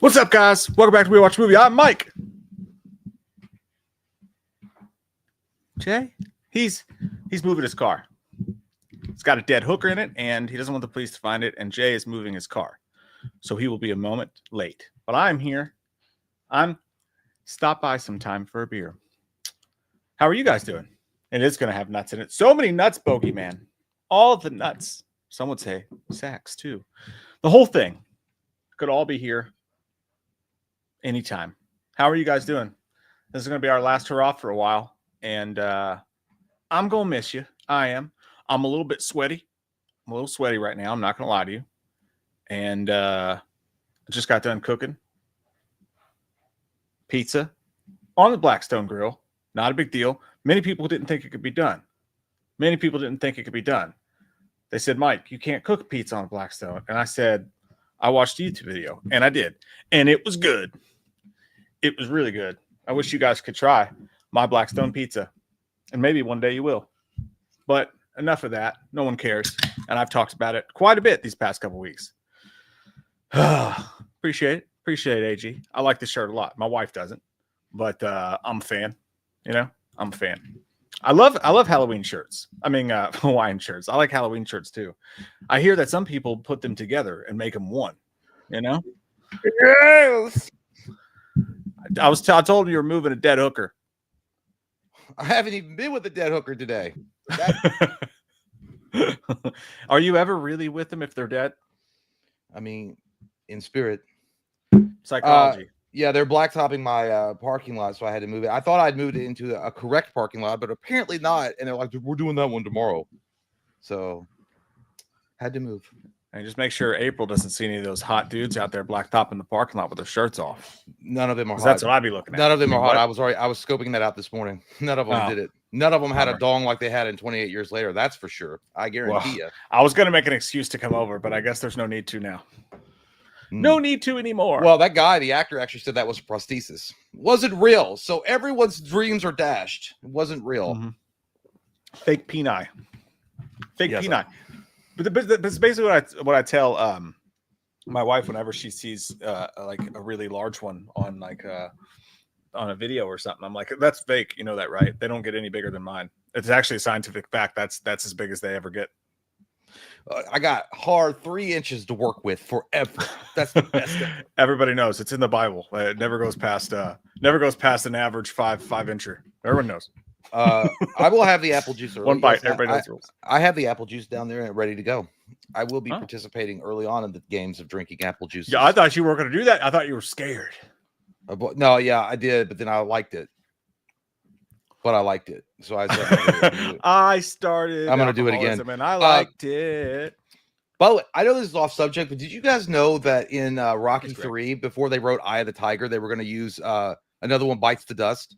What's up, guys? Welcome back to We Watch Movie. I'm Mike. Jay, he's moving his car. It's got a dead hooker in it, and he doesn't want the police to find it. And Jay is moving his car, so he will be a moment late. But I'm here. I'm stopped by sometime for a beer. How are you guys doing? And it's going to have nuts in it. So many nuts, Bogeyman. All the nuts. Some would say sacks too. The whole thing could all be here anytime. How are you guys doing? This is going to be our last hurrah for a while. And I'm going to miss you. I am. I'm a little bit sweaty. I'm a little sweaty right now. I'm not going to lie to you. And I just got done cooking pizza on the Blackstone grill. Not a big deal. Many people didn't think it could be done. Many people didn't think it could be done. They said, Mike, you can't cook pizza on Blackstone. And I said, I watched a YouTube video. And I did. And it was good. It was really good. I wish you guys could try my Blackstone pizza. And maybe one day you will. But enough of that. No one cares. And I've talked about it quite a bit these past couple weeks. Appreciate it. Appreciate it, AG. I like this shirt a lot. My wife doesn't. But I'm a fan. You know, I'm a fan. I love Halloween shirts. I mean, Hawaiian shirts. I like Halloween shirts too. I hear that some people put them together and make them one. You know? Yes. I told him you were moving a dead hooker. I haven't even been with a dead hooker today. Are you ever really with them if they're dead? I mean, in spirit. Psychology. Yeah, they're blacktopping my parking lot, so I had to move it. I thought I'd moved it into a correct parking lot, but apparently not. And they're like, we're doing that one tomorrow. So had to move. And just make sure April doesn't see any of those hot dudes out there blacktopping the parking lot with their shirts off. None of them are hot. That's what I'd be looking at. None of them are hot. I was scoping that out this morning. None of them did it. None of them had a dong like they had in 28 years later. That's for sure. I guarantee you. I was going to make an excuse to come over, but I guess there's no need to now. No need to anymore. Well, that guy, the actor, actually said that was a prosthesis. Wasn't real. So everyone's dreams are dashed. It wasn't real. Mm-hmm. Fake peni. Fake peni. But it's basically what I tell my wife whenever she sees like a really large one on like on a video or something. I'm like, that's fake. You know that, right? They don't get any bigger than mine. It's actually a scientific fact. That's as big as they ever get. I got hard 3 inches to work with forever. That's the best. Everybody knows it's in the Bible. It never goes past an average five incher. Everyone knows. I will have the apple juice early. One bite. Everybody knows rules. I have the apple juice down there and ready to go. I will be participating early on in the games of drinking apple juice. Yeah, I thought you were going to do that. I thought you were scared. No, yeah, I did, but then I liked it. But I liked it, so I said I started. I'm going to do it again, and I liked it. By the way, I know this is off subject, but did you guys know that in Rocky 3, before they wrote "Eye of the Tiger," they were going to use "Another One Bites the Dust"?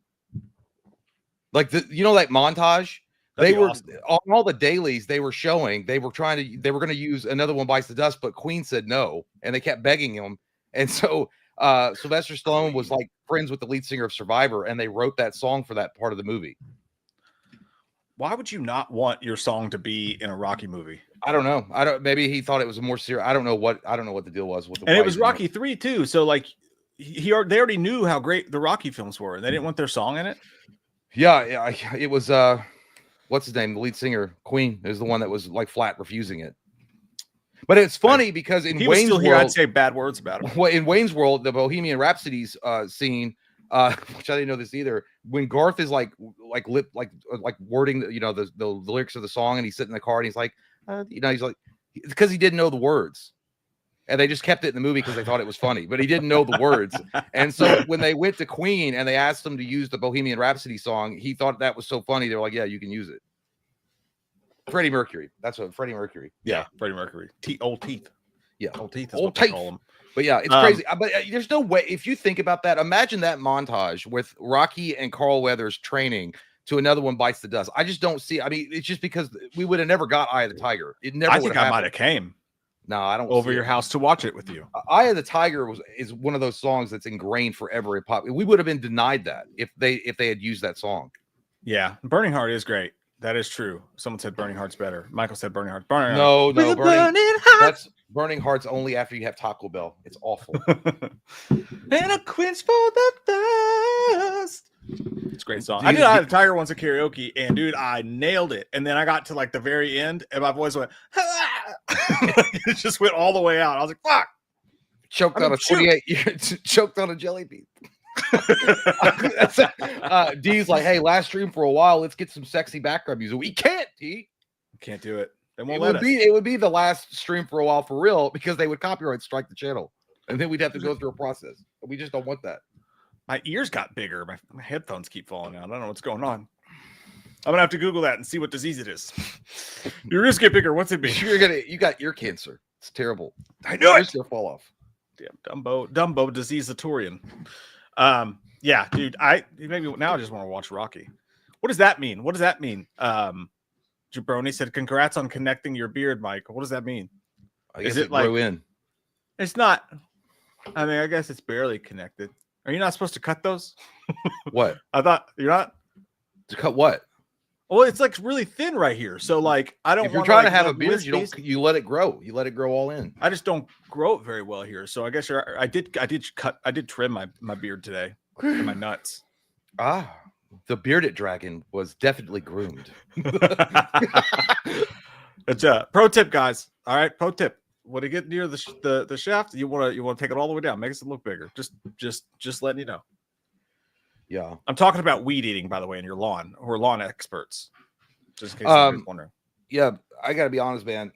Like that montage. They were awesome. On all the dailies they were showing. They were going to use "Another One Bites the Dust," but Queen said no, and they kept begging him, and so Sylvester Stallone was like friends with the lead singer of Survivor, and they wrote that song for that part of the movie. Why would you not want your song to be in a Rocky movie? I don't know. Maybe he thought it was a more serious. I don't know what the deal was with the. And it was Rocky 3 too. So like they already knew how great the Rocky films were, and they didn't want their song in it. Yeah, it was what's his name? The lead singer, Queen, is the one that was like flat refusing it. But it's funny because in Wayne's World, I'd say bad words about him. Well, in Wayne's World, the Bohemian Rhapsodies scene, which I didn't know this either. When Garth is like wording the lyrics of the song, and he's sitting in the car and he's like, he's like, because he didn't know the words, and they just kept it in the movie because they thought it was funny, but he didn't know the words. And so when they went to Queen and they asked him to use the Bohemian Rhapsody song, he thought that was so funny. They were like, yeah, you can use it. Freddie Mercury. That's what Freddie Mercury. Yeah, Freddie Mercury. Old teeth. Yeah, old teeth. Is what they call them. But yeah, it's crazy. But there's no way. If you think about that, imagine that montage with Rocky and Carl Weathers training to Another One Bites the Dust. I just don't see. I mean, it's just because we would have never got Eye of the Tiger. It never. I think I might have came. No, I don't. Over your house to watch it with you. Eye of the Tiger is one of those songs that's ingrained forever in pop. We would have been denied that if they had used that song. Yeah, Burning Heart is great. That is true. Someone said Burning Heart's better. Michael said Burning Heart. Burning No, Heart. no, With a burning heart. that's Burning Heart's only after you have Taco Bell. It's awful. And a quench for the thirst. It's a great song. Do I you- did I had a Tiger once at karaoke, and dude, I nailed it. And then I got to like the very end, and my voice went, it just went all the way out. I was like, fuck. Choked on a 28 choked on a jelly bean. D's like, hey, last stream for a while. Let's get some sexy background music. We can't, D. Can't do it. They won't It let would us. be it would be the last stream for a while for real because they would copyright strike the channel, and then we'd have to go through a process. We just don't want that. My ears got bigger. My headphones keep falling out. I don't know what's going on. I'm gonna have to Google that and see what disease it is. Your ears get bigger. What's it be? You got ear cancer. It's terrible. I knew it. Ears gonna fall off. Damn Dumbo diseasatorian. Yeah, dude. Maybe now I just want to watch Rocky. What does that mean? What does that mean? Jabroni said, "Congrats on connecting your beard, Mike." What does that mean? I guess Is it it grew like- in. It's not. I mean, I guess it's barely connected. Are you not supposed to cut those? What? I thought you're not. To cut what? Well, it's like really thin right here. So like, I don't. If you're wanna, trying like, to have a look beard, you wispy. don't. You let it grow. You let it grow all in. I just don't grow it very well here. So I guess I did trim my beard today. And my nuts. Ah, the bearded dragon was definitely groomed. It's pro tip, guys. All right, pro tip. When you get near the shaft, you want to take it all the way down, make it look bigger. Just letting you know. Yeah. I'm talking about weed eating, by the way, in your lawn. We're lawn experts. Just in case anybody's wondering. Yeah, I gotta be honest, man.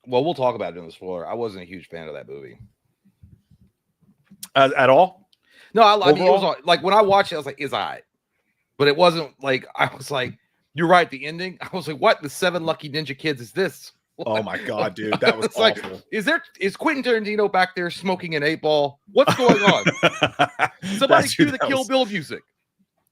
Well, we'll talk about it in the spoiler. I wasn't a huge fan of that movie. At all? No, I mean, it was Overall? like when I watched it, I was like, "Is I?" But it wasn't like I was like, "You're right." The ending, I was like, "What? The 7 Lucky Ninja Kids is this?" Oh my god, dude, that was It's like, awful. is Quentin Tarantino back there smoking an 8-ball? What's going on? Somebody cue the Kill Bill music.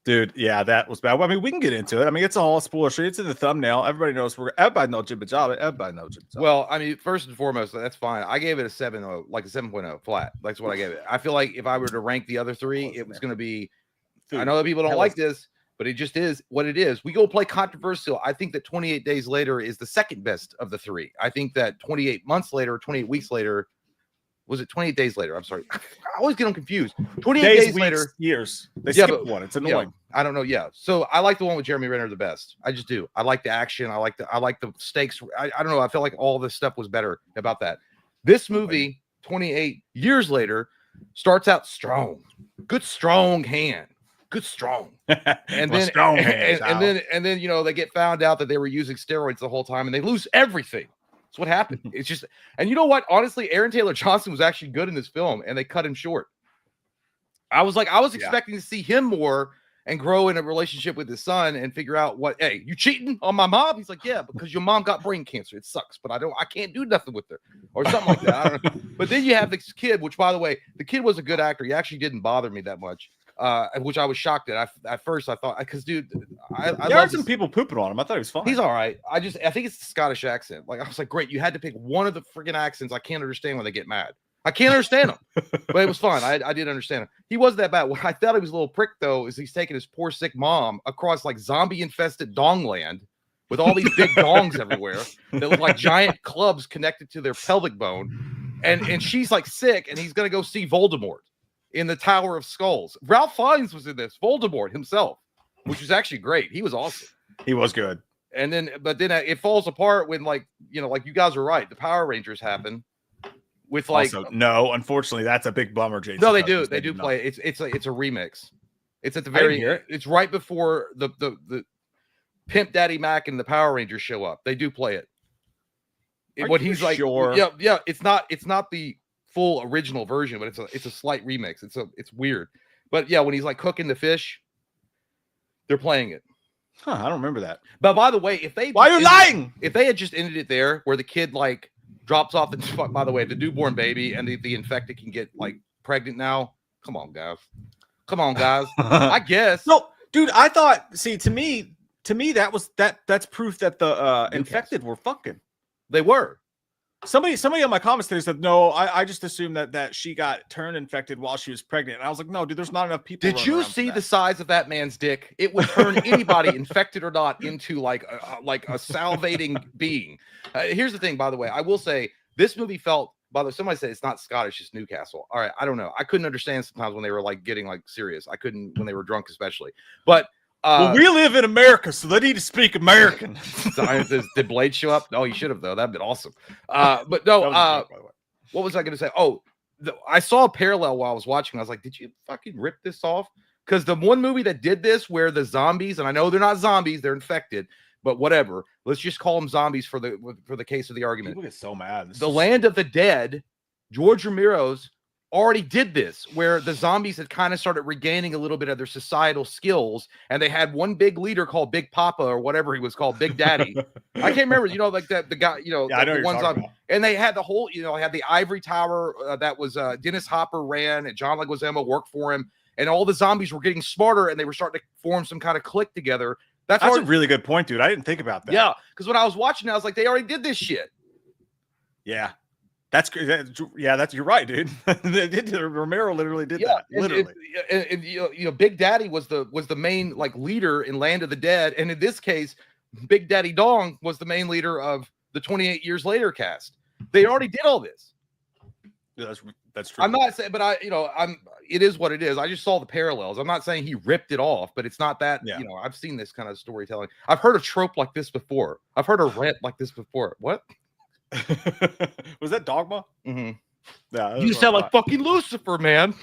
Dude, yeah, that was bad. Well, I mean, we can get into it. I mean, it's all spoiler shit. It's in the thumbnail. Everybody knows everybody knows Jibba Jabba. Everybody knows Jibba Jabba. Well, I mean, first and foremost, that's fine. I gave it a 7.0, like a 7.0 flat. That's what I gave it. I feel like if I were to rank the other 3, it was going to be. I know that people don't like this, but it just is what it is. We go play controversial. I think that 28 Days Later is the second best of the 3. I think that 28 months later, 28 weeks later, was it 28 Days Later? I'm sorry. I always get them confused. 28 days weeks, later. years. They Yeah, skipped but- one. It's annoying. Yeah, I don't know. Yeah. So I like the one with Jeremy Renner the best. I just do. I like the action. I like the stakes. I don't know. I feel like all this stuff was better about that. This movie, 28 years later, starts out strong. Good strong hand. Good strong. And Well, then strong hands, and then you know they get found out that they were using steroids the whole time and they lose everything. That's what happened. It's just, and you know what? Honestly, Aaron Taylor Johnson was actually good in this film, and they cut him short. I was expecting to see him more and grow in a relationship with his son and figure out what. Hey, you cheating on my mom? He's like, yeah, because your mom got brain cancer. It sucks, but I can't do nothing with her or something like that. I don't know. But then you have this kid, which by the way, the kid was a good actor. He actually didn't bother me that much. Which I was shocked at. At first, I thought, because dude, I There are love some people pooping on him. I thought he was fine. He's all right. I think it's the Scottish accent. Like I was like, great, you had to pick one of the freaking accents. I can't understand when they get mad. I can't understand them, but it was fun. I did understand him. He wasn't that bad. What I thought he was a little prick though is he's taking his poor sick mom across like zombie infested dongland with all these big dongs everywhere that look like giant clubs connected to their pelvic bone, and she's like sick, and he's gonna go see Voldemort in the Tower of Skulls. Ralph Fiennes was in this, Voldemort himself, which was actually great. He was awesome. He was good. And then, but then it falls apart when, like, you know, like you guys are right. The Power Rangers happen with like. Also, no, unfortunately, that's a big bummer, Jason. No, they do. They do play. It's a remix. It's at the very. hear it. It's right before the Pimp Daddy Mac and the Power Rangers show up. They do play it. Are What you he's like, sure? yeah. It's not the full original version, but it's a slight remix. It's weird, but yeah, when he's like cooking the fish, they're playing it. Huh, I don't remember that. But by the way, if they Why are you lying? If they had just ended it there, where the kid like drops off the by the way, the newborn baby and the infected can get like pregnant now. Come on, guys. I guess. No, dude, I thought. See, to me, that's proof that the infected were fucking. They were. Somebody on my comments today said, no, I just assumed that she got turn infected while she was pregnant. And I was like, no, dude, there's not enough people. Did you see the size of that man's dick? It would turn anybody, infected or not, into like a salivating being. Here's the thing, by the way. I will say this movie felt. By the way, somebody said it's not Scottish, it's Newcastle. All right, I don't know. I couldn't understand sometimes when they were like getting like serious. I couldn't when they were drunk, especially. But well, we live in America, so they need to speak American. Did Blade show up? No, he should have though. That'd been awesome. But no. What was I going to say? Oh, I saw a parallel while I was watching. I was like, did you fucking rip this off? Because the one movie that did this, where the zombies, and I know they're not zombies, they're infected, but whatever. Let's just call them zombies for the case of the argument. People get so mad. The Land of the Dead, George Romero's already did this, where the zombies had kind of started regaining a little bit of their societal skills, and they had one big leader called Big Papa or whatever he was called, Big Daddy. I can't remember, like the guy, I know the ones on, and they had the whole, had the ivory tower that was Dennis Hopper ran, and John Leguizamo worked for him, and all the zombies were getting smarter, and they were starting to form some kind of clique together. That's a really good point, dude. I didn't think about that. Yeah, because when I was watching, I was like, they already did this shit. Yeah. That's you're right, dude. Romero literally did that. Literally. And Big Daddy was the main like leader in Land of the Dead, and in this case, Big Daddy Dong was the main leader of the 28 Years Later cast. They already did all this. Yeah, that's true. I'm not saying, but it is what it is. I just saw the parallels. I'm not saying he ripped it off, but it's not that. Yeah. I've seen this kind of storytelling. I've heard a trope like this before. I've heard a rant like this before. What? Was that Dogma? Mm-hmm. Yeah, you sound like fucking Lucifer, man.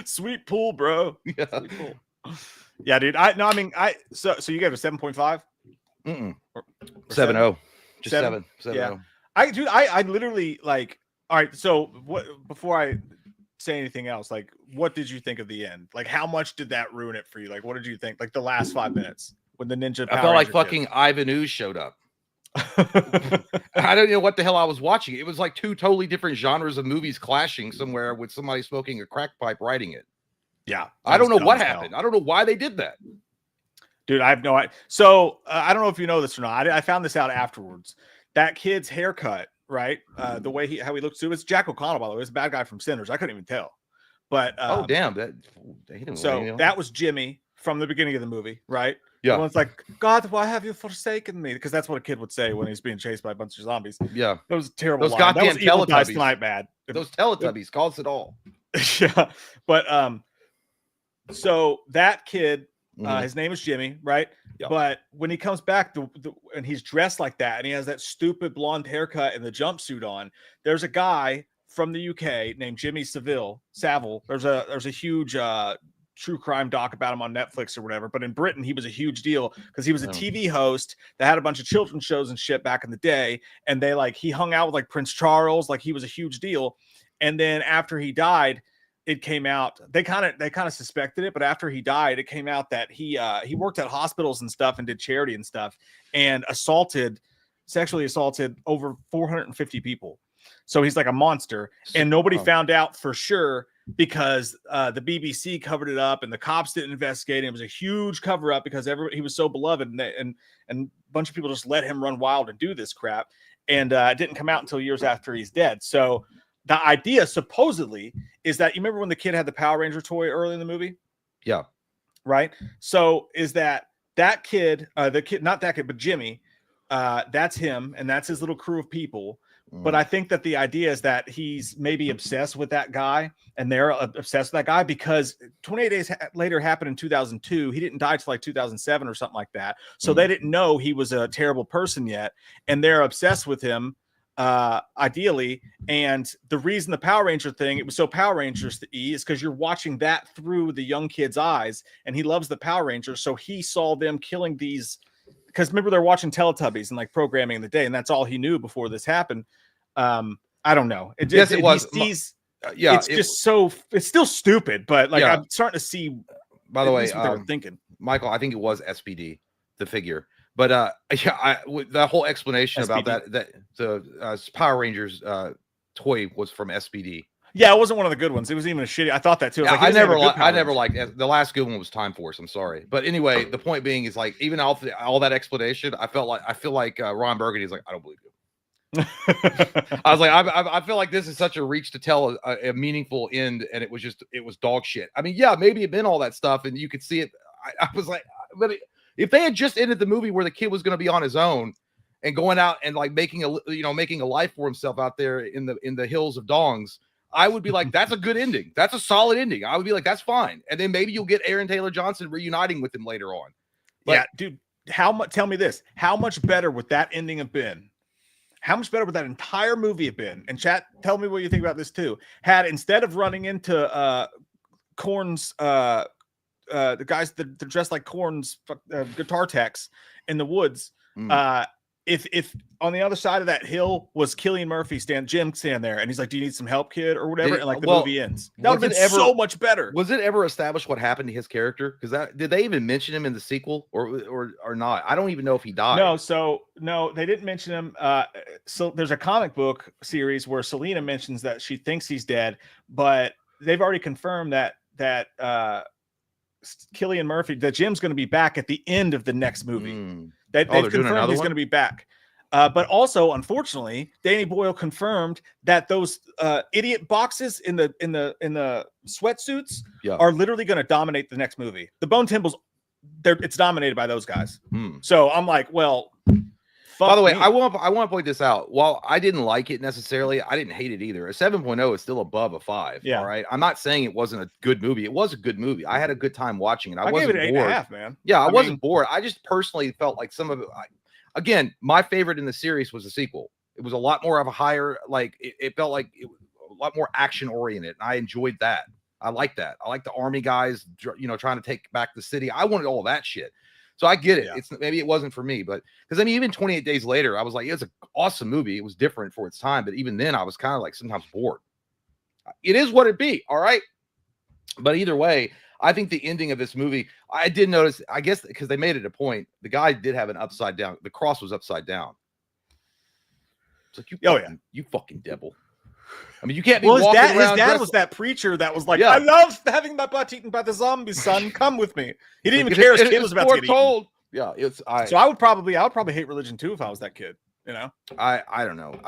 Sweet pool, bro. Yeah. Sweet pool. Yeah, dude. So you gave it a 7.5? 7.0. Just 7. Yeah. I literally like. All right. So before I say anything else, like, what did you think of the end? Like, how much did that ruin it for you? Like, what did you think? Like the last 5 minutes when the ninja. I felt like fucking Ivan Ooze showed up. I don't know what the hell I was watching. It was like two totally different genres of movies clashing somewhere with somebody smoking a crack pipe writing it. Yeah. I don't know what happened. I don't know why they did that. Dude, I have no idea. So I don't know if you know this or not. I found this out afterwards. That kid's haircut, right? The way how he looks too. It's Jack O'Connell, by the way. It's a bad guy from Sinners. I couldn't even tell. But oh damn, that was Jimmy from the beginning of the movie, right? Yeah. Everyone's like, God, why have you forsaken me? Because that's what a kid would say when he's being chased by a bunch of zombies. Yeah. That was a terrible. Those goddamn that was Evil Dies Teletubbies. Tonight, bad. Those Teletubbies caused it all. Yeah. But so that kid, his name is Jimmy, right? Yeah. But when he comes back, and he's dressed like that, and he has that stupid blonde haircut and the jumpsuit on, there's a guy from the UK named Jimmy Savile. There's a huge true crime doc about him on Netflix or whatever. But in Britain, he was a huge deal because he was a TV host that had a bunch of children's shows and shit back in the day. And he hung out with like Prince Charles, like he was a huge deal. And then after he died, it came out, they kind of suspected it, but after he died, it came out that he worked at hospitals and stuff and did charity and stuff and sexually assaulted over 450 people. So he's like a monster, and nobody found out for sure because the BBC covered it up and the cops didn't investigate. It was a huge cover up because he was so beloved, and a bunch of people just let him run wild and do this crap. And it didn't come out until years after he's dead. So the idea supposedly is that, you remember when the kid had the Power Ranger toy early in the movie? Yeah. Right. So is that kid, not that kid, but Jimmy, that's him. And that's his little crew of people. But I think that the idea is that he's maybe obsessed with that guy, and they're obsessed with that guy because 28 Days Later happened in 2002. He didn't die till like 2007 or something like that. So they didn't know he was a terrible person yet, and they're obsessed with him, ideally. And the reason the Power Ranger thing, it was so Power Rangers to E, is because you're watching that through the young kid's eyes, and he loves the Power Rangers. So he saw them killing these, because remember they're watching Teletubbies and like programming in the day, and that's all he knew before this happened. I don't know. It was. It's still stupid, but like I'm starting to see. By the way, what they were thinking, Michael, I think it was SPD, the figure, but the whole explanation SPD. about that the Power Rangers toy was from SPD. Yeah, it wasn't one of the good ones. It was even a shitty. I thought that too. I never liked the last good one was Time Force. I'm sorry, but anyway, the point being is like even all that explanation, I feel like Ron Burgundy is like, I don't believe you. I was like, I feel like this is such a reach to tell a meaningful end, and it was dog shit. I mean, yeah, maybe it meant all that stuff, and you could see it. I was like, but if they had just ended the movie where the kid was going to be on his own and going out and like making a life for himself out there in the hills of dongs, I would be like, that's a good ending. That's a solid ending. I would be like, that's fine. And then maybe you'll get Aaron Taylor Johnson reuniting with him later on. But, yeah, dude. How much? Tell me this: how much better would that ending have been? How much better would that entire movie have been? And chat, tell me what you think about this too. Had instead of running into Korn's, the guys that they're dressed like Korn's guitar techs in the woods, if on the other side of that hill was Cillian Murphy Jim stand there, and he's like, "Do you need some help, kid?" or whatever, and like the movie ends. That would have been so much better. Was it ever established what happened to his character? Because did they even mention him in the sequel or not? I don't even know if he died. No, they didn't mention him. So there's a comic book series where Selena mentions that she thinks he's dead, but they've already confirmed that Cillian Murphy, that Jim's going to be back at the end of the next movie. They've confirmed he's going to be back. But also, unfortunately, Danny Boyle confirmed that those idiot boxes in the sweatsuits are literally going to dominate the next movie. The Bone Temples, it's dominated by those guys. So I'm like, well. By the way, I want to point this out. While I didn't like it necessarily, I didn't hate it either. A 7.0 is still above a 5. Yeah. All right. I'm not saying it wasn't a good movie. It was a good movie. I had a good time watching it. I wasn't gave it an 8.5, man. Yeah, I wasn't bored. I just personally felt like some of it. Again, my favorite in the series was the sequel. It was a lot more of a higher, like it felt like it was a lot more action oriented. And I enjoyed that. I like that. I like the army guys, trying to take back the city. I wanted all that shit. So I get it. Yeah. Maybe it wasn't for me, but because I mean, even 28 Days Later, I was like, it's an awesome movie. It was different for its time, but even then, I was kind of like sometimes bored. It is what it be, all right. But either way, I think the ending of this movie, I did notice. I guess because they made it a point, the guy did have an upside down. The cross was upside down. It's like you fucking devil. I mean, you can't be walking around. His dad was that preacher that was like, I love having my butt eaten by the zombies, son. Come with me. He didn't even care his kid was about to get eaten. Yeah, so I would probably hate religion too if I was that kid. I don't know.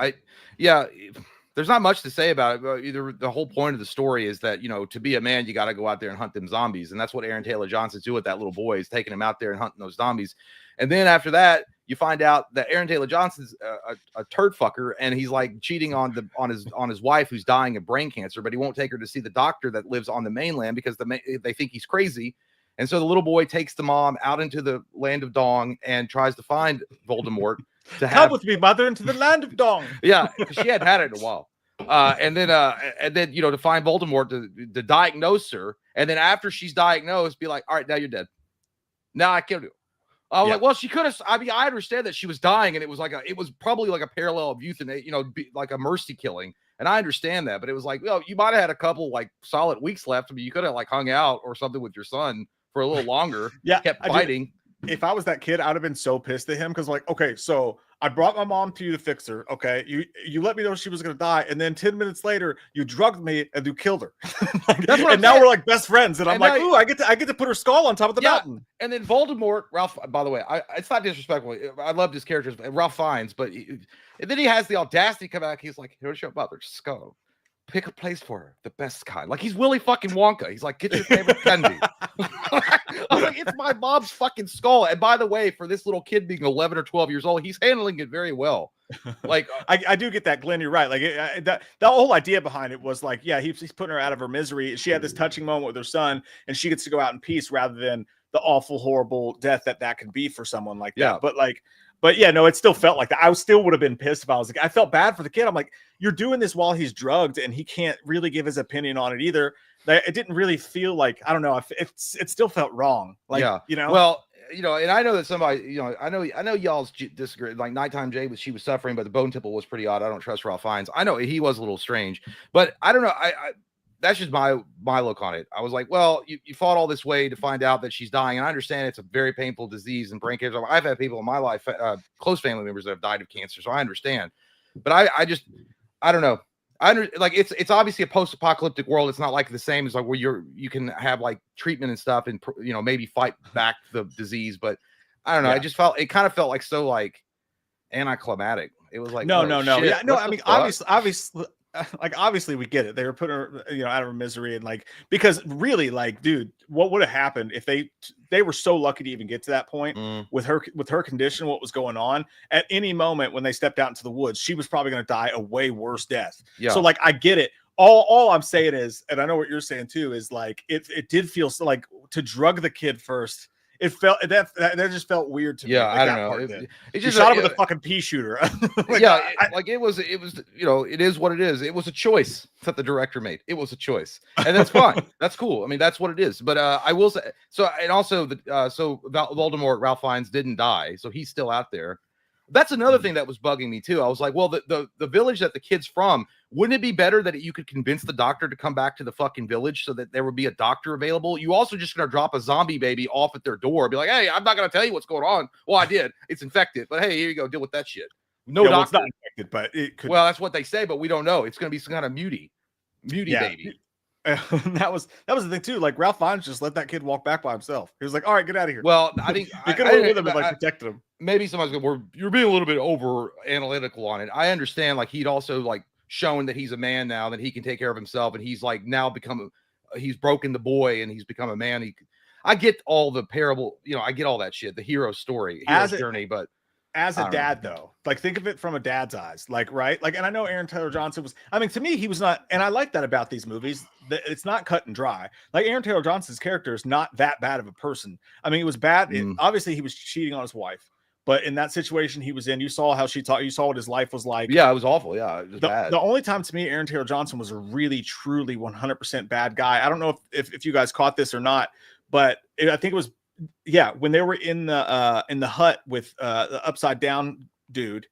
There's not much to say about it. Either the whole point of the story is that to be a man, you got to go out there and hunt them zombies, and that's what Aaron Taylor Johnson's doing with that little boy. Is taking him out there and hunting those zombies, and then after that, you find out that Aaron Taylor Johnson's a turd fucker, and he's like cheating on his wife who's dying of brain cancer, but he won't take her to see the doctor that lives on the mainland because they think he's crazy. And so the little boy takes the mom out into the land of Dong and tries to find Voldemort to come with me, mother, into the land of Dong. Yeah, because she hadn't had it in a while. And then to find Voldemort to diagnose her, and then after she's diagnosed, be like, all right, now you're dead. Now I killed you. I was like, well, she could have. I mean, I understand that she was dying, and it was probably like a parallel of euthanasia, like a mercy killing, and I understand that. But it was like, well, you might have had a couple like solid weeks left. I mean, you could have like hung out or something with your son for a little longer. Yeah, kept fighting. If I was that kid, I'd have been so pissed at him because, like, okay, so I brought my mom to you to fix her. Okay, you let me know she was gonna die, and then 10 minutes later, you drugged me and you killed her. That's what now we're like best friends, and I'm like, ooh, I get to put her skull on top of the mountain. And then Voldemort, Ralph. By the way, it's not disrespectful. I loved his characters, Ralph Fiennes, but and then he has the audacity to come back. He's like, here's your mother's skull. Pick a place for her, the best kind. Like he's Willy fucking Wonka. He's like, get your favorite candy. I was like, it's my mom's fucking skull. And by the way, for this little kid being 11 or 12 years old, he's handling it very well. Like I do get that, Glenn. You're right. Like the whole idea behind it was like, yeah, he's putting her out of her misery. She had this touching moment with her son, and she gets to go out in peace rather than the awful, horrible death that can be for someone like that. But yeah, no, it still felt like that. I still would have been pissed if I was like, I felt bad for the kid. I'm like, you're doing this while he's drugged and he can't really give his opinion on it either. It didn't really feel like, I don't know, it still felt wrong. Like, well, and I know that somebody, I know y'all's disagree. Like Nighttime Jay she was suffering, but the Bone Temple was pretty odd. I don't trust Ralph Fiennes. I know he was a little strange, but I don't know. That's just my look on it. I was like, well, you fought all this way to find out that she's dying. And I understand it's a very painful disease and brain cancer. I've had people in my life, close family members that have died of cancer. So I understand, but I don't know. It's obviously a post-apocalyptic world. It's not like the same as like where you can have like treatment and stuff and, maybe fight back the disease. But I don't know. Yeah. It kind of felt like so like anticlimactic. It was like, no, oh, no, no. shit, Yeah, no. what I the mean, fuck? obviously, like obviously we get it. They were putting her, out of her misery, and like because really, like, dude, what would have happened if they were so lucky to even get to that point with her condition, what was going on at any moment when they stepped out into the woods, she was probably going to die a way worse death. Yeah. So like, I get it. All I'm saying is, and I know what you're saying too, is like it did feel so, like, to drug the kid first. It felt that just felt weird to me. Yeah, Like, I don't that know. part did. It's You just shot him with a fucking pea shooter. Like, yeah, it was you know, it is what it is. It was a choice that the director made. It was a choice, and that's fine. That's cool. I mean, that's what it is. But I will say so, and also so Voldemort, Ralph Fiennes didn't die, so he's still out there. That's another thing that was bugging me too. I was like, well, the village that the kid's from, wouldn't it be better that you could convince the doctor to come back to the fucking village so that there would be a doctor available? You also just gonna drop a zombie baby off at their door, be like, hey, I'm not gonna tell you what's going on. Well, I did. It's infected, but hey, here you go, deal with that shit. No yeah, well, doctor. it's not infected, but it could. Well, that's what they say, but we don't know. It's gonna be some kind of mutie baby. That was the thing too. Like, Ralph Fiennes just let that kid walk back by himself. He was like, "All right, get out of here." Well, I think he could have went with him and like protected him. Maybe somebody's going, "Well, you're being a little bit over analytical on it." I understand. Like, he'd also like shown that he's a man now, that he can take care of himself, and he's like now he's broken the boy and he's become a man. I get all the parable, you know, I get all that shit, the hero story, hero's journey, but as a dad, though, like, think of it from a dad's eyes, like, right? Like, and I know Aaron Taylor Johnson was, I mean, to me, he was not, and I like that about these movies, that it's not cut and dry. Like, Aaron Taylor Johnson's character is not that bad of a person. I mean, it was bad. Obviously, he was cheating on his wife, but in that situation he was in, you saw how she taught, you saw what his life was like. Yeah, it was awful. Yeah, it was bad. The only time to me Aaron Taylor Johnson was a really, truly 100% bad guy. I don't know if you guys caught this or not, but I think it was, yeah, when they were in the hut with the upside down dude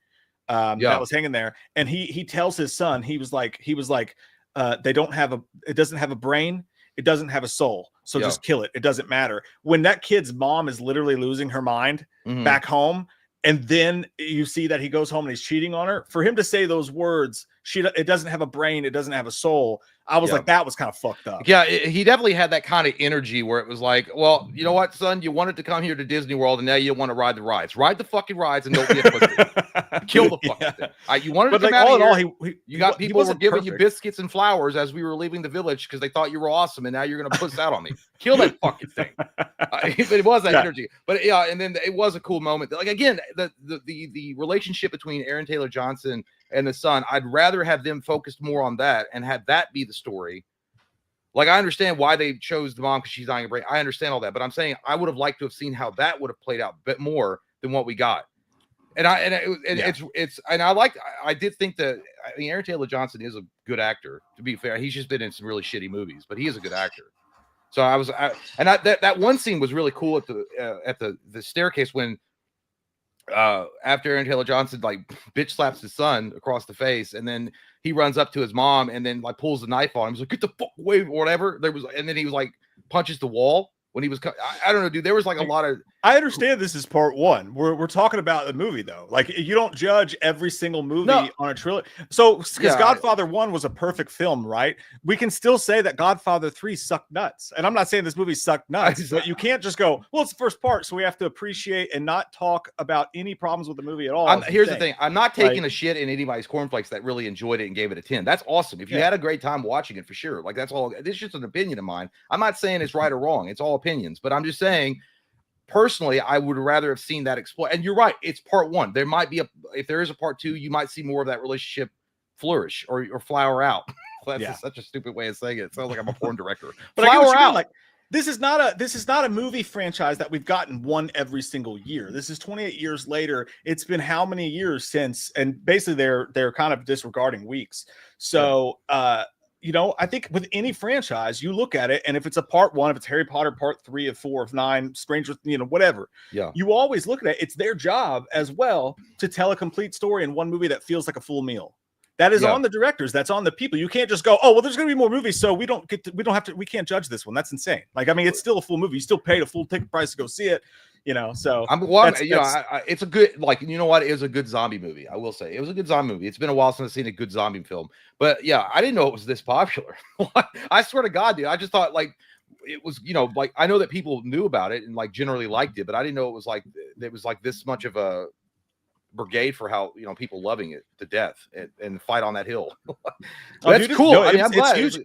that was hanging there, and he tells his son, he was like it doesn't have a brain, it doesn't have a soul, so just kill it, it doesn't matter. When that kid's mom is literally losing her mind back home, and then you see that he goes home and he's cheating on her, for him to say those words, it doesn't have a brain, it doesn't have a soul, I was like, that was kind of fucked up. Yeah, he definitely had that kind of energy where it was like, well, you know what, son, you wanted to come here to Disney World, and now you want to ride the rides. Ride the fucking rides and don't be a pussy. Kill the fucking thing. You wanted to come out all here. You got people were giving you biscuits and flowers as we were leaving the village because they thought you were awesome, and now you're going to puss out on me. Kill that fucking thing. It was that energy. But yeah, and then it was a cool moment. Like, again, the relationship between Aaron Taylor Johnson and the son, I'd rather have them focused more on that and have that be the story. Like, I understand why they chose the mom because she's dying of brain. I understand all that, but I'm saying I would have liked to have seen how that would have played out a bit more than what we got. And I did think that, I mean, Aaron Taylor Johnson is a good actor. To be fair, he's just been in some really shitty movies, but he is a good actor. So that one scene was really cool at the staircase when after Aaron Taylor Johnson like bitch slaps his son across the face, and then he runs up to his mom and then like pulls the knife on him. He's like, "Get the fuck away," or whatever. And then he was like punches the wall when he was. I don't know, dude. There was like a lot of. I understand this is part one. We're talking about the movie though. Like, you don't judge every single movie on a trilogy. So because Godfather 1 was a perfect film, right? We can still say that Godfather 3 sucked nuts. And I'm not saying this movie sucked nuts, but you can't just go, well, it's the first part, so we have to appreciate and not talk about any problems with the movie at all. Here's the thing. I'm not taking a shit in anybody's cornflakes that really enjoyed it and gave it a 10. That's awesome. If you had a great time watching it, for sure. Like, that's all. This is just an opinion of mine. I'm not saying it's right or wrong. It's all opinions. But I'm just saying, personally, I would rather have seen that explode. And you're right, it's part one. There might be if there is a part two, you might see more of that relationship flourish or flower out. That's such a stupid way of saying it. It sounds like I'm a porn director. But flower out. Like, this is not a movie franchise that we've gotten one every single year. This is 28 years later. It's been how many years since? And basically, they're kind of disregarding weeks. So. You know, I think with any franchise, you look at it, and if it's a part one, if it's Harry Potter part 3 of 4 of 9, Stranger, whatever, you always look at it. It's their job as well to tell a complete story in one movie that feels like a full meal. That is on the directors. That's on the people. You can't just go, oh, well, there's going to be more movies, so we can't judge this one. That's insane. Like, I mean, it's still a full movie. You still paid a full ticket price to go see it. So it's a good, like, you know what? It was a good zombie movie. I will say it was a good zombie movie. It's been a while since I've seen a good zombie film, but yeah, I didn't know it was this popular. I swear to God, dude, I just thought like it was, like, I know that people knew about it and like generally liked it, but I didn't know it was like this much of a brigade for how people loving it to death and fight on that hill. Oh, That's dude, cool. no, I mean, I'm it's glad. huge.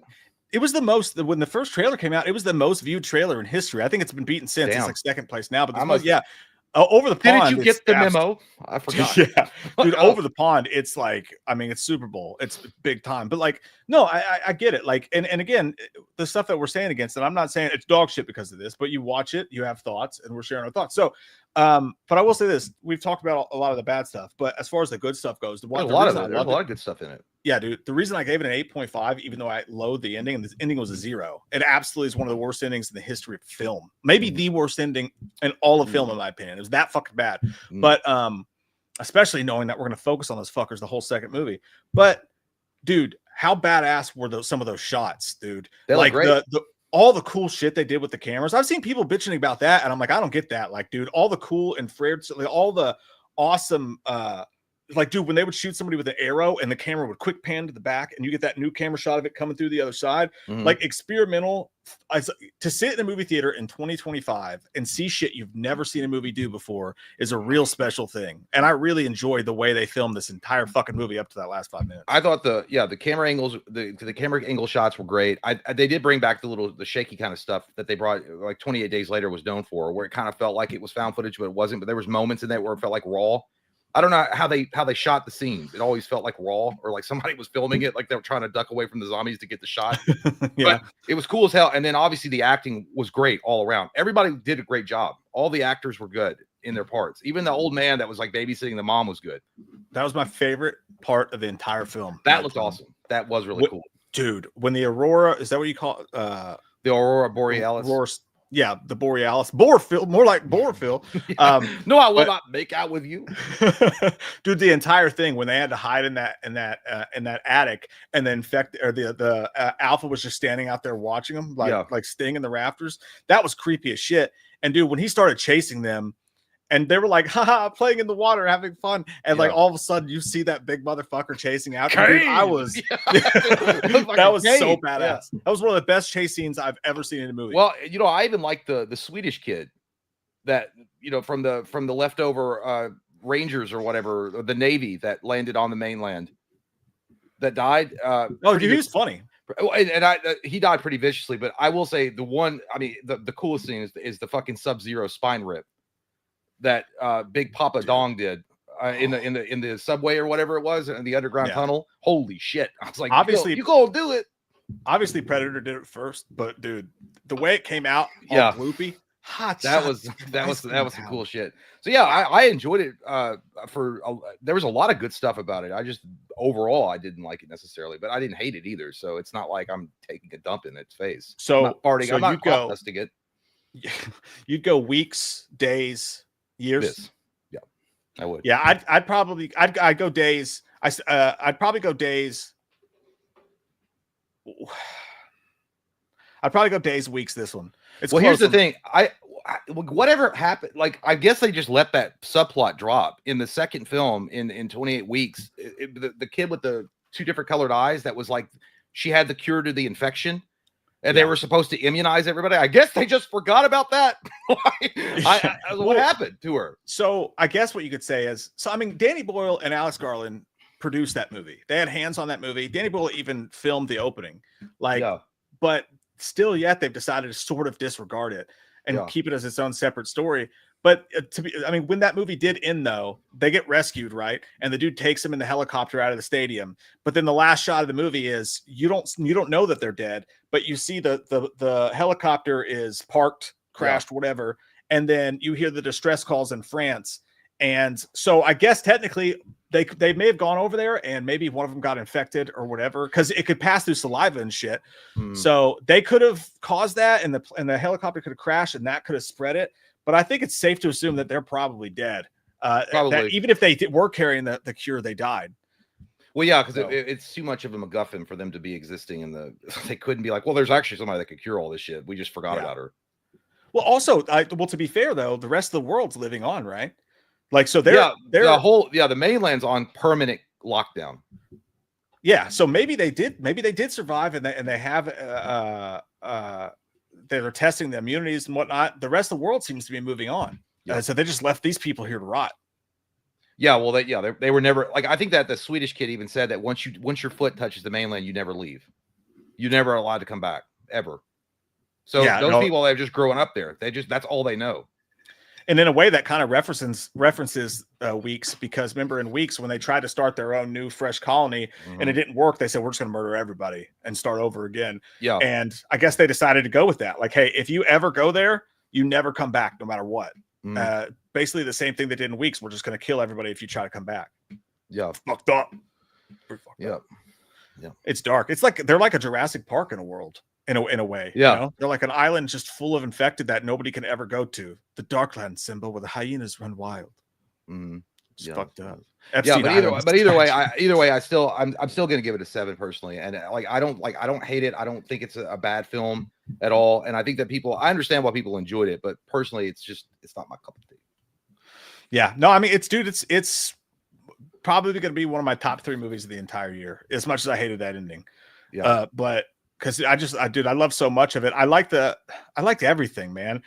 It was the most when the first trailer came out. It was the most viewed trailer in history. I think it's been beaten since. Damn. It's like second place now. But I must- yeah, over the pond. Didn't you get the memo? I forgot. Yeah, dude, Oh. over the pond. It's like, I mean, it's Super Bowl. It's big time. But like, no, I get it. Like, and again, the stuff that we're saying against it, I'm not saying it's dog shit because of this, but you watch it, you have thoughts, and we're sharing our thoughts. So, but I will say this: we've talked about a lot of the bad stuff, but as far as the good stuff goes, There's a lot of good stuff in it. Yeah, dude. The reason I gave it an 8.5, even though I loathed the ending, and the ending was a 0, it absolutely is one of the worst endings in the history of film. Maybe the worst ending in all of film, in my opinion. It was that fucking bad. But especially knowing that we're going to focus on those fuckers the whole second movie. But dude, how badass were some of those shots, dude? They like great. all the cool shit they did with the cameras. I've seen people bitching about that, and I'm like, I don't get that. Like, dude, all the cool and like, all the awesome like, dude, when they would shoot somebody with an arrow and the camera would quick pan to the back and you get that new camera shot of it coming through the other side, like experimental. To sit in a movie theater in 2025 and see shit you've never seen a movie do before is a real special thing. And I really enjoyed the way they filmed this entire fucking movie up to that last 5 minutes. I thought the camera angles, the camera angle shots were great. They did bring back the shaky kind of stuff that they brought like 28 Days Later was known for, where it kind of felt like it was found footage, but it wasn't. But there was moments in that where it felt like raw. I don't know how they shot the scenes. It always felt like raw, or like somebody was filming it, like they were trying to duck away from the zombies to get the shot. Yeah. But it was cool as hell. And then obviously the acting was great all around. Everybody did a great job. All the actors were good in their parts. Even the old man that was like babysitting the mom was good. That was my favorite part of the entire film. That looked awesome. That was really cool, dude. When the Aurora, is that what you call it? The Aurora Borealis? Yeah, the Borealis. Borephil, more like Borephil. No, I will not make out with you. Dude, the entire thing when they had to hide in that attic, and then the Alpha was just standing out there watching them, like Sting in the rafters. That was creepy as shit. And dude, when he started chasing them, and they were like, haha, playing in the water, having fun. And like all of a sudden you see that big motherfucker chasing out. Dude, I was that was so badass. Yeah. That was one of the best chase scenes I've ever seen in a movie. Well, I even like the Swedish kid that, from the leftover Rangers or whatever, the Navy that landed on the mainland that died. Dude, he was funny. And he died pretty viciously, but I will say the coolest scene is the fucking Sub-Zero spine rip that Big Papa Dong did in the subway or whatever it was in the underground tunnel. Holy shit. I was like, obviously you go do it. Obviously Predator did it first, but dude, the way it came out all gloopy, that was some cool shit. So yeah, I enjoyed it. There was a lot of good stuff about it. I just overall I didn't like it necessarily, but I didn't hate it either. So it's not like I'm taking a dump in its face. So I'm not farting. I'm not dusting it. You'd go weeks, days, years. Yeah, I would. Yeah, I'd go days. I'd probably go days. I'd probably go days, weeks. This one. Here's the thing. Whatever happened, like I guess they just let that subplot drop in the second film in 28 weeks. The kid with the 2 different colored eyes that was like she had the cure to the infection. And they were supposed to immunize everybody. I guess they just forgot about that. What happened to her? So I guess what you could say is, I mean, Danny Boyle and Alex Garland produced that movie. They had hands on that movie. Danny Boyle even filmed the opening. But still yet they've decided to sort of disregard it and keep it as its own separate story. But when that movie did end, though, they get rescued, right? And the dude takes them in the helicopter out of the stadium. But then the last shot of the movie is you don't know that they're dead, but you see the helicopter is parked, crashed, whatever, and then you hear the distress calls in France. And so I guess technically they may have gone over there and maybe one of them got infected or whatever, because it could pass through saliva and shit. So they could have caused that, and the helicopter could have crashed, and that could have spread it. But I think it's safe to assume that they're probably dead. That even if they were carrying the cure, they died. Well, yeah, because it's too much of a MacGuffin for them to be existing they couldn't be like, well, there's actually somebody that could cure all this shit. We just forgot about her. Well, also, to be fair though, the rest of the world's living on, right? Like, so they're the mainland's on permanent lockdown. Yeah, so maybe they did survive, and they have they're testing the immunities and whatnot. The rest of the world seems to be moving on. So they just left these people here to rot. Yeah, well, they were never like. I think that the Swedish kid even said that once your foot touches the mainland, you never leave. You're never allowed to come back ever. So Yeah, those no, people are just growing up there. That's all they know. and in a way that kind of references Weeks, because remember in Weeks when they tried to start their own new fresh colony and it didn't work, they said we're just going to murder everybody and start over again. Yeah, and I guess they decided to go with that. Like, hey, if you ever go there, you never come back, no matter what. Basically the same thing they did in Weeks. We're just going to kill everybody if you try to come back. Yeah, fucked up. Yeah, it's dark. It's like they're like a Jurassic Park in a world. In a way, yeah, you know? They're like an island just full of infected that nobody can ever go to. The Darkland symbol where the hyenas run wild. It's fucked up. Yeah, but either way, I'm still gonna give it a 7 personally. And I don't hate it. I don't think it's a bad film at all. And I think that I understand why people enjoyed it, but personally, it's not my cup of tea. Yeah, no, I mean, it's probably going to be one of my top 3 movies of the entire year. As much as I hated that ending, but. Because I love so much of it. I liked everything, man.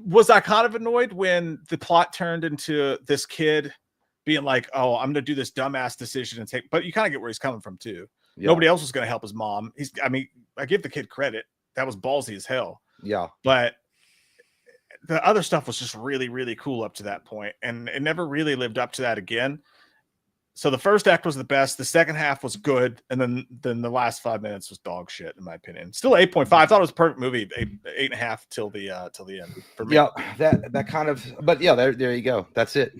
Was I kind of annoyed when the plot turned into this kid being like, "Oh, I'm gonna do this dumbass decision and take," but you kind of get where he's coming from too. Yeah. Nobody else was gonna help his mom. I give the kid credit. That was ballsy as hell. Yeah. But the other stuff was just really, really cool up to that point, and it never really lived up to that again. So the first act was the best. The second half was good, and then the last 5 minutes was dog shit, in my opinion. Still 8.5. I thought it was a perfect movie. 8.5 till the end for me. Yeah, that kind of. But yeah, there you go. That's it.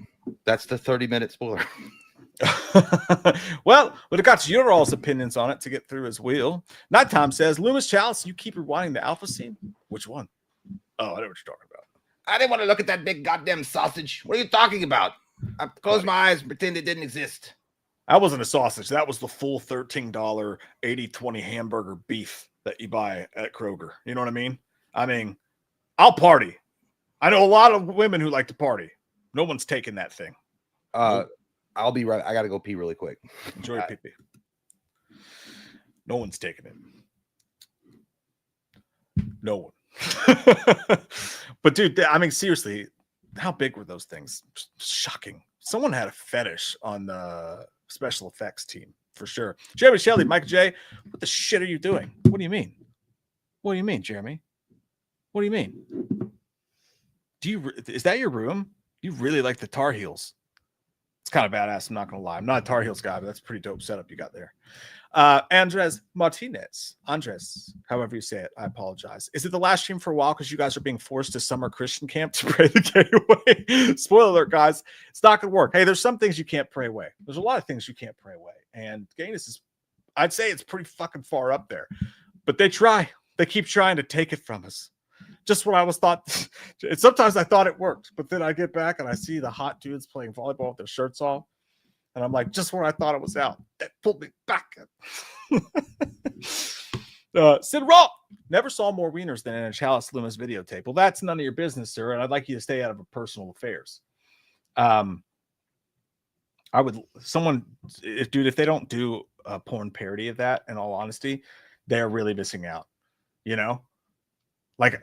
That's the 30-minute spoiler. Well, when it got to your all's opinions on it to get through his wheel, Nighttime says, Loomis Chalice, you keep rewinding the alpha scene. Which one? Oh, I know what you're talking about. I didn't want to look at that big goddamn sausage. What are you talking about? I closed my eyes and pretend it didn't exist. That wasn't a sausage. That was the full $13 80/20 hamburger beef that you buy at Kroger. You know what I mean? I mean, I'll party. I know a lot of women who like to party. No one's taking that thing. I'll be right. I got to go pee really quick. Enjoy pee-pee. No one's taking it. No one. But dude, I mean, seriously, how big were those things? Shocking. Someone had a fetish on the special effects team for sure. Jeremy Shelley, Mike J, what the shit are you doing? What do you mean? What do you mean, Jeremy? What do you mean? Is that your room? You really like the Tar Heels. It's kind of badass. I'm not going to lie. I'm not a Tar Heels guy, but that's a pretty dope setup you got there. Andres Martinez, however you say it, I apologize. Is it the last stream for a while because you guys are being forced to summer Christian camp to pray the gay away? Spoiler alert, guys, it's not gonna work. Hey, there's some things you can't pray away. There's a lot of things you can't pray away, and gayness is, I'd say it's pretty fucking far up there, but they keep trying to take it from us. Just what I was thought. Sometimes I thought it worked, but then I get back and I see the hot dudes playing volleyball with their shirts off. And I'm like, just when I thought it was out, that pulled me back. Sid Rock never saw more wieners than in a Chalice Loomis videotape. Well, that's none of your business, sir. And I'd like you to stay out of personal affairs. If they don't do a porn parody of that, in all honesty, they're really missing out. You know, like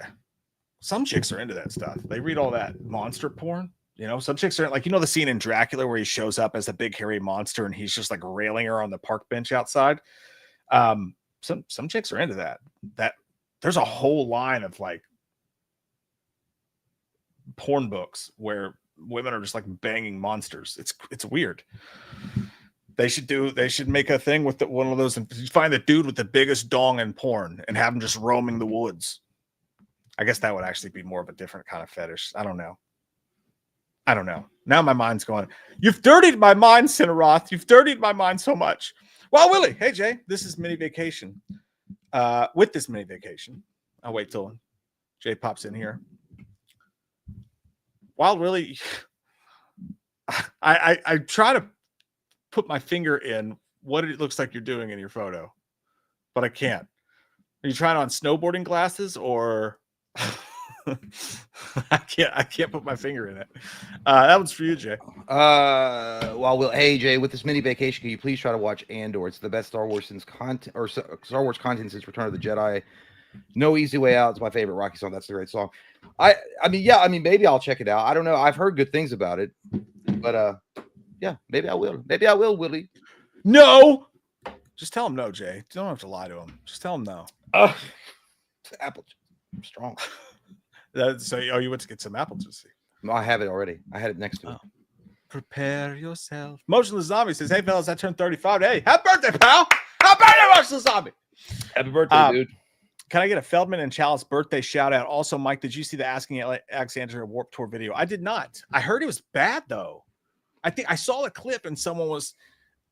some chicks are into that stuff. They read all that monster porn. You know, some chicks are like, you know, the scene in Dracula where he shows up as a big hairy monster and he's just like railing her on the park bench outside. Some chicks are into that. That there's a whole line of like porn books where women are just like banging monsters. It's weird. They should make a thing with one of those and find the dude with the biggest dong in porn and have him just roaming the woods. I guess that would actually be more of a different kind of fetish. I don't know. Now my mind's going, you've dirtied my mind, Cineroth. You've dirtied my mind so much. Well, Willie, hey, Jay, this is mini vacation. With this mini vacation, I'll wait till Jay pops in here. Wild Willie, I try to put my finger in what it looks like you're doing in your photo, but I can't. Are you trying on snowboarding glasses or... I can't put my finger in it. That one's for you, Jay. Hey Jay, with this mini vacation, can you please try to watch Andor? It's the best Star Wars content since Return of the Jedi. No Easy Way Out. It's my favorite Rocky song. That's a great song. I mean, maybe I'll check it out. I don't know. I've heard good things about it, but Yeah, maybe I will. Maybe I will, Willie. No. Just tell him no, Jay. You don't have to lie to him. Just tell him no. Apple juice. I'm strong. So, you went to get some apple juice. No, I have it already. I had it next to it. Prepare yourself. Motionless Zombie says, "Hey fellas, I turned 35. Hey, happy birthday, pal! Happy birthday, Motionless Zombie! Happy birthday, dude." Can I get a Feldman and Chalice birthday shout out? Also, Mike, did you see the Asking Alexandria Warped Tour video? I did not. I heard it was bad though. I think I saw a clip and someone was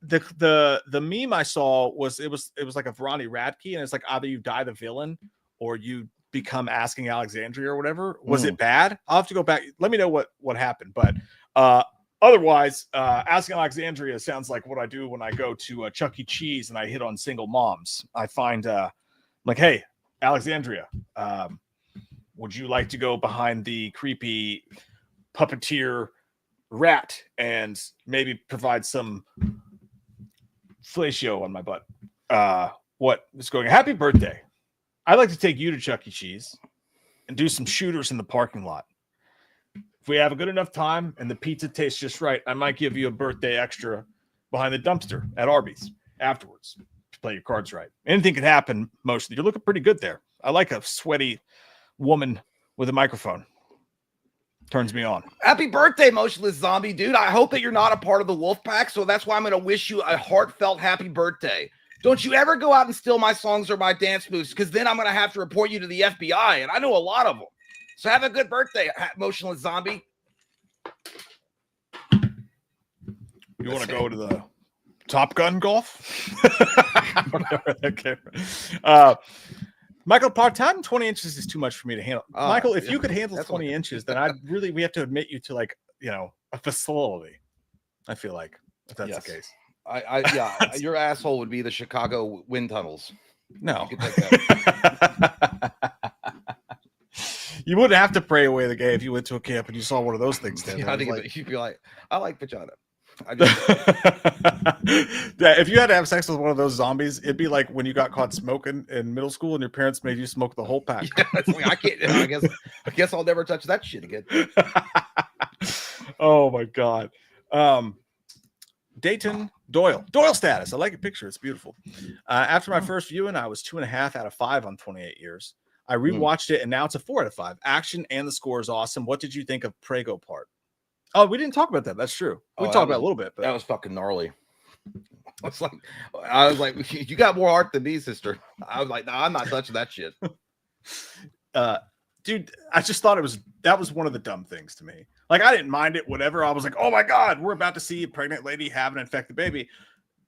the meme I saw was it was like a Ronnie Radke, and it's like either you die the villain or you become Asking Alexandria or whatever. Was it bad? I'll have to go back. Let me know what happened. But otherwise, Asking Alexandria sounds like what I do when I go to Chuck E. Cheese and I hit on single moms. I find like, hey, Alexandria, would you like to go behind the creepy puppeteer rat and maybe provide some fellatio on my butt? What is going on? Happy birthday. I'd like to take you to Chuck E. Cheese and do some shooters in the parking lot. If we have a good enough time and the pizza tastes just right, I might give you a birthday extra behind the dumpster at Arby's afterwards. Play your cards right. Anything could happen. Mostly, you're looking pretty good there. I like a sweaty woman with a microphone. Turns me on. Happy birthday, Motionless Zombie, dude. I hope that you're not a part of the wolf pack, so that's why I'm going to wish you a heartfelt happy birthday. Don't you ever go out and steal my songs or my dance moves, because then I'm going to have to report you to the FBI, and I know a lot of them. So have a good birthday, Motionless Zombie. You want to go to the Top Gun golf? Okay. Michael Partan, 20 inches is too much for me to handle. Michael, if you could handle 20 inches, then we have to admit you to like, a facility. I feel like if that's the case. Yeah, your asshole would be the Chicago wind tunnels. No. You wouldn't have to pray away the gay if you went to a camp and you saw one of those things there. Yeah, you'd be like, I like vagina. If you had to have sex with one of those zombies, it'd be like when you got caught smoking in middle school and your parents made you smoke the whole pack. Yeah, like, I can't. I guess I'll never touch that shit again. Oh my god. Dayton Doyle status. I like your picture. It's beautiful. After my first viewing, I was 2.5 out of 5 on 28 years. I rewatched it and now it's a 4 out of 5. Action and the score is awesome. What did you think of Prego part? Oh, we didn't talk about that. That's true. We talked about it a little bit, but that was fucking gnarly. I was like, you got more art than me, sister. I was like, no, I'm not touching that shit. Dude, I just thought that was one of the dumb things to me. Like, I didn't mind it, whatever. I was like, oh my God, we're about to see a pregnant lady have an infected baby.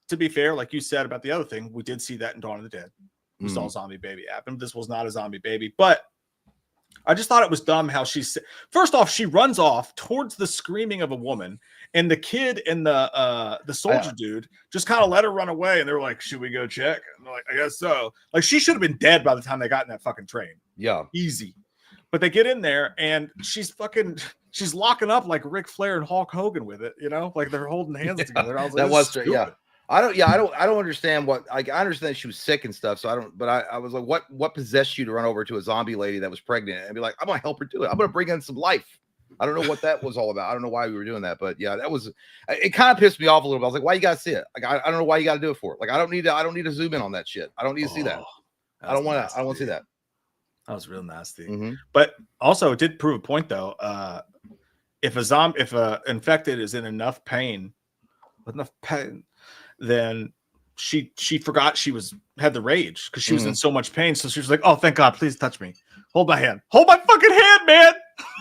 To be fair, like you said about the other thing, we did see that in Dawn of the Dead. We saw a zombie baby happen. This was not a zombie baby, but I just thought it was dumb how first off, she runs off towards the screaming of a woman, and the kid and the soldier dude just kind of let her run away, and they're like, should we go check? And they're like, I guess so. Like, she should have been dead by the time they got in that fucking train. Yeah. Easy. But they get in there and she's locking up like Ric Flair and Hulk Hogan with it, like they're holding hands together. I was like, that was true. Yeah. I don't understand what, like, I understand she was sick and stuff. So I was like, what possessed you to run over to a zombie lady that was pregnant and be like, I'm going to help her do it. I'm going to bring in some life. I don't know what that was all about. I don't know why we were doing that, but yeah, it kind of pissed me off a little bit. I was like, why you got to see it? Like, I don't know why you got to do it for it. Like, I don't need to zoom in on that shit. I don't need to see that. I don't want to see that. That was real nasty. But also it did prove a point though. If a infected is in enough pain, then she forgot she had the rage because she was in so much pain. So she was like, oh, thank God, please touch me. Hold my hand. Hold my fucking hand, man.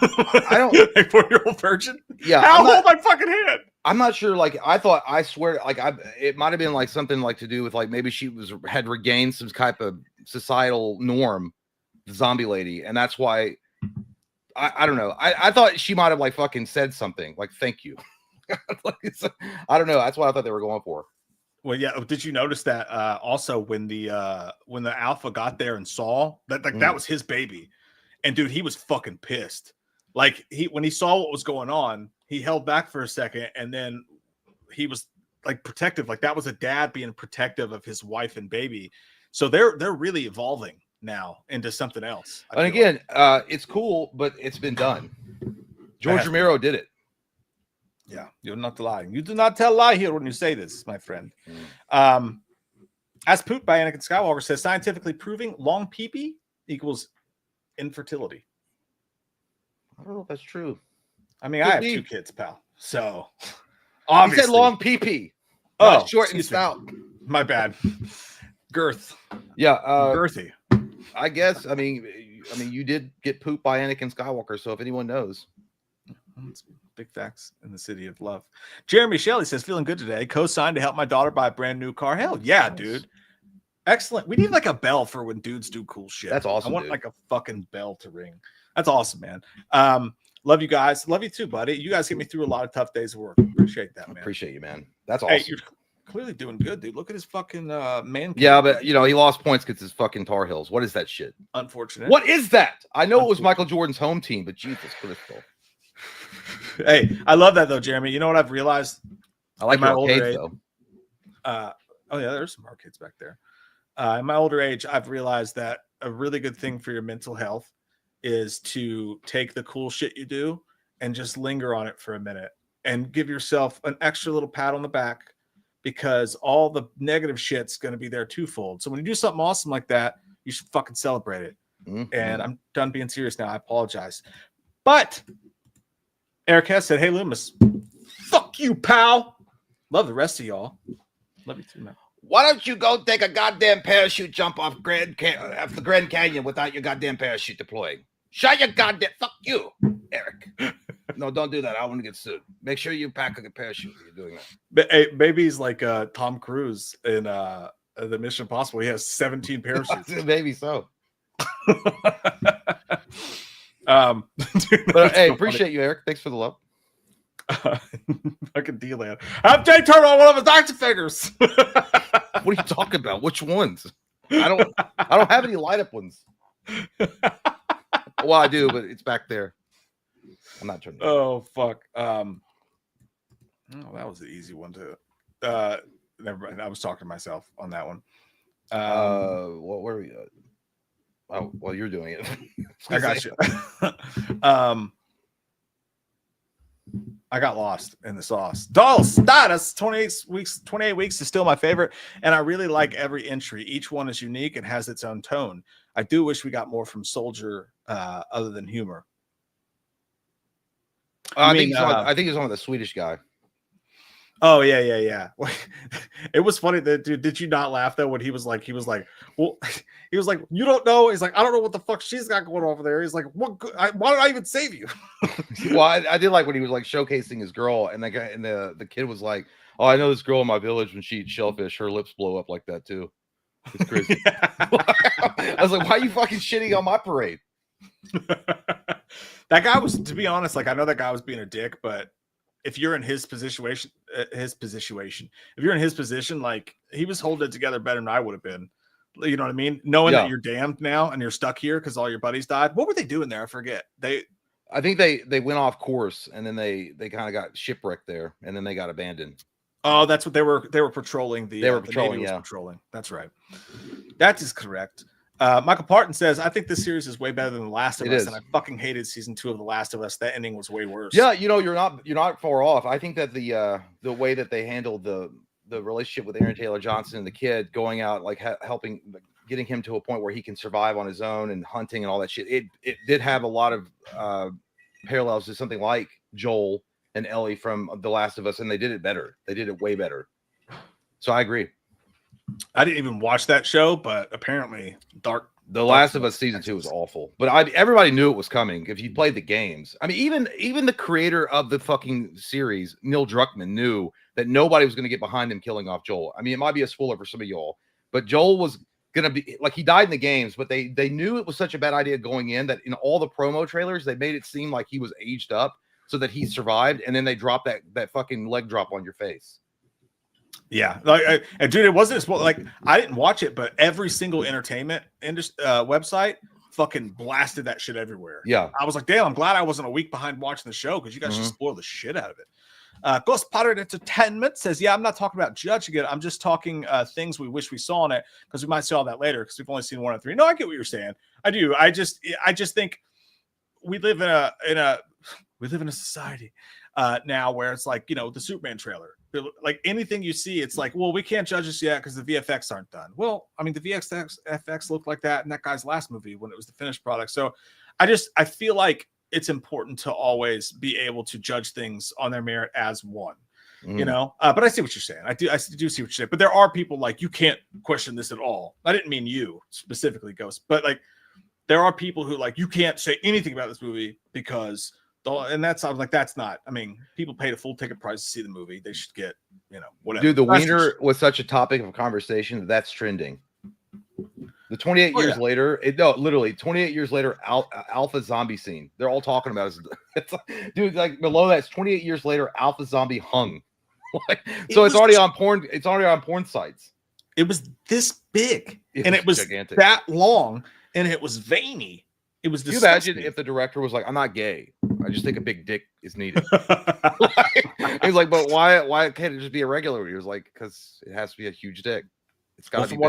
I don't a 4-year-old virgin. Yeah. Hold my fucking hand. I'm not sure. Like, I swear, like, it might have been like something like to do with like maybe she had regained some type of societal norm, the zombie lady, and that's why I don't know. I thought she might have like fucking said something like thank you. Like, I don't know. That's what I thought they were going for. Well, yeah. Did you notice that also when the alpha got there and saw that that was his baby, and dude, he was fucking pissed. Like when he saw what was going on, he held back for a second, and then he was like protective. Like that was a dad being protective of his wife and baby. So they're really evolving now into something else. And again, it's cool, but it's been done. George Romero did it. Yeah, you're not lying. You do not tell a lie here when you say this, my friend. Mm. As Poop by Anakin Skywalker says, scientifically proving long pee-pee equals infertility. I don't know if that's true. I mean, Could I have be. 2 kids, pal. So He obviously, said long pee-pee. Oh, Not short and excuse me. stout. My bad. Girth. Yeah, Girthy. I guess. I mean, you did get pooped by Anakin Skywalker, so if anyone knows. Big facts in the city of love. Jeremy Shelley says, feeling good today. Co-signed to help my daughter buy a brand new car. Hell yeah, Nice. dude. Excellent. We need like a bell for when dudes do cool shit. That's awesome. I want dude. like a fucking bell to ring. That's awesome, man. Love you guys. Love you too, buddy. You guys get me through a lot of tough days of work. Appreciate that, man. Appreciate you, man. That's awesome. Hey, you're clearly doing good, dude. Look at his fucking man. Yeah, but he lost points because his fucking Tar Heels. What is that shit? Unfortunate. What is that? I know it was Michael Jordan's home team, but Jesus Christ. Hey, I love that though, Jeremy. You know what I've realized? I like In my my older arcades age- though. Oh yeah, there's some arcades back there. In my older age, I've realized that a really good thing for your mental health is to take the cool shit you do and just linger on it for a minute and give yourself an extra little pat on the back, because all the negative shit's going to be there twofold. So when you do something awesome like that, you should fucking celebrate it. Mhm. And I'm done being serious now. I apologize. But Eric Hess said, hey, Loomis, fuck you, pal. Love the rest of y'all. Love you too, man. Why don't you go take a goddamn parachute jump off the Grand Canyon without your goddamn parachute deployed? Shut your goddamn fuck you, Eric. No, don't do that. I want to get sued. Make sure you pack a parachute when you're doing that. But, hey, maybe he's like Tom Cruise in the Mission Impossible. He has 17 parachutes. Maybe so. Dude, But hey, so appreciate you, Eric. Thanks for the love. fucking D-Land. Have Jay turn on one of his action figures. What are you talking about? Which ones? I don't have any light up ones. Well, I do, but it's back there. I'm not turning. Oh fuck. Oh, that was the easy one to. Never mind. I was talking to myself on that one. What were we? Oh, well, you're doing it. I got you. I got lost in the sauce. Doll status 28 weeks is still my favorite, and I really like every entry. Each one is unique and has its own tone. I do wish we got more from Soldier other than humor. I think he's on the Swedish guy. Oh yeah. It was funny that dude. Did you not laugh though when he was like, well, he was like, you don't know. He's like, I don't know what the fuck she's got going over there. He's like, what? Why did I even save you? Well, I did like when he was like showcasing his girl, and the guy and the kid was like, oh, I know this girl in my village. When she eats shellfish, her lips blow up like that too. It's crazy. I was like, why are you fucking shitting on my parade? That guy was, to be honest, like I know that guy was being a dick, but if you're in his position, if you're in his position, like he was holding it together better than I would have been. You know what I mean? Knowing that you're damned now and you're stuck here because all your buddies died. What were they doing there? I forget. I think they went off course, and then they kind of got shipwrecked there, and then they got abandoned. Oh, that's what they were patrolling. They were patrolling. The Navy was patrolling. That's right. That is correct. Michael Parton says, I think this series is way better than The Last of Us, and I fucking hated season 2 of The Last of Us. That ending was way worse. Yeah, you're not far off. I think that the way that they handled the relationship with Aaron Taylor Johnson and the kid going out, like helping, getting him to a point where he can survive on his own and hunting and all that shit. It did have a lot of parallels to something like Joel and Ellie from The Last of Us, and they did it better. They did it way better. So I agree. I didn't even watch that show, but apparently The Last of Us season 2 was awful, but everybody knew it was coming if you played the games. I mean, even the creator of the fucking series, Neil Druckmann, knew that nobody was going to get behind him killing off Joel. I mean, it might be a spoiler for some of y'all, but Joel was going to be like, he died in the games, but they knew it was such a bad idea going in that in all the promo trailers, they made it seem like he was aged up so that he survived, and then they dropped that fucking leg drop on your face. Yeah, and dude, it wasn't like I didn't watch it, but every single entertainment website fucking blasted that shit everywhere. Yeah, I was like, damn, I'm glad I wasn't a week behind watching the show because you guys just spoiled the shit out of it. Ghost Pirate Entertainment says, yeah, I'm not talking about judging it. I'm just talking things we wish we saw in it because we might see all that later because we've only seen 1 and 3. No, I get what you're saying. I do. I just think we live in a society now, where it's like, you know, the Superman trailer, like anything you see, it's like, well, we can't judge this yet because the VFX aren't done. Well, I mean, the VFX looked like that in that guy's last movie when it was the finished product. So I feel like it's important to always be able to judge things on their merit as one, you know. But I see what you're saying. I do see what you're saying. But there are people like, you can't question this at all. I didn't mean you specifically, Ghost, but like there are people who like, you can't say anything about this movie because. And that's, I was like, that's not, I mean, people paid a full ticket price to see the movie. They should get, you know, whatever. Dude, the wiener was such a topic of conversation that's trending. The 28 years later, literally 28 years later, Alpha Zombie scene. They're all talking about it. It's like, dude, like below that, it's 28 years later, Alpha Zombie hung. So it's already on porn. It's already on porn sites. It was this big, and it was gigantic. That long, and it was veiny. It was disgusting. Can you imagine if the director was like, I'm not gay. I just think a big dick is needed. He's like, but why can't it just be a regular? He was like, because it has to be a huge dick. It's got to be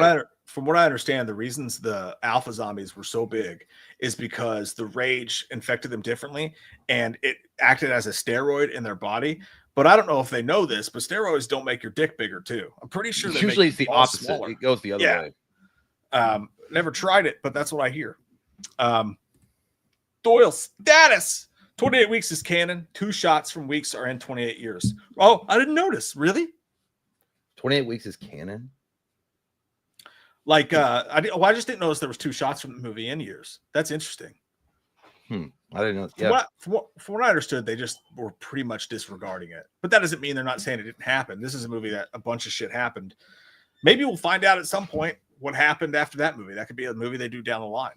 from what I understand, the reasons the alpha zombies were so big is because the rage infected them differently and it acted as a steroid in their body. But I don't know if they know this, but steroids don't make your dick bigger too. I'm pretty sure usually it's the opposite. Smaller. It goes the other way. Never tried it, but that's what I hear. Doyle status 28 weeks is canon. 2 shots from weeks are in 28 years. Oh, I didn't notice. Really? 28 weeks is canon? Like, I just didn't notice there was 2 shots from the movie in years. That's interesting. I didn't know. Yeah. From what I understood, they just were pretty much disregarding it. But that doesn't mean they're not saying it didn't happen. This is a movie that a bunch of shit happened. Maybe we'll find out at some point what happened after that movie. That could be a movie they do down the line.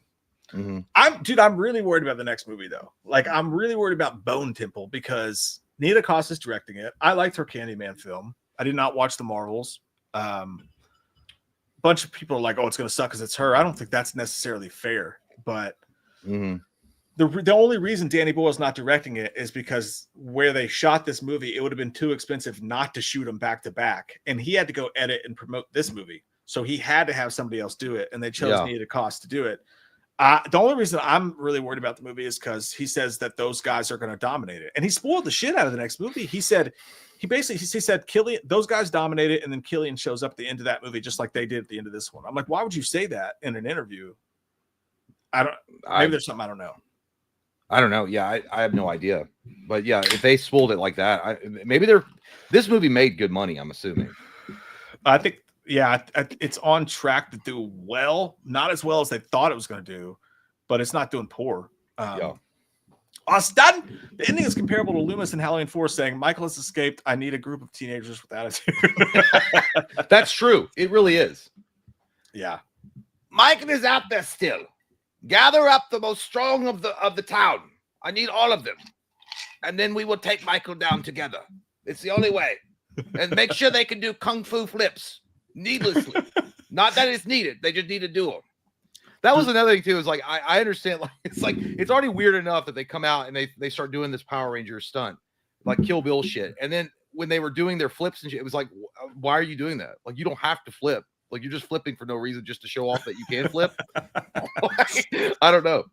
I'm really worried about the next movie though. Like, I'm really worried about Bone Temple because Nita Cost is directing it. I liked her Candyman film. I did not watch the Marvels. Bunch of people are like, oh, it's going to suck because it's her. I don't think that's necessarily fair. But the only reason Danny Boyle's not directing it is because where they shot this movie, it would have been too expensive not to shoot them back to back. And he had to go edit and promote this movie. So he had to have somebody else do it. And they chose Nita Cost to do it. The only reason I'm really worried about the movie is because he says that those guys are going to dominate it, and he spoiled the shit out of the next movie. He said Killian, those guys dominate it, and then Killian shows up at the end of that movie just like they did at the end of this one. I'm like, why would you say that in an interview? Maybe there's something I don't know. I don't know. Yeah, I have no idea. But yeah, if they spoiled it like that, this movie made good money. I'm assuming. I think. Yeah, it's on track to do well. Not as well as they thought it was going to do, but it's not doing poor. Austin, the ending is comparable to Loomis and Halloween 4 saying, Michael has escaped. I need a group of teenagers with attitude. That's true. It really is. Yeah. Michael is out there still. Gather up the most strong of the town. I need all of them. And then we will take Michael down together. It's the only way. And make sure they can do kung fu flips. Needlessly. Not that it's needed. They just need to do them. That was another thing too. Is like I understand. Like it's already weird enough that they come out and they start doing this Power Ranger stunt, like Kill Bill shit. And then when they were doing their flips and shit, it was like, why are you doing that? Like, you don't have to flip. Like, you're just flipping for no reason, just to show off that you can flip. I don't know.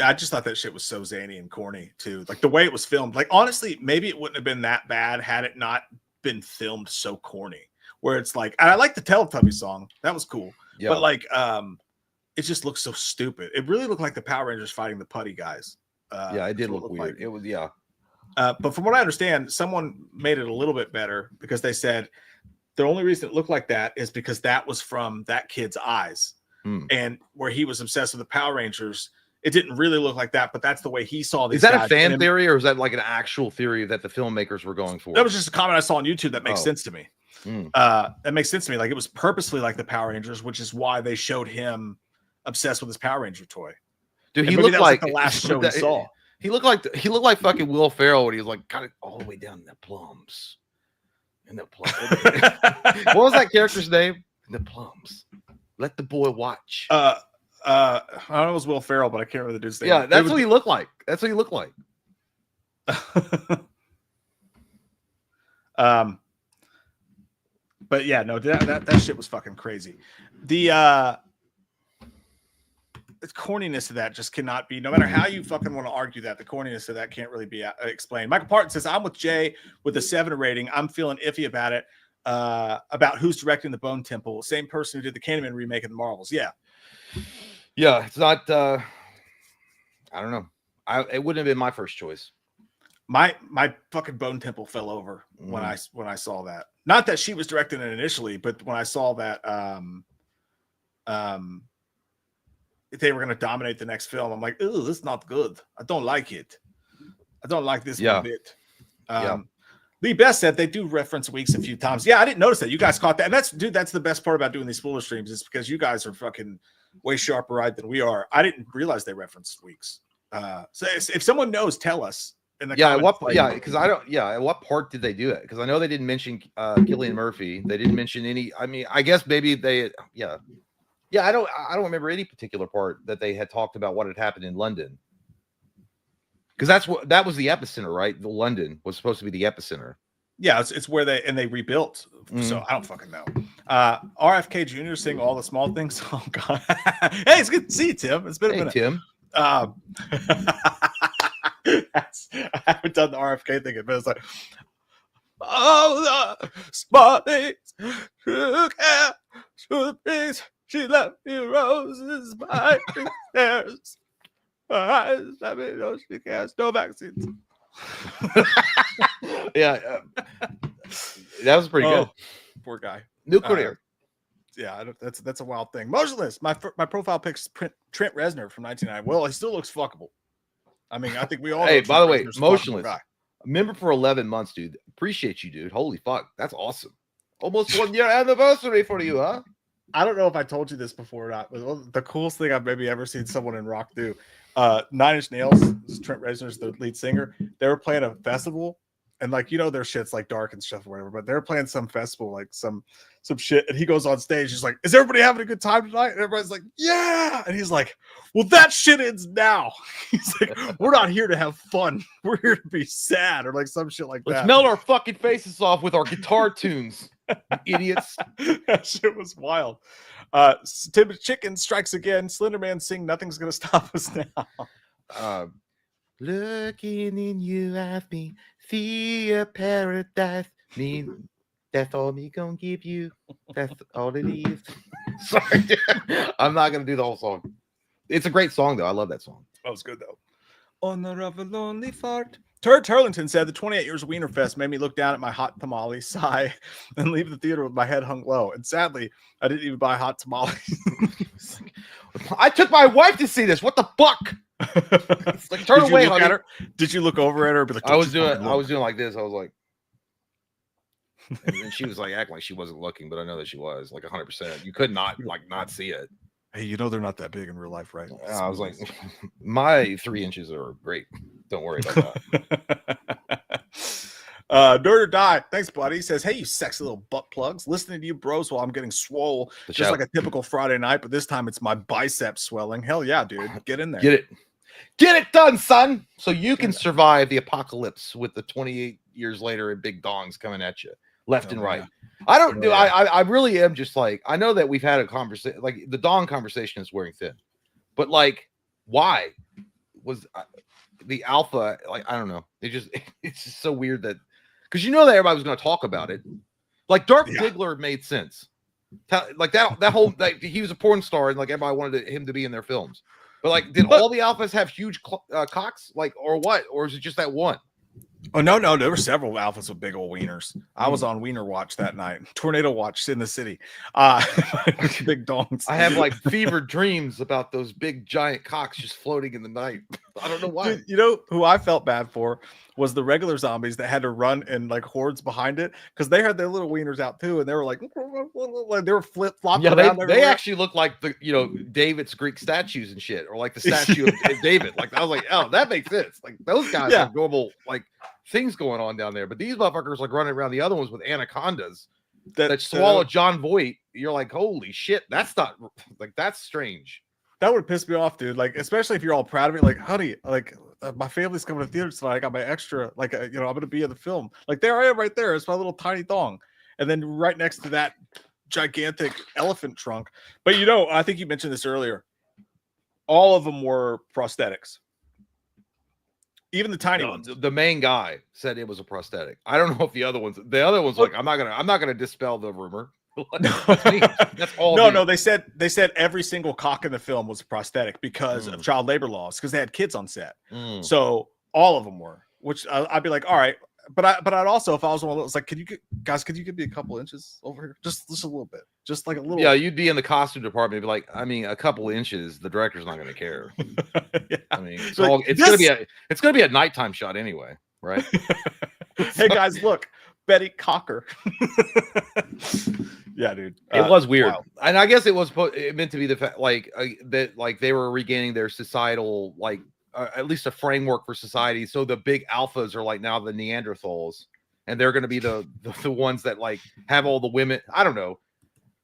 I just thought that shit was so zany and corny too. Like the way it was filmed. Like, honestly, maybe it wouldn't have been that bad had it not been filmed so corny. Where it's like, and I like the Teletubby song. That was cool. Yeah. But like, it just looks so stupid. It really looked like the Power Rangers fighting the putty guys. Yeah, it did look weird. Like. It was, yeah. But from what I understand, someone made it a little bit better because they said the only reason it looked like that is because that was from that kid's eyes. And where he was obsessed with the Power Rangers, it didn't really look like that, but that's the way he saw these. Is that guys. A fan theory, or is that like an actual theory that the filmmakers were going for? That was just a comment I saw on YouTube that makes sense to me. That makes sense to me. Like, it was purposely like the Power Rangers, which is why they showed him obsessed with his Power Ranger toy. Dude, he looked like the last show we saw. He looked like fucking Will Ferrell when he was like kind of all the way down in the plums. In the plums. What was that character's name? In the plums. Let the boy watch. I don't know, it was Will Ferrell, but I can't remember the dude's name. Yeah, that's what he looked like. That's what he looked like. But yeah, no, that shit was fucking crazy. The corniness of that just cannot be, no matter how you fucking want to argue that, the corniness of that can't really be explained. Michael Parton says, I'm with Jay with a 7 rating. I'm feeling iffy about it, about who's directing the Bone Temple. Same person who did the Candyman remake of the Marvels. Yeah. Yeah, it's not, I don't know. It wouldn't have been my first choice. My fucking Bone Temple fell over when I saw that. Not that she was directing it initially, but when I saw that they were going to dominate the next film, I'm like, oh, this is not good. I don't like it. I don't like this one bit. Lee Best said they do reference weeks a few times. Yeah, I didn't notice that. You guys caught that. And that's the best part about doing these spoiler streams, is because you guys are fucking way sharper eyed than we are. I didn't realize they referenced weeks. So if someone knows, tell us. In the comments, because I don't. Yeah, at what part did they do it? Because I know they didn't mention Cillian Murphy. They didn't mention any. I mean, I guess maybe they. Yeah. I don't remember any particular part that they had talked about what had happened in London. Because that was the epicenter, right? The London was supposed to be the epicenter. Yeah, it's where they rebuilt. So I don't fucking know. RFK Jr. saying all the small things. Oh god. Hey, it's good to see you, Tim. It's been a minute. Tim. I haven't done the RFK thing, but it's like, oh, the small things. She left me roses by the stairs. Her eyes let me know she has no vaccines. Yeah, that was pretty good. Poor guy. Nuclear. Yeah, that's a wild thing. Motionless. My profile picks Trent Reznor from 1999. Well, he still looks fuckable. I mean, I think we all. Hey, by the way, Motionless. Member for 11 months, dude. Appreciate you, dude. Holy fuck, that's awesome. Almost 1 year anniversary for you, huh? I don't know if I told you this before or not, but the coolest thing I've maybe ever seen someone in rock do. 9 Inch Nails, Trent Reznor's the lead singer. They were playing a festival, and like, you know, their shit's like dark and stuff or whatever, but they're playing some festival, like some shit, and he goes on stage. He's like, "Is everybody having a good time tonight?" And everybody's like, "Yeah." And he's like, "Well, that shit ends now." He's like, "We're not here to have fun. We're here to be sad," or like some shit like that. Let's melt our fucking faces off with our guitar tunes, idiots. That shit was wild. Tim Chicken strikes again. Slenderman sing "Nothing's Gonna Stop Us Now." Looking in you, I've been fear paradise. Me, that's all me gonna give you. That's all it is. Sorry, I'm not gonna do the whole song. It's a great song though. I love that song. That was good though. Honor of a lonely fart. Turlington said the 28 years of Wiener Fest made me look down at my hot tamale, sigh, and leave the theater with my head hung low. And sadly, I didn't even buy hot tamales. I took my wife to see this. What the fuck? It's like, turn away, honey. Did you look over at her? Be like, I was doing like this. I was like, and she was like acting like she wasn't looking, but I know that she was like 100%. You could not see it. Hey, you know they're not that big in real life, right? I was like, my 3 inches are great. Don't worry about that. Nerd or Die. Thanks, buddy. He says, "Hey, you sexy little butt plugs. Listening to you bros while I'm getting swole. Just like a typical Friday night, but this time it's my biceps swelling. Hell yeah, dude. Get in there. Get it done, son. So you can survive the apocalypse with the 28 years later and big dongs coming at you left and right. Yeah. I don't do. I really am just like, I know that we've had a conversation, like the dong conversation is wearing thin, but like, why was the alpha, like, I don't know. It's just so weird that, because you know that everybody was going to talk about it. Like Darth Diggler made sense. Like that whole, like, he was a porn star and like everybody wanted him to be in their films. But like, did all the alphas have huge cocks? Like, or what? Or is it just that one? Oh, no. There were several alphas with big old wieners. I was on Wiener Watch that night. Tornado Watch in the city. Big dongs. I have like fevered dreams about those big giant cocks just floating in the night. I don't know why. Dude, you know who I felt bad for was the regular zombies that had to run in like hordes behind it, because they had their little wieners out too, and they were like they were flip flopping. Yeah, they actually look like the David's Greek statues and shit, or like the statue of David. Like I was like, oh, that makes sense. Like those guys have normal like things going on down there, but these motherfuckers like running around the other ones with anacondas that swallow John Voight. You're like, holy shit, that's not like, that's strange. That would piss me off, dude. Like, especially if you're all proud of it. Like, honey, like my family's coming to theater tonight. I got my extra, like, I'm going to be in the film. Like, there I am right there. It's my little tiny thong. And then right next to that gigantic elephant trunk. But, I think you mentioned this earlier. All of them were prosthetics. Even the tiny ones. The main guy said it was a prosthetic. I don't know if the other ones like, I'm not gonna dispel the rumor. That's me. That's all. No, they said every single cock in the film was a prosthetic because of child labor laws, because they had kids on set. So all of them were, which I'd be like, all right. But I'd also, if I was one of those, like, could you give me a couple inches over here? Just a little bit. Just like a little. Yeah, you'd be in the costume department. Be like, I mean, a couple inches, the director's not going to care. Yeah. I mean, it's gonna be a nighttime shot anyway, right? Hey guys, look, Betty Cocker. Yeah, dude. It was weird, wow. And I guess it was meant to be the fact, like that, like they were regaining their societal, like at least a framework for society. So the big alphas are like now the Neanderthals, and they're going to be the ones that like have all the women. I don't know.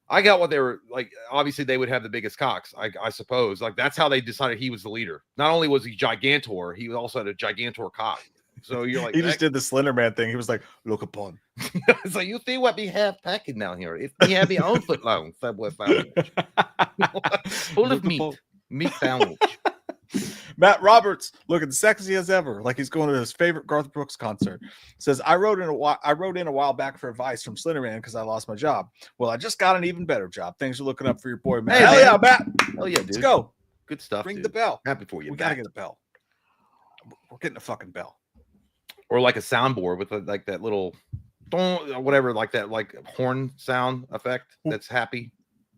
I got what they were like. Obviously, they would have the biggest cocks, I suppose. Like that's how they decided he was the leader. Not only was he gigantor, he also had a gigantor cock. So you're like, he just did the Slender Man thing. He was like, look upon. So you see what we have packing down here. If we have your own foot long Subway sandwich, full of meat sandwich. Matt Roberts looking sexy as ever, like he's going to his favorite Garth Brooks concert. Says, I wrote in a while back for advice from Slenderman because I lost my job. Well, I just got an even better job. Things are looking up for your boy, Matt. Hey, hell man. yeah, Matt. Hell yeah, dude. Let's go. Good stuff. Ring dude. the bell. Happy for you. We gotta get a bell. We're getting a fucking bell. Or like a soundboard with like that little whatever, like that like horn sound effect that's happy.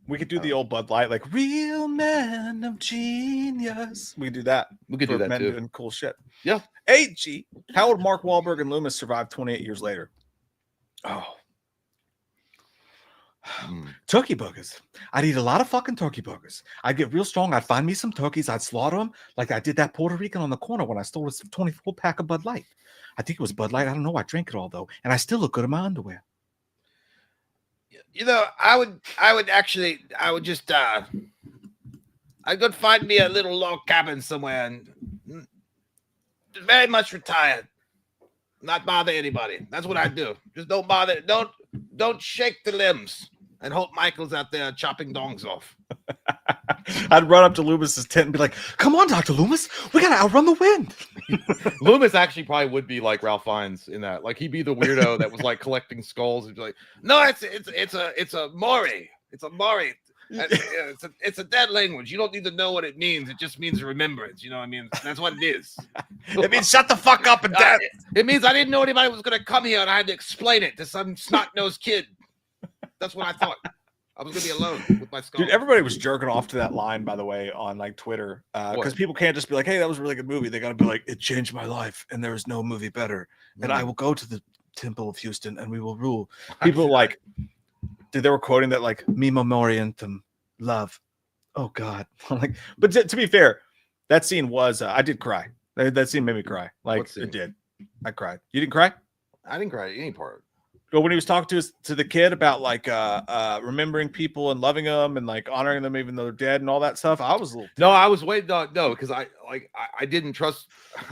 We could do the old Bud Light, like real man of genius. We could do that. We could do that men too. doing cool shit. Yeah. AG. How would Mark Wahlberg and Loomis survive 28 years later? Oh. Turkey burgers. I'd eat a lot of fucking turkey burgers. I'd get real strong. I'd find me some turkeys. I'd slaughter them like I did that Puerto Rican on the corner when I stole his 24-pack of Bud Light. I think it was Bud Light. I don't know. I drank it all though, and I still look good in my underwear. You know, I would just I'd go find me a little log cabin somewhere and very much retired, not bother anybody. That's what I do. Just don't bother. Don't shake the limbs. And hope Michael's out there chopping dongs off. I'd run up to Loomis's tent and be like, "Come on, Dr. Loomis, we gotta outrun the wind." Loomis actually probably would be like Ralph Fiennes in that. Like he'd be the weirdo that was like collecting skulls. He'd be like, "No, it's a Mori. It's a Mori. It's a dead language. You don't need to know what it means. It just means remembrance. You know what I mean? That's what it is. It means shut the fuck up and dead. It means I didn't know anybody was gonna come here and I had to explain it to some snot-nosed kid. That's what I thought. I was gonna be alone with my skull. Dude, everybody was jerking off to that line, by the way, on like Twitter, because people can't just be like, "Hey, that was a really good movie." They got to be like, "It changed my life, and there is no movie better." And I will go to the Temple of Houston, and we will rule. People like, dude, they were quoting that like "Mima Morientum, love." Oh God, I'm like, but to be fair, that scene was I did cry. That scene made me cry. Like it did. I cried. You didn't cry? I didn't cry at any part. But when he was talking to the kid about like remembering people and loving them and like honoring them even though they're dead and all that stuff, I was a little no, I was waiting. No, because I didn't trust.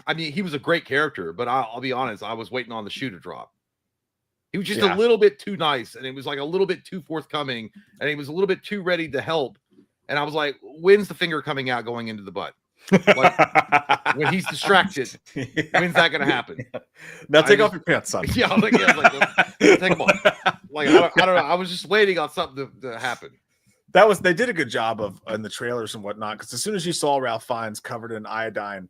I mean, he was a great character, but I'll be honest, I was waiting on the shoe to drop. He was just a little bit too nice, and it was like a little bit too forthcoming, and he was a little bit too ready to help. And I was like, when's the finger coming out going into the butt? Like when he's distracted, when's that gonna happen? Now take off your pants, son. Yeah, I was like, take them off. Like I don't know. I was just waiting on something to happen. They did a good job of in the trailers and whatnot, because as soon as you saw Ralph Fiennes covered in iodine,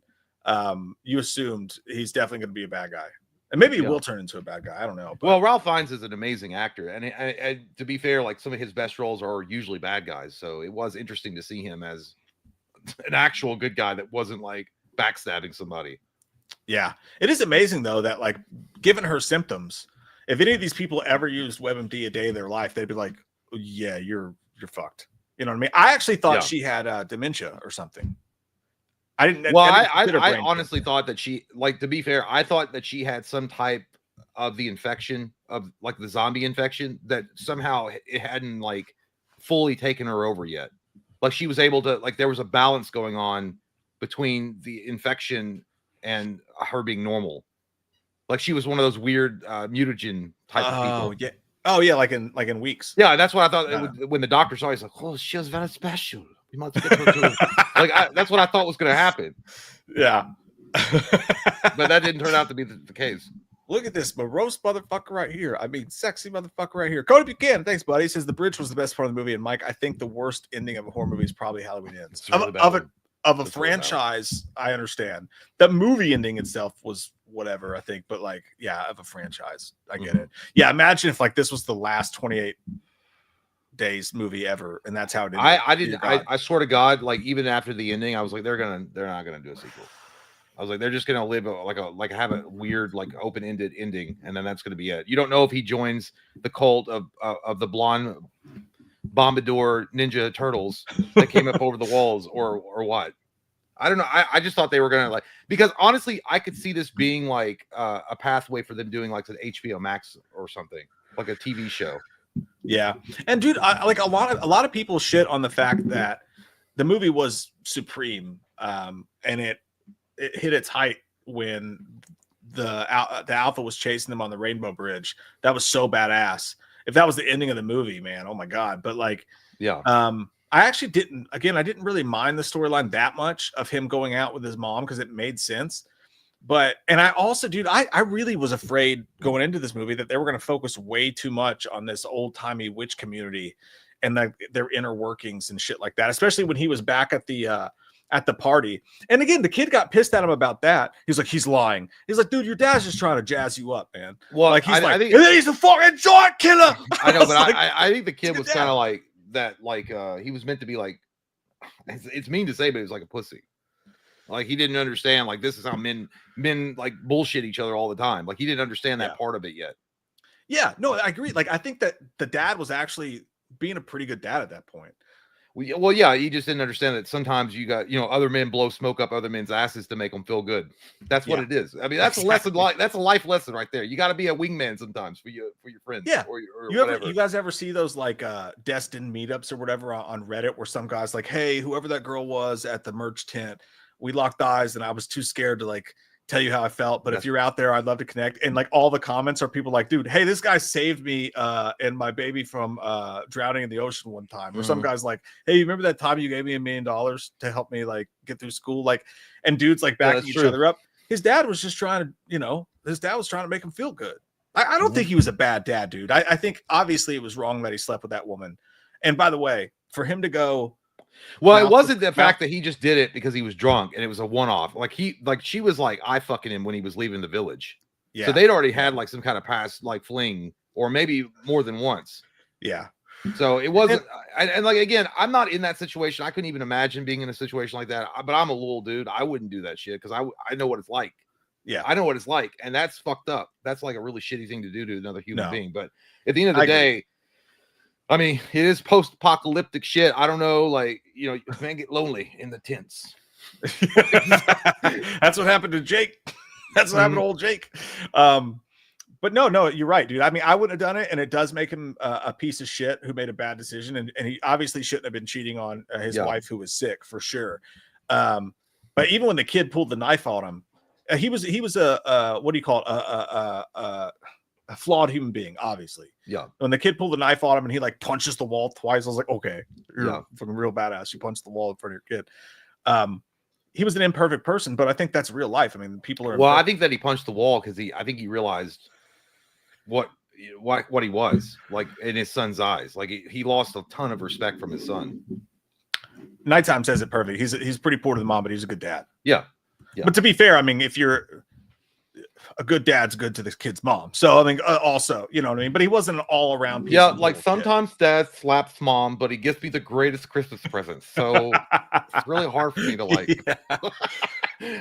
you assumed he's definitely going to be a bad guy, and maybe he will turn into a bad guy. I don't know. But. Well, Ralph Fiennes is an amazing actor, and to be fair, like some of his best roles are usually bad guys. So it was interesting to see him as an actual good guy that wasn't like backstabbing somebody. Yeah, it is amazing though that like given her symptoms, if any of these people ever used WebMD a day of their life, they'd be like, oh, "Yeah, you're fucked." You know what I mean? I actually thought she had dementia or something. I didn't. Well, I honestly thought that she, like, to be fair, I thought that she had some type of the infection of like the zombie infection that somehow it hadn't like fully taken her over yet. Like she was able to, like, there was a balance going on between the infection and her being normal. Like she was one of those weird mutagen type of people. Yeah. Oh yeah, like in weeks. Yeah, that's what I thought. When the doctor saw, he's like, "Oh, she was very special." You might skip her too. That's what I thought was going to happen. Yeah. But that didn't turn out to be the case. Look at this morose motherfucker right here. I mean, sexy motherfucker right here. Cody Buchanan, thanks, buddy. He says the bridge was the best part of the movie. And Mike, I think the worst ending of a horror movie is probably Halloween Ends. Of a franchise, I understand. The movie ending itself was whatever, I think. But like, yeah, of a franchise, I get it. Yeah, imagine if like this was the last 28 days movie ever, and that's how it ended. I swear to God, like even after the ending, I was like, they're not gonna do a sequel. I was like, they're just gonna live have a weird like open-ended ending, and then that's gonna be it. You don't know if he joins the cult of the blonde Bombador Ninja Turtles that came up over the walls, or what. I don't know. I just thought they were gonna because honestly, I could see this being like a pathway for them doing like an HBO Max or something, like a TV show. Yeah, and dude, like a lot of people shit on the fact that the movie was supreme, and it hit its height when the Alpha was chasing them on the Rainbow Bridge. That was so badass. If that was the ending of the movie, man, oh my god. But like, yeah, I actually didn't really mind the storyline that much of him going out with his mom because it made sense. And I also, dude, I really was afraid going into this movie that they were going to focus way too much on this old timey witch community and their inner workings and shit like that, especially when he was back at the party. And again, the kid got pissed at him about that. He's like, he's lying. He's like, dude, your dad's just trying to jazz you up, man. Well, like I think he's a fucking joint killer. I know, but like, I think the kid was kind of like that. Like he was meant to be like, it's mean to say, but he was like a pussy. Like he didn't understand. Like this is how men like bullshit each other all the time. Like he didn't understand that part of it yet. Yeah, no, I agree. Like I think that the dad was actually being a pretty good dad at that point. Well, yeah, he just didn't understand that sometimes you got, other men blow smoke up other men's asses to make them feel good. That's what it is. I mean, that's a lesson. That's a life lesson right there. You got to be a wingman sometimes for your friends. Yeah. Or you guys ever see those like destined meetups or whatever on Reddit where some guy's like, hey, whoever that girl was at the merch tent, we locked eyes and I was too scared to like tell you how I felt, but if you're out there, I'd love to connect. And like all the comments are people like, dude, hey, this guy saved me and my baby from drowning in the ocean one time. Or some guy's like, hey, you remember that time you gave me $1 million to help me like get through school? Like, and dudes like backing each other up. His dad was just trying to make him feel good. I don't think he was a bad dad, dude. I think obviously it was wrong that he slept with that woman. And by the way, for him to go, well, it wasn't the fact that he just did it because he was drunk and it was a one-off. Like she was like eye fucking him when he was leaving the village. Yeah. So they'd already had like some kind of past like fling, or maybe more than once. Yeah. So it wasn't, and like again, I'm not in that situation. I couldn't even imagine being in a situation like that. But I'm a little dude. I wouldn't do that shit because I know what it's like. Yeah, I know what it's like, and that's fucked up. That's like a really shitty thing to do to another human being. But at the end of the day. I mean, it is post-apocalyptic shit. I don't know, like, you can get lonely in the tents. That's what happened to Jake. That's what happened to old Jake. But no, you're right, dude. I mean, I wouldn't have done it, and it does make him a piece of shit who made a bad decision, and he obviously shouldn't have been cheating on his wife who was sick, for sure. But even when the kid pulled the knife on him, he was a what do you call it? A flawed human being, obviously. Yeah. When the kid pulled the knife on him and he like punches the wall twice, I was like, okay, you're fucking real badass. You punched the wall in front of your kid. He was an imperfect person, but I think that's real life. I mean, people are. Well, I think that he punched the wall because I think he realized what he was like in his son's eyes. Like he lost a ton of respect from his son. Nighttime says it perfect. He's pretty poor to the mom, but he's a good dad. Yeah. But to be fair, I mean, if you're a good dad's good to this kid's mom. So I mean, also, you know what I mean? But he wasn't an all-around piece. Yeah, like sometimes dad slaps mom, but he gives me the greatest Christmas presents. So it's really hard for me to like. Yeah.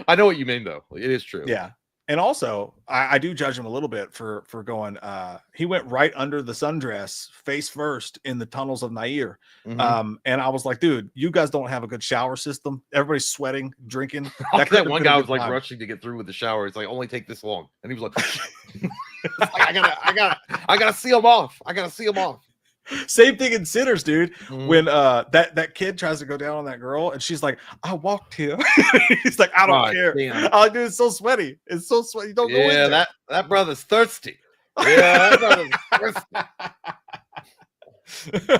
I know what you mean, though. It is true. Yeah. And also, I do judge him a little bit for going. He went right under the sundress, face first, in the tunnels of Nair. And I was like, dude, you guys don't have a good shower system. Everybody's sweating, drinking. That one guy was like rushing to get through with the shower. It's like, only take this long, and he was like, I gotta see him off. I gotta see him off. Same thing in Sinners, dude. When that kid tries to go down on that girl and she's like, I walked here. He's like, I don't care. Oh, dude, it's so sweaty. It's so sweaty. Don't go in there. Yeah, that brother's thirsty. Yeah, that brother's thirsty.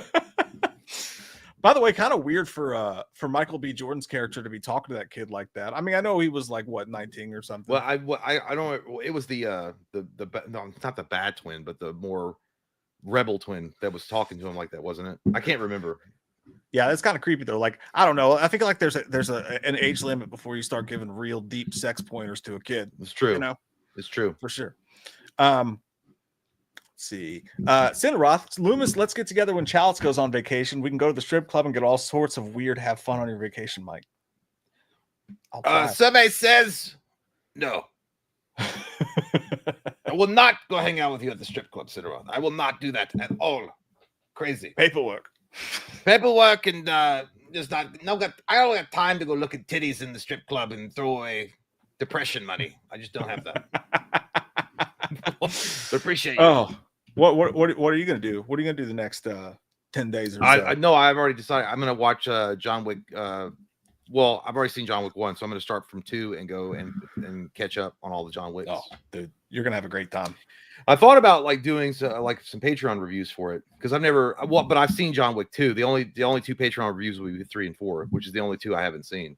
By the way, kind of weird for Michael B. Jordan's character to be talking to that kid like that. I mean, I know he was like what 19 or something. Well, I don't. It was no, it's not the bad twin, but the more rebel twin that was talking to him like that, wasn't it? I can't remember. Yeah, that's kind of creepy though. Like, I don't know. I think like there's an age limit before you start giving real deep sex pointers to a kid. It's true. You know, it's true for sure. Let's see. Cinderoth, Loomis, let's get together when Chalice goes on vacation. We can go to the strip club and get all sorts of weird, have fun on your vacation, Mike. Survey says no. I will not go hang out with you at the strip club, Cinderoth. I will not do that at all. Crazy paperwork and just not no got I don't have time to go look at titties in the strip club and throw away depression money. I just don't have that. Appreciate you. Oh, what are you gonna do? What are you gonna do the next 10 days or so? I know I've already decided I'm gonna watch John Wick. Well, I've already seen John Wick 1, so I'm gonna start from 2 and go and catch up on all the John Wicks. Oh, dude, you're gonna have a great time. I thought about like doing like some Patreon reviews for it because I've never but I've seen John Wick 2. The only 2 Patreon reviews will be 3 and 4, which is the only 2 I haven't seen.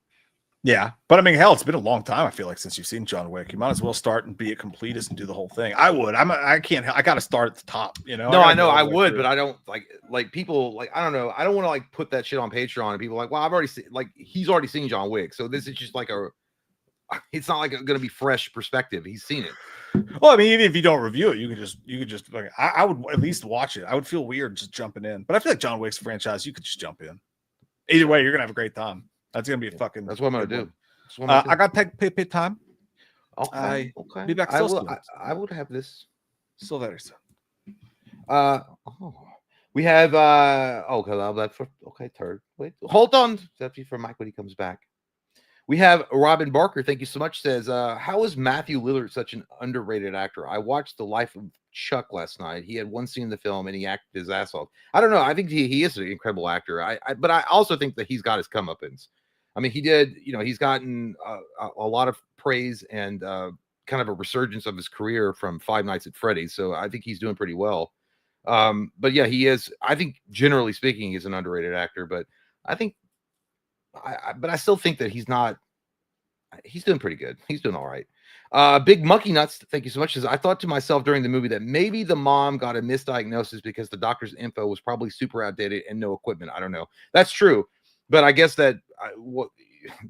Yeah, but I mean, hell, it's been a long time. I feel like since you've seen John Wick, you might as well start and be a completist and do the whole thing. I would. I can't. I got to start at the top. You know. No, I know I would, but I don't like people like I don't know. I don't want to like put that shit on Patreon and people are like, well, I've already seen like he's already seen John Wick, so this is just like it's not like going to be fresh perspective. He's seen it. Well, I mean, even if you don't review it, you could just like I would at least watch it. I would feel weird just jumping in, but I feel like John Wick's franchise, you could just jump in. Either way, you're gonna have a great time. That's gonna be a fucking. That's what I'm gonna do. I got pay time. Okay. Be back. I would have this. Still there, sir. We have third. Wait, hold on. That's for Mike when he comes back. We have Robin Barker. Thank you so much. Says, how is Matthew Lillard such an underrated actor? I watched The Life of Chuck last night. He had one scene in the film and he acted his ass off. I don't know. I think he is an incredible actor. But I also think that he's got his comeuppance. I mean, he did, he's gotten a lot of praise and kind of a resurgence of his career from Five Nights at Freddy's. So I think he's doing pretty well. But yeah, he is. I think generally speaking, he's an underrated actor. But I think, but I still think that he's not. He's doing pretty good. He's doing all right. Big Monkey Nuts, thank you so much. Says, I thought to myself during the movie that maybe the mom got a misdiagnosis because the doctor's info was probably super outdated and no equipment. I don't know. That's true. But I guess that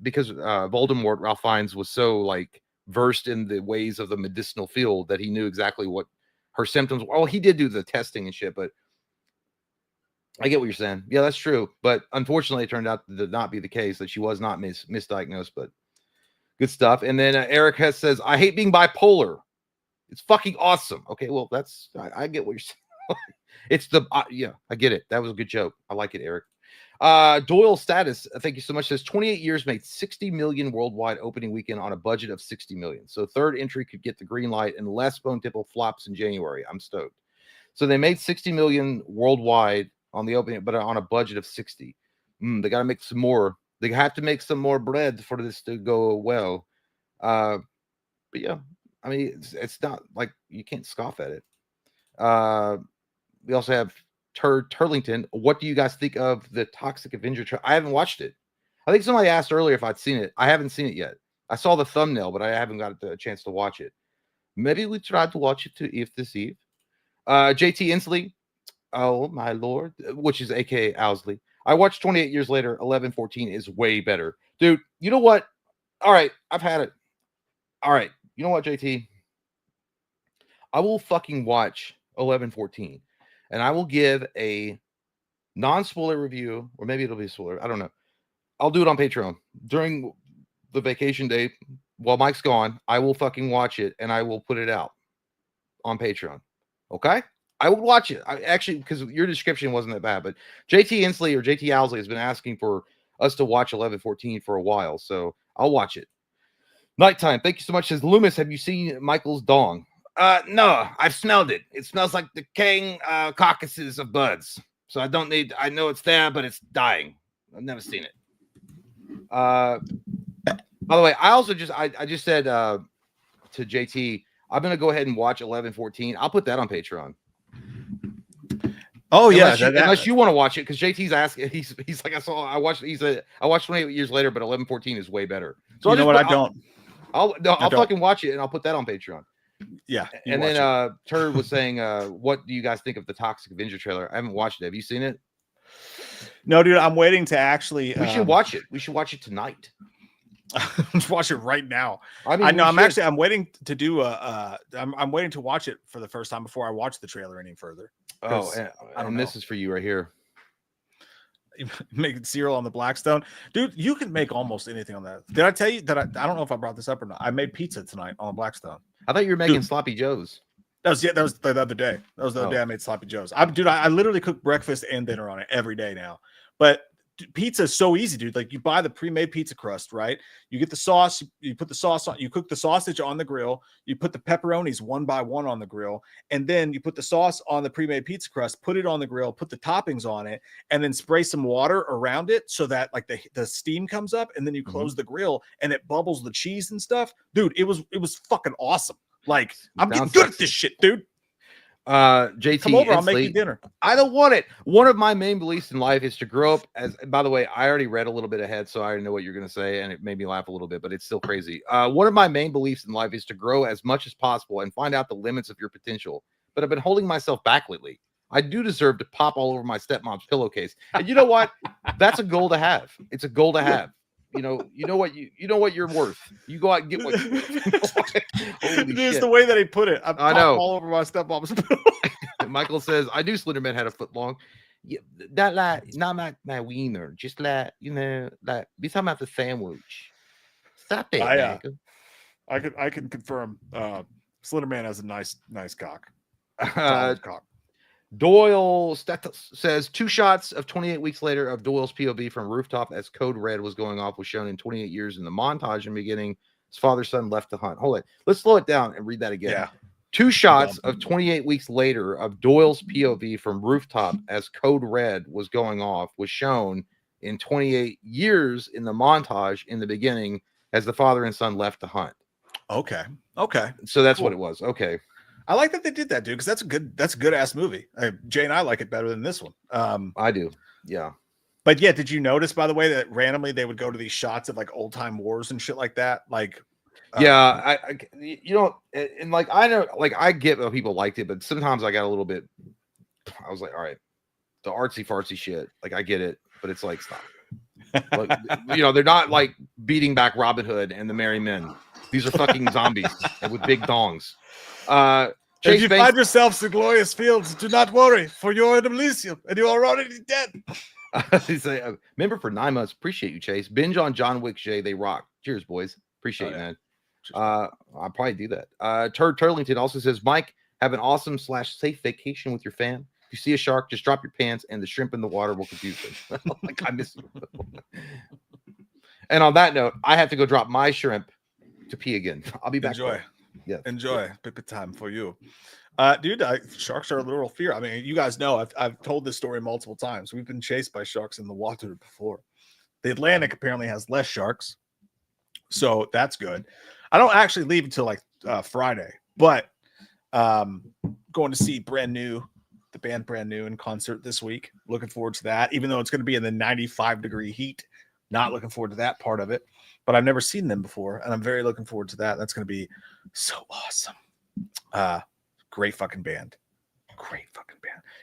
because Voldemort, Ralph Fiennes, was so like versed in the ways of the medicinal field that he knew exactly what her symptoms were. Well, he did do the testing and shit, but I get what you're saying. Yeah, that's true. But unfortunately, it turned out to not be the case, that she was not misdiagnosed, but good stuff. And then Eric says, I hate being bipolar. It's fucking awesome. Okay, well, I get what you're saying. It's yeah, I get it. That was a good joke. I like it, Eric. Doyle Status, thank you so much, says 28 years made 60 million worldwide opening weekend on a budget of 60 million. So third entry could get the green light unless Bone Temple flops in January. I'm stoked. So they made 60 million worldwide on the opening, but on a budget of 60. They got to make some more. They have to make some more bread for this to go well. But yeah, I mean, it's not like you can't scoff at it. We also have Turlington. What do you guys think of the Toxic Avenger? I haven't watched it. I think somebody asked earlier if I'd seen it. I haven't seen it yet. I saw the thumbnail, but I haven't got the chance to watch it. Maybe we try to watch it this eve. JT Inslee. Oh my lord, which is aka Owsley. I watched 28 years later. 1114 is way better, dude. You know what? All right, I've had it. All right, you know what, JT? I will fucking watch 1114, and I will give a non-spoiler review, or maybe it'll be a spoiler. I don't know. I'll do it on Patreon during the vacation day while Mike's gone. I will fucking watch it, and I will put it out on Patreon. Okay? I would watch it. I actually, because your description wasn't that bad, but JT Inslee or JT Owsley has been asking for us to watch 1114 for a while, so I'll watch it. Nighttime. Thank you so much. Says Loomis, have you seen Michael's dong? No, I've smelled it. It smells like decaying carcasses of birds. So I know it's there, but it's dying. I've never seen it. By the way, I just said to JT, I'm gonna go ahead and watch 1114. I'll put that on Patreon. Oh yeah, Unless you want to watch it, because JT's asking. He's like, I watched. He said I watched 28 years later, but 11:14 is way better. So you know what? I don't. I'll fucking watch it and I'll put that on Patreon. Yeah. And then Turd was saying, what do you guys think of the Toxic Avenger trailer? I haven't watched it. Have you seen it? No, dude. I'm waiting to actually. We should watch it. We should watch it tonight. Watch it right now. I mean, I know. I'm waiting to do I'm waiting to watch it for the first time before I watch the trailer any further. Oh, and this is for you right here. Making cereal on the Blackstone, dude. You can make almost anything on that. Did I tell you that I don't know if I brought this up or not? I made pizza tonight on the Blackstone. I thought you were making sloppy joes. That was the other day. That was the other day I made sloppy joes. I literally cook breakfast and dinner on it every day now. But pizza is so easy, dude. Like you buy the pre-made pizza crust, right? You get the sauce, you put the sauce on, you cook the sausage on the grill, you put the pepperonis one by one on the grill, and then you put the sauce on the pre-made pizza crust, put it on the grill, put the toppings on it, and then spray some water around it so that like the steam comes up, and then you close the grill and it bubbles the cheese and stuff. Dude, it was fucking awesome. Like I'm getting good at this shit, dude. JT, come over, I'll make you dinner. I don't want it. One of my main beliefs in life is to grow up as, by the way, I already read a little bit ahead, so I already know what you're going to say, and it made me laugh a little bit, but it's still crazy. One of my main beliefs in life is to grow as much as possible and find out the limits of your potential, but I've been holding myself back lately. I do deserve to pop all over my stepmom's pillowcase. And you know what? That's a goal to have. It's a goal to have. You know what you're worth. You go out and get what you're worth. It's the way that he put it. I know. All over my stepmom's. Michael says, I knew Slenderman had a foot long. Yeah, that like not my wiener, just like like be talking about the sandwich. Stop it. I can confirm. Slenderman has a nice cock. Cock. Doyle says 2 shots of 28 weeks later of Doyle's POV from rooftop as Code Red was going off was shown in 28 years in the montage in the beginning. His father's son left to hunt. Hold it. Let's slow it down and read that again. Yeah. 2 shots of 28 weeks later of Doyle's POV from rooftop as Code Red was going off was shown in 28 years in the montage in the beginning as the father and son left to hunt. Okay. So that's what it was. Okay. I like that they did that, dude, because that's a good ass movie. Jay and I like it better than this one. I do. Yeah. But yeah, did you notice, by the way, that randomly they would go to these shots of like old time wars and shit like that? Like, yeah, and like I know, like I get that people liked it, but sometimes I got a little bit. I was like, all right, the artsy fartsy shit, like I get it, but it's like stop. Like, they're not like beating back Robin Hood and the Merry Men. These are fucking zombies with big dongs. If you find yourselves in glorious fields, do not worry, for you're in Elysium and you are already dead. He's a member for 9 months. Appreciate you, Chase. Binge on John Wick, Jay. They rock. Cheers, boys. Appreciate it, man. I'll probably do that. Turlington also says, Mike, have an awesome / safe vacation with your fam. If you see a shark, just drop your pants and the shrimp in the water will confuse them. Like I miss you. And on that note, I have to go drop my shrimp to pee again. I'll be back. Enjoy. Yeah. Enjoy. Pick a time for you. Dude, sharks are a literal fear. I mean, you guys know I've told this story multiple times. We've been chased by sharks in the water before. The Atlantic apparently has less sharks, so that's good. I don't actually leave until like Friday, but going to see the band Brand New in concert this week. Looking forward to that, even though it's going to be in the 95-degree heat. Not looking forward to that part of it, but I've never seen them before, and I'm very looking forward to that. That's going to be so awesome. Great fucking band.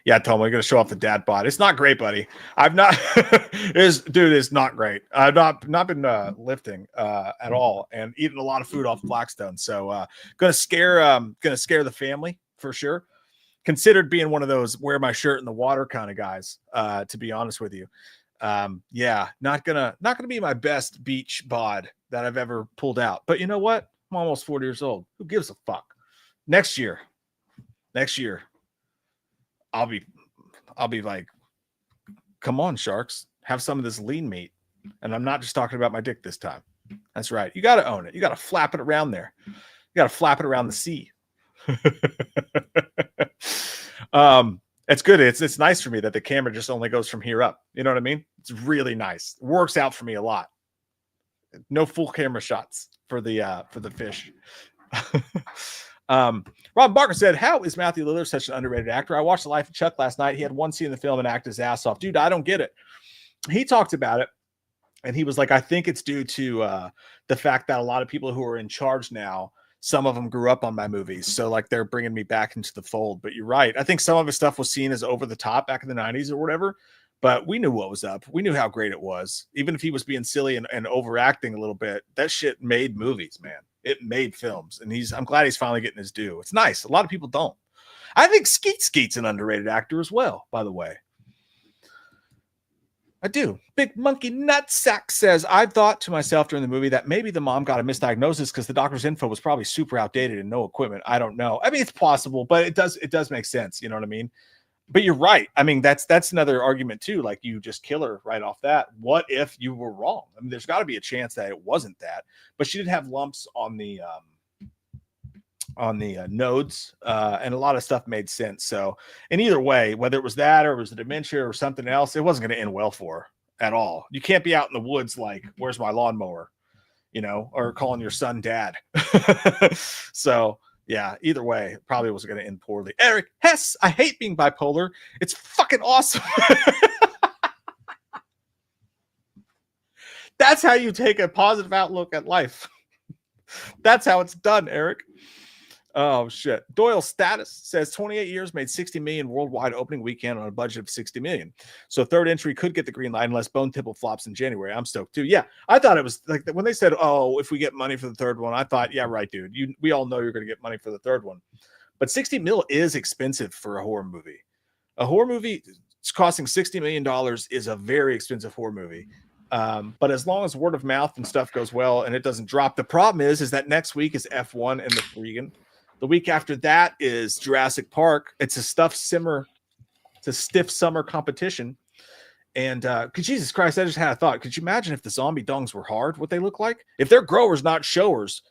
Yeah, Tom, we're going to show off the dad bod. It's not great, buddy. I've not it's not great. I've not been lifting at all and eating a lot of food off Blackstone. So gonna scare the family for sure. Considered being one of those wear my shirt in the water kind of guys, to be honest with you. Yeah, not gonna be my best beach bod that I've ever pulled out. But you know what? I'm almost 40 years old. Who gives a fuck? Next year, I'll be like, come on, sharks, have some of this lean meat. And I'm not just talking about my dick this time. That's right. You got to own it. You got to flap it around there. You got to flap it around the sea. It's good. It's nice for me that the camera just only goes from here up. You know what I mean? It's really nice. It works out for me a lot. No full camera shots for the fish. Rob Barker said, how is Matthew Lillard such an underrated actor? I watched The Life of Chuck last night. He had one scene in the film and acted his ass off. Dude, I don't get it. He talked about it, and he was like, I think it's due to the fact that a lot of people who are in charge now, some of them grew up on my movies. So like they're bringing me back into the fold. But you're right. I think some of his stuff was seen as over the top back in the 90s or whatever. But we knew what was up. We knew how great it was. Even if he was being silly and overacting a little bit, that shit made movies, man. It made films. And I'm glad he's finally getting his due. It's nice. A lot of people don't. I think Skeet's an underrated actor as well, by the way. I do. Big Monkey Nutsack says, I thought to myself during the movie that maybe the mom got a misdiagnosis because the doctor's info was probably super outdated and no equipment. I don't know. I mean, it's possible, but it does make sense. You know what I mean? But you're right. I mean, that's another argument too. Like you just kill her right off that. What if you were wrong? I mean, there's got to be a chance that it wasn't that, but she did have lumps on the nodes, and a lot of stuff made sense. So, in either way, whether it was that or it was the dementia or something else, it wasn't going to end well for her at all. You can't be out in the woods like, "Where's my lawnmower?" You know, or calling your son dad. So. Yeah, either way, it probably was going to end poorly. Eric Hess, I hate being bipolar. It's fucking awesome. That's how you take a positive outlook at life. That's how it's done, Eric. Oh, shit. Doyle Status says 28 years made 60 million worldwide opening weekend on a budget of 60 million. So third entry could get the green light unless Bone Temple flops in January. I'm stoked too. Yeah, I thought it was like when they said, oh, if we get money for the third one, I thought, yeah, right, dude. We all know you're going to get money for the third one. But 60 mil is expensive for a horror movie. A horror movie costing $60 million is a very expensive horror movie. But as long as word of mouth and stuff goes well and it doesn't drop, the problem is that next week is F1 and the Freegan. The week after that is Jurassic Park. It's a stiff summer competition. And Jesus Christ, I just had a thought. Could you imagine if the zombie dongs were hard, what they look like? If they're growers, not showers,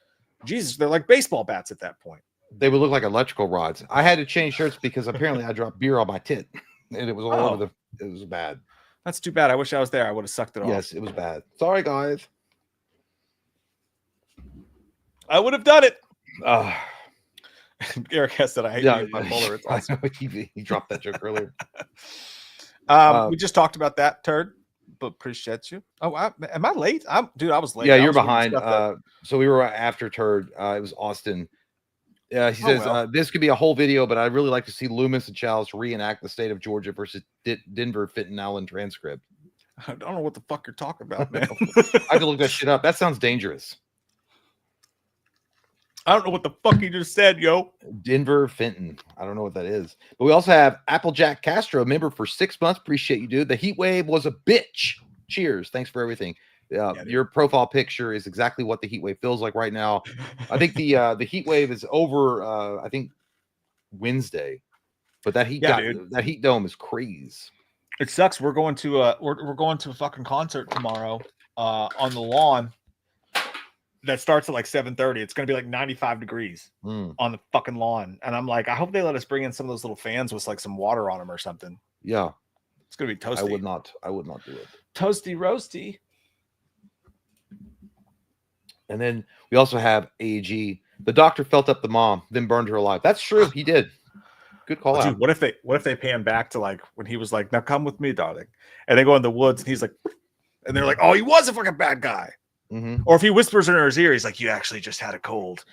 Jesus, they're like baseball bats at that point. They would look like electrical rods. I had to change shirts because apparently I dropped beer on my tit. And it was all over it was bad. That's too bad. I wish I was there. I would have sucked it off. Yes, it was bad. Sorry, guys. I would have done it. Eric has said, I hate being bipolar. It's awesome. He dropped that joke earlier. We just talked about that, turd, but appreciate you. Oh, am I late? I was late. Yeah, you're behind. So we were after turd. It was Austin. He says, this could be a whole video, but I'd really like to see Loomis and Chalice reenact the state of Georgia versus Denver Fitton Allen transcript. I don't know what the fuck you're talking about, man. I have to look that shit up. That sounds dangerous. I don't know what the fuck you just said, yo. Denver Fenton. I don't know what that is. But we also have Applejack Castro, member for 6 months. Appreciate you, dude. The heat wave was a bitch. Cheers. Thanks for everything. Your profile picture is exactly what the heat wave feels like right now. I think the heat wave is over. I think Wednesday, but that heat dome is crazy. It sucks. We're going to a fucking concert tomorrow on the lawn. That starts at like 7:30. It's going to be like 95 degrees on the fucking lawn. And I'm like, I hope they let us bring in some of those little fans with like some water on them or something. Yeah. It's going to be toasty. I would not do it. Toasty roasty. And then we also have AG. The doctor felt up the mom, then burned her alive. That's true. He did. Good call out. Dude, what if they pan back to like when he was like, now come with me, darling. And they go in the woods and he's like, and they're like, oh, he was a fucking bad guy. Mm-hmm. Or if he whispers in her ear, he's like, you actually just had a cold.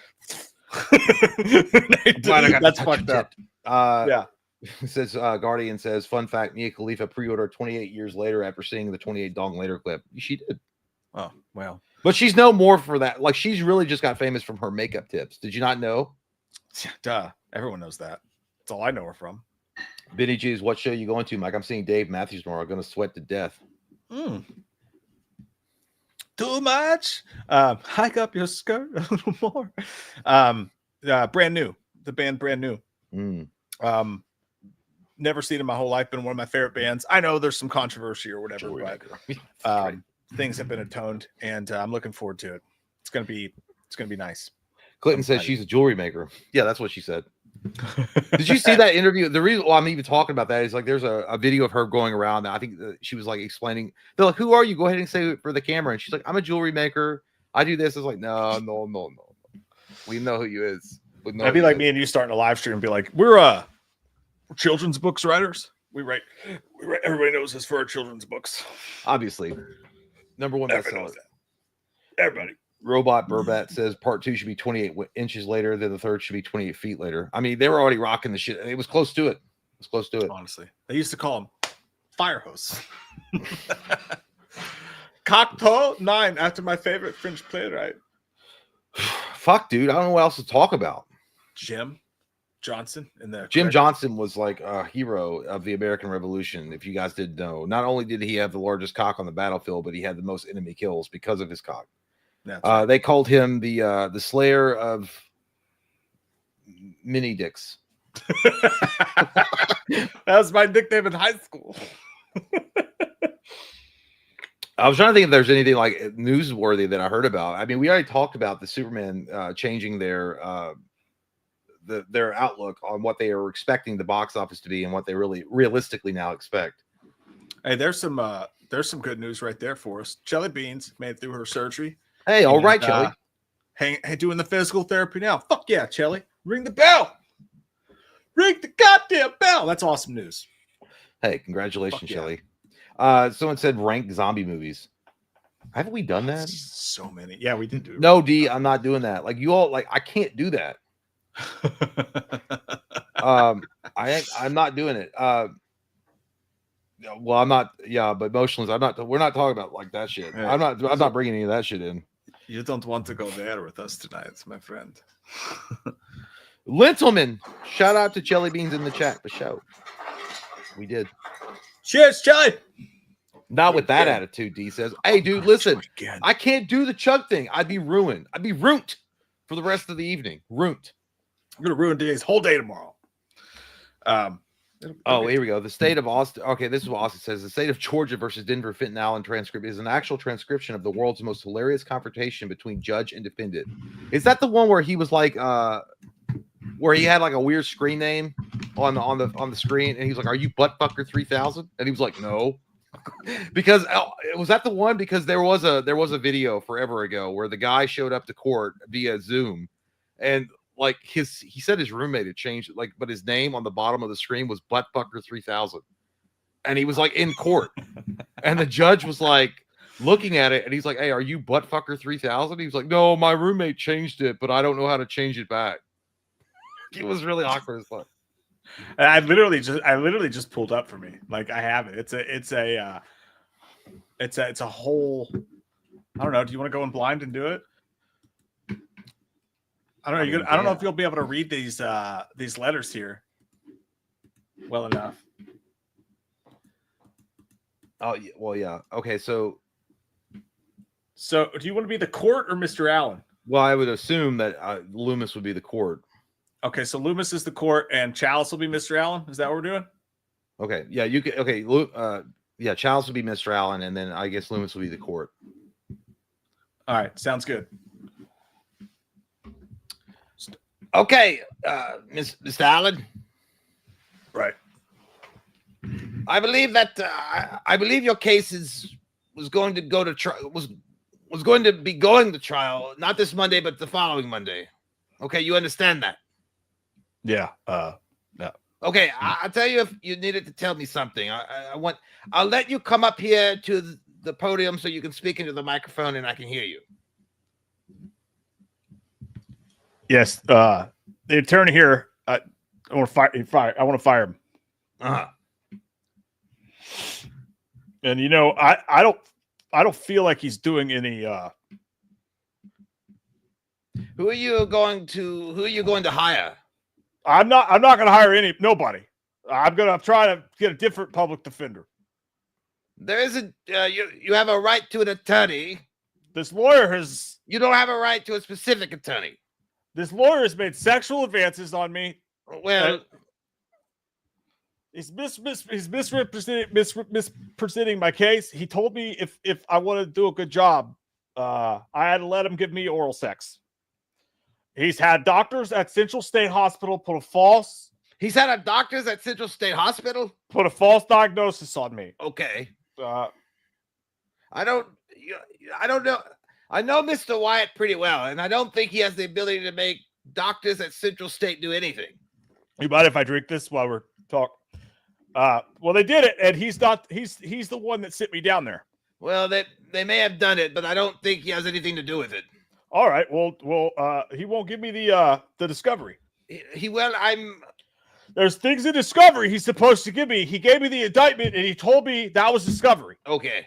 That's fucked up. Yeah. It says Guardian says, fun fact, Mia Khalifa pre-ordered 28 years later after seeing the 28 Dong Later clip. She did. Oh, well. But she's no more for that. Like, she's really just got famous from her makeup tips. Did you not know? Duh. Everyone knows that. That's all I know her from. Benny G's, what show you going to, Mike? I'm seeing Dave Matthews tomorrow. I'm going to sweat to death. Too much. Hike up your skirt a little more. Brand new. The band Brand New. Never seen it in my whole life. Been one of my favorite bands. I know there's some controversy or whatever, but things have been atoned, and I'm looking forward to it. It's gonna be nice. Clinton says she's a jewelry maker. Yeah, that's what she said. Did you see that interview? The reason why I'm even talking about that is like there's a video of her going around. I think she was like explaining. They're like, "Who are you? Go ahead and say it for the camera." And she's like, "I'm a jewelry maker. I do this." It's like, no. We know who you is. with That'd be like me and you starting a live stream and be like, we're children's books writers. We write. Everybody knows us for our children's books. Obviously, number one Everybody bestseller. knows that. Everybody. Robot Burbat says part 2 should be 28 inches later, then the third should be 28 feet later. I mean, they were already rocking the shit. It was close to it. It was close to it. Honestly, they used to call them fire hose. Cocteau 9 after my favorite French playwright. Fuck, dude. I don't know what else to talk about. Jim Johnson in there. Jim Johnson was like a hero of the American Revolution. If you guys didn't know, not only did he have the largest cock on the battlefield, but he had the most enemy kills because of his cock. Right. They called him the slayer of mini dicks. That was my nickname in high school. I was trying to think if there's anything like newsworthy that I heard about. I mean, we already talked about the Superman changing their outlook on what they are expecting the box office to be and what they really realistically now expect. Hey, there's some good news right there for us. Jelly Beans made it through her surgery. Hey, all right, Chelly. Hey, doing the physical therapy now. Fuck yeah, Chelly. Ring the bell. Ring the goddamn bell. That's awesome news. Hey, congratulations, Fuck yeah. Shelly. Someone said rank zombie movies. Haven't we done that? So many. Yeah, we did do it. No, D, I'm not doing that. Like you all, like I can't do that. I'm not doing it. Well, I'm not. Yeah, but motionless. I'm not. We're not talking about like that shit. Hey, I'm not bringing any of that shit in. You don't want to go there with us tonight, my friend. Lintelman, shout out to Jelly Beans in the chat for show. We did. Cheers, Jelly. Not with that attitude. D says, "Hey, dude, listen. Again. I can't do the chug thing. I'd be ruined. I'd be ruined for the rest of the evening. Ruined. I'm gonna ruin today's whole day tomorrow." Oh, here we go. The state of Austin. Okay, this is what Austin says. The state of Georgia versus Denver Fenton Allen transcript is an actual transcription of the world's most hilarious confrontation between judge and defendant. Is that the one where he was like, where he had like a weird screen name on the screen, and he was like, "Are you buttfucker 3000?" And he was like, "No," because was that the one? Because there was a video forever ago where the guy showed up to court via Zoom, and like he said his roommate had changed it, like, but his name on the bottom of the screen was buttfucker 3000, and he was like in court, and the judge was like looking at it, and he's like, "Hey, are you buttfucker 3000?" He was like, "No, my roommate changed it, but I don't know how to change it back." It was really awkward as fuck. I literally just pulled up for me. Like I have it. It's a whole. I don't know. Do you want to go in blind and do it? I don't know. I don't know if you'll be able to read these letters here well enough. Oh, well, yeah. Okay, so do you want to be the court or Mr. Allen? Well, I would assume that Loomis would be the court. Okay, so Loomis is the court and Chalice will be Mr. Allen. Is that what we're doing? Okay, yeah, you can. Okay, yeah, Chalice will be Mr. Allen, and then I guess Loomis will be the court. All right, sounds good. Okay, Mr. Allen. Right. I believe that I believe your case was going to go to trial. Was going to be going to trial, not this Monday, but the following Monday. Okay, you understand that? Yeah. Yeah. Okay, I'll tell you if you needed to tell me something. I'll let you come up here to the podium so you can speak into the microphone and I can hear you. Yes. The attorney here. I want to fire. I want to fire him. Uh-huh. And I don't feel like he's doing any. Who are you going to hire? I'm not going to hire nobody. I'm trying to get a different public defender. There isn't. You have a right to an attorney. This lawyer has. You don't have a right to a specific attorney. This lawyer has made sexual advances on me. Well, he's misrepresenting my case. He told me if I wanted to do a good job, I had to let him give me oral sex. He's had doctors at Central State Hospital he's had a doctors at Central State Hospital put a false diagnosis on me. Okay. I don't know. I know Mr. Wyatt pretty well, and I don't think he has the ability to make doctors at Central State do anything. You mind if I drink this while we're talking? Well, they did it, and he's not. He's the one that sent me down there. Well, they may have done it, but I don't think he has anything to do with it. All right. Well, he won't give me the discovery. There's things in discovery he's supposed to give me. He gave me the indictment, and he told me that was discovery. Okay.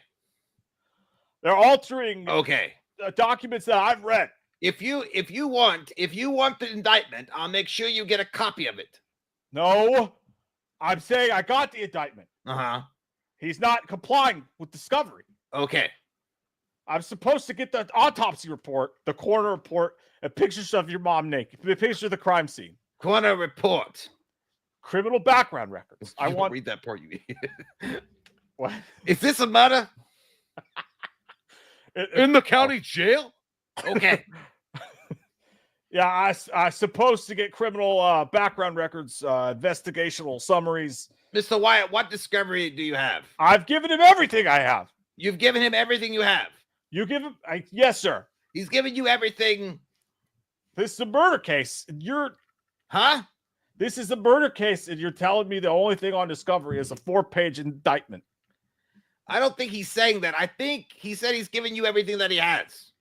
They're altering Okay. Documents that I've read. If you want the indictment, I'll make sure you get a copy of it. No, I'm saying I got the indictment. Uh-huh. He's not complying with discovery. Okay. I'm supposed to get the autopsy report, the coroner report, and pictures of your mom naked, the picture of the crime scene. Coroner report. Criminal background records. I want read that part, you idiot. What? Is this a murder? In the county jail? Okay. Yeah, I supposed to get criminal background records, investigational summaries. Mr. Wyatt, what discovery do you have? I've given him everything I have. You've given him everything you have. You give him, yes, sir. He's given you everything. This is a murder case. Huh? This is a murder case, and you're telling me the only thing on discovery is a 4-page indictment. I don't think he's saying that. I think he said he's giving you everything that he has.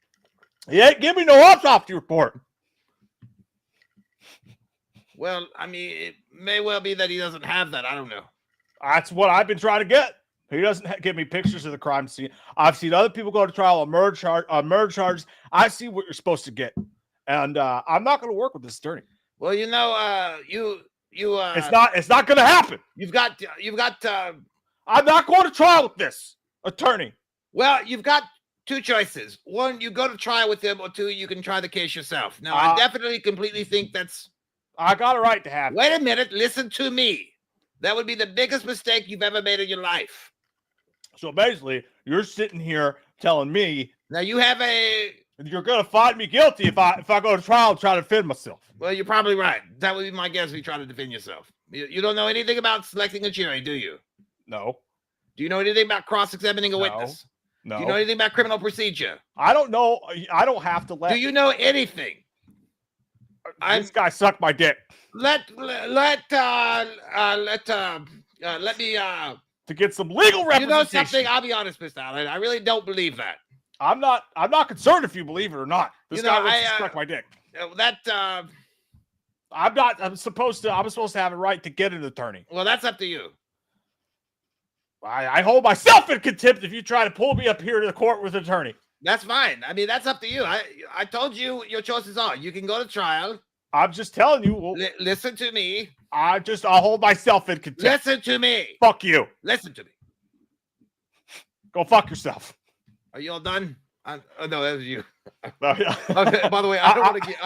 He ain't give me no autopsy report. Well, I mean, it may well be that he doesn't have that. I don't know. That's what I've been trying to get. He doesn't give me pictures of the crime scene. I've seen other people go to trial on murder charges. I see what you're supposed to get, and I'm not going to work with this attorney. Well, you know, it's not going to happen. You've got. I'm not going to trial with this attorney. Well, you've got two choices. One, you go to trial with him, or two, you can try the case yourself. Now, I definitely completely think that's. I got a right to have. Wait a minute. Listen to me. That would be the biggest mistake you've ever made in your life. So basically, you're sitting here telling me now you have you're going to find me guilty if I go to trial and try to defend myself. Well, you're probably right. That would be my guess if you try to defend yourself. You don't know anything about selecting a jury, do you? No. Do you know anything about cross-examining a witness? No. Do you know anything about criminal procedure? I don't know. I don't have to let. Do you know anything? This guy sucked my dick. Let me to get some legal representation. You know something? I'll be honest, Mr. Allen. I really don't believe that. I'm not concerned if you believe it or not. This guy wants to suck my dick. I'm supposed to have a right to get an attorney. Well, that's up to you. I hold myself in contempt if you try to pull me up here to the court with an attorney. That's fine. I mean, that's up to you. I told you your choices are. You can go to trial. I'm just telling you. Well, listen to me. I'll hold myself in contempt. Listen to me. Fuck you. Listen to me. Go fuck yourself. Are you all done? No, that was you. Oh, yeah. Okay, by the way, I don't want to get.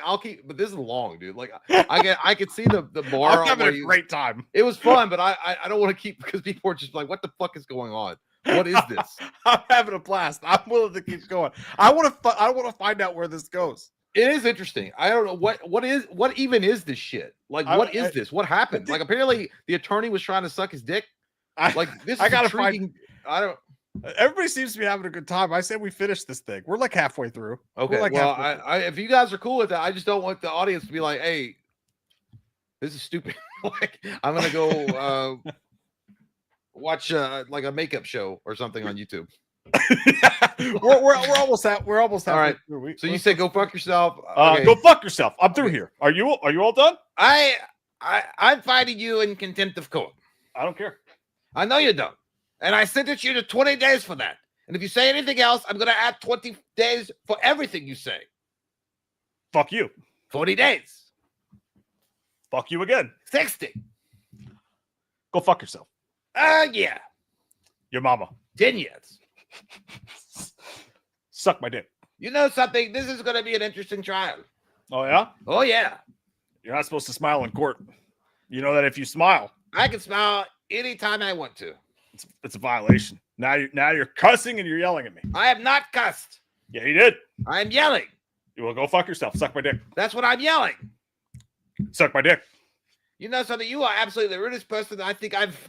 I'll keep. But this is long, dude. Like, I could see the bar. I'm having a great time. It was fun, but I don't want to keep because people are just like, what the fuck is going on? What is this? I'm having a blast. I'm willing to keep going. I want to find out where this goes. It is interesting. I don't know what even is this shit? Like, what is this? What happened? Like, apparently the attorney was trying to suck his dick. Like, this. I gotta find. I don't. Everybody seems to be having a good time. I say we finish this thing. We're like halfway through. Okay. Like well, if you guys are cool with that, I just don't want the audience to be like, "Hey, this is stupid." Like, I'm gonna go watch like a makeup show or something on YouTube. we're almost halfway all right. through. So you say go fuck yourself. Okay. Go fuck yourself. I'm through here. Are you all done? I'm fighting you in contempt of court. I don't care. I know you don't. And I sentenced you to 20 days for that. And if you say anything else, I'm going to add 20 days for everything you say. Fuck you. 40 days. Fuck you again. 60. Go fuck yourself. Yeah. Your mama. 10 years. Suck my dick. You know something? This is going to be an interesting trial. Oh, yeah? Oh, yeah. You're not supposed to smile in court. You know that if you smile. I can smile anytime I want to. It's a violation. Now you're cussing and you're yelling at me. I have not cussed. Yeah, you did. I am yelling. You will go fuck yourself. Suck my dick. That's what I'm yelling. Suck my dick. You know something? You are absolutely the rudest person I think I've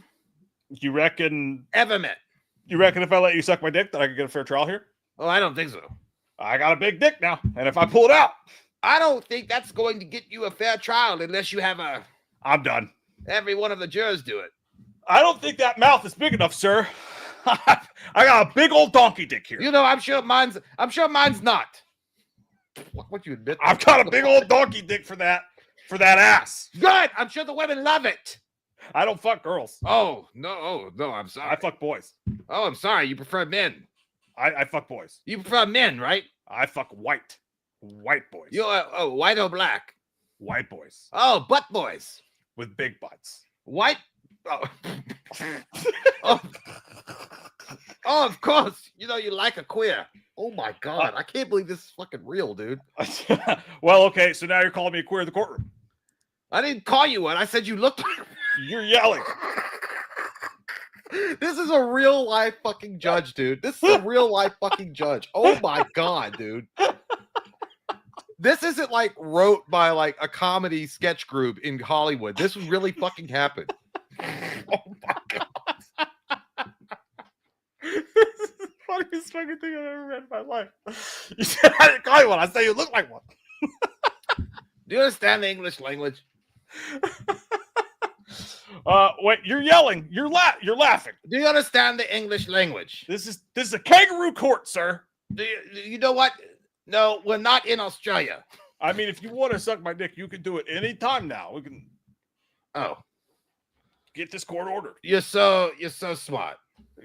ever met. You reckon if I let you suck my dick that I could get a fair trial here? Oh, I don't think so. I got a big dick now. And if I pull it out, I don't think that's going to get you a fair trial unless you have I'm done. every one of the jurors do it. I don't think that mouth is big enough, sir. I got a big old donkey dick here. You know, I'm sure mine's not. What you admit? I've got a big old donkey dick for that ass. Good. I'm sure the women love it. I don't fuck girls. Oh no, I'm sorry. I fuck boys. Oh, I'm sorry. You prefer men. I fuck boys. You prefer men, right? I fuck white boys. You're white or black? White boys Oh, butt boys. with big butts. White. Oh. oh. Oh, of course. You know you like a queer. Oh my god, I can't believe this is fucking real, dude. Well, okay, so now you're calling me a queer in the courtroom. I didn't call you one. I said you looked like. You're yelling. This is a real life fucking judge, dude. This is a real life fucking judge. Oh my god, dude. This isn't like wrote by like a comedy sketch group in Hollywood. This really fucking happened. Oh my god. This is the funniest fucking thing I've ever read in my life. You said I didn't call you one. I said you look like one. Do you understand the English language? Wait, you're yelling. You're laughing. Do you understand the English language? This is a kangaroo court, sir. Do you know what? No, we're not in Australia. I mean, if you want to suck my dick, you can do it anytime now. We can Oh, get this court ordered. you're so smart.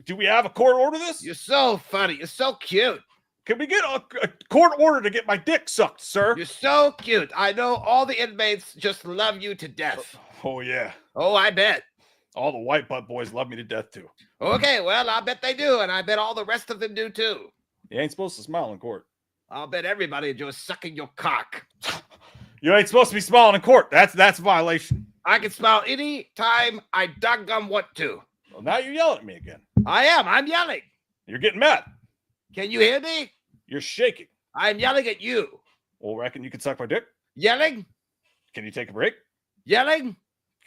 Do we have a court order this? You're so funny. You're so cute. Can we get a court order to get my dick sucked, sir? You're so cute. I know all the inmates just love you to death. Oh, yeah. Oh, I bet. All the white butt boys love me to death, too. Okay, well, I bet they do, and I bet all the rest of them do too. You ain't supposed to smile in court. I'll bet everybody enjoys sucking your cock. You ain't supposed to be smiling in court. That's a violation. I can smile any time I doggone want to. Well, now you're yelling at me again. I am. I'm yelling. You're getting mad. Can you hear me? You're shaking. I'm yelling at you. Well, reckon you can suck my dick? Yelling? Can you take a break? Yelling?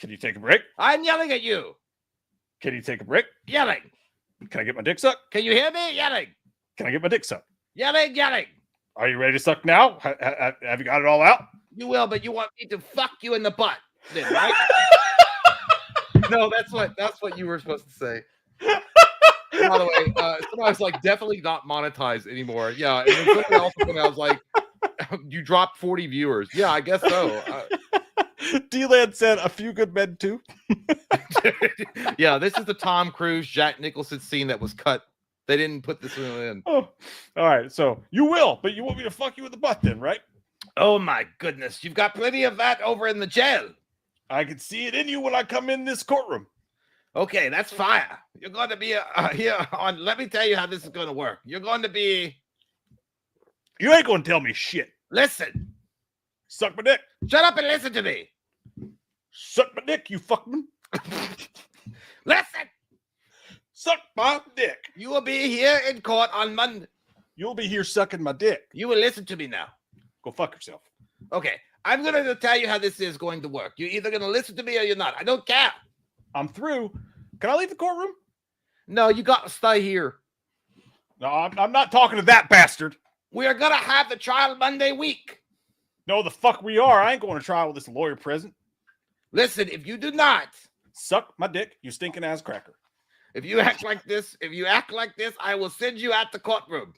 Can you take a break? I'm yelling at you. Can you take a break? Yelling. Can I get my dick sucked? Can you hear me? Yelling. Can I get my dick sucked? Yelling. Are you ready to suck now? Have you got it all out? You will, but you want me to fuck you in the butt, then, right? No, that's what you were supposed to say. By the way, somebody was like, definitely not monetized anymore. Yeah, and then somebody else was like, you dropped 40 viewers. Yeah, I guess so. D-Land said a few good men too. Yeah, this is the Tom Cruise, Jack Nicholson scene that was cut. They didn't put this one in. Oh, all right. So you will, but you want me to fuck you in the butt then, right? Oh my goodness, you've got plenty of that over in the jail. I can see it in you when I come in this courtroom. Okay, that's fire. You're going to be here on. Let me tell you how this is going to work. You're going to be. You ain't gonna tell me shit. Listen. Suck my dick. Shut up and listen to me. Suck my dick, you fuckman. Listen. Suck my dick. You will be here in court on Monday. You'll be here sucking my dick. You will listen to me now. Go fuck yourself. Okay, I'm going to tell you how this is going to work. You're either going to listen to me or you're not. I don't care. I'm through. Can I leave the courtroom? No, you got to stay here. No, I'm not talking to that bastard. We are going to have the trial Monday week. No, the fuck we are. I ain't going to trial with this lawyer present. Listen, if you do not. Suck my dick, you stinking ass cracker. If you act like this, I will send you out the courtroom.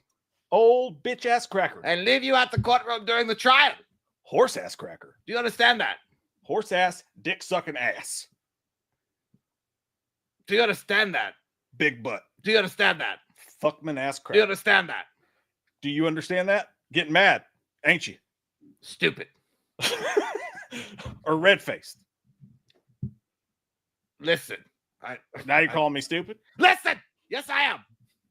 Old bitch ass cracker. And leave you at the courtroom during the trial. Horse ass cracker. Do you understand that? Horse ass, dick sucking ass. Do you understand that? Big butt. Do you understand that? Fuckman ass Do you cracker. understand that? Do you understand that? Getting mad, ain't you? Stupid. Or red faced. Listen. Now you're calling me stupid? Listen. Yes, I am.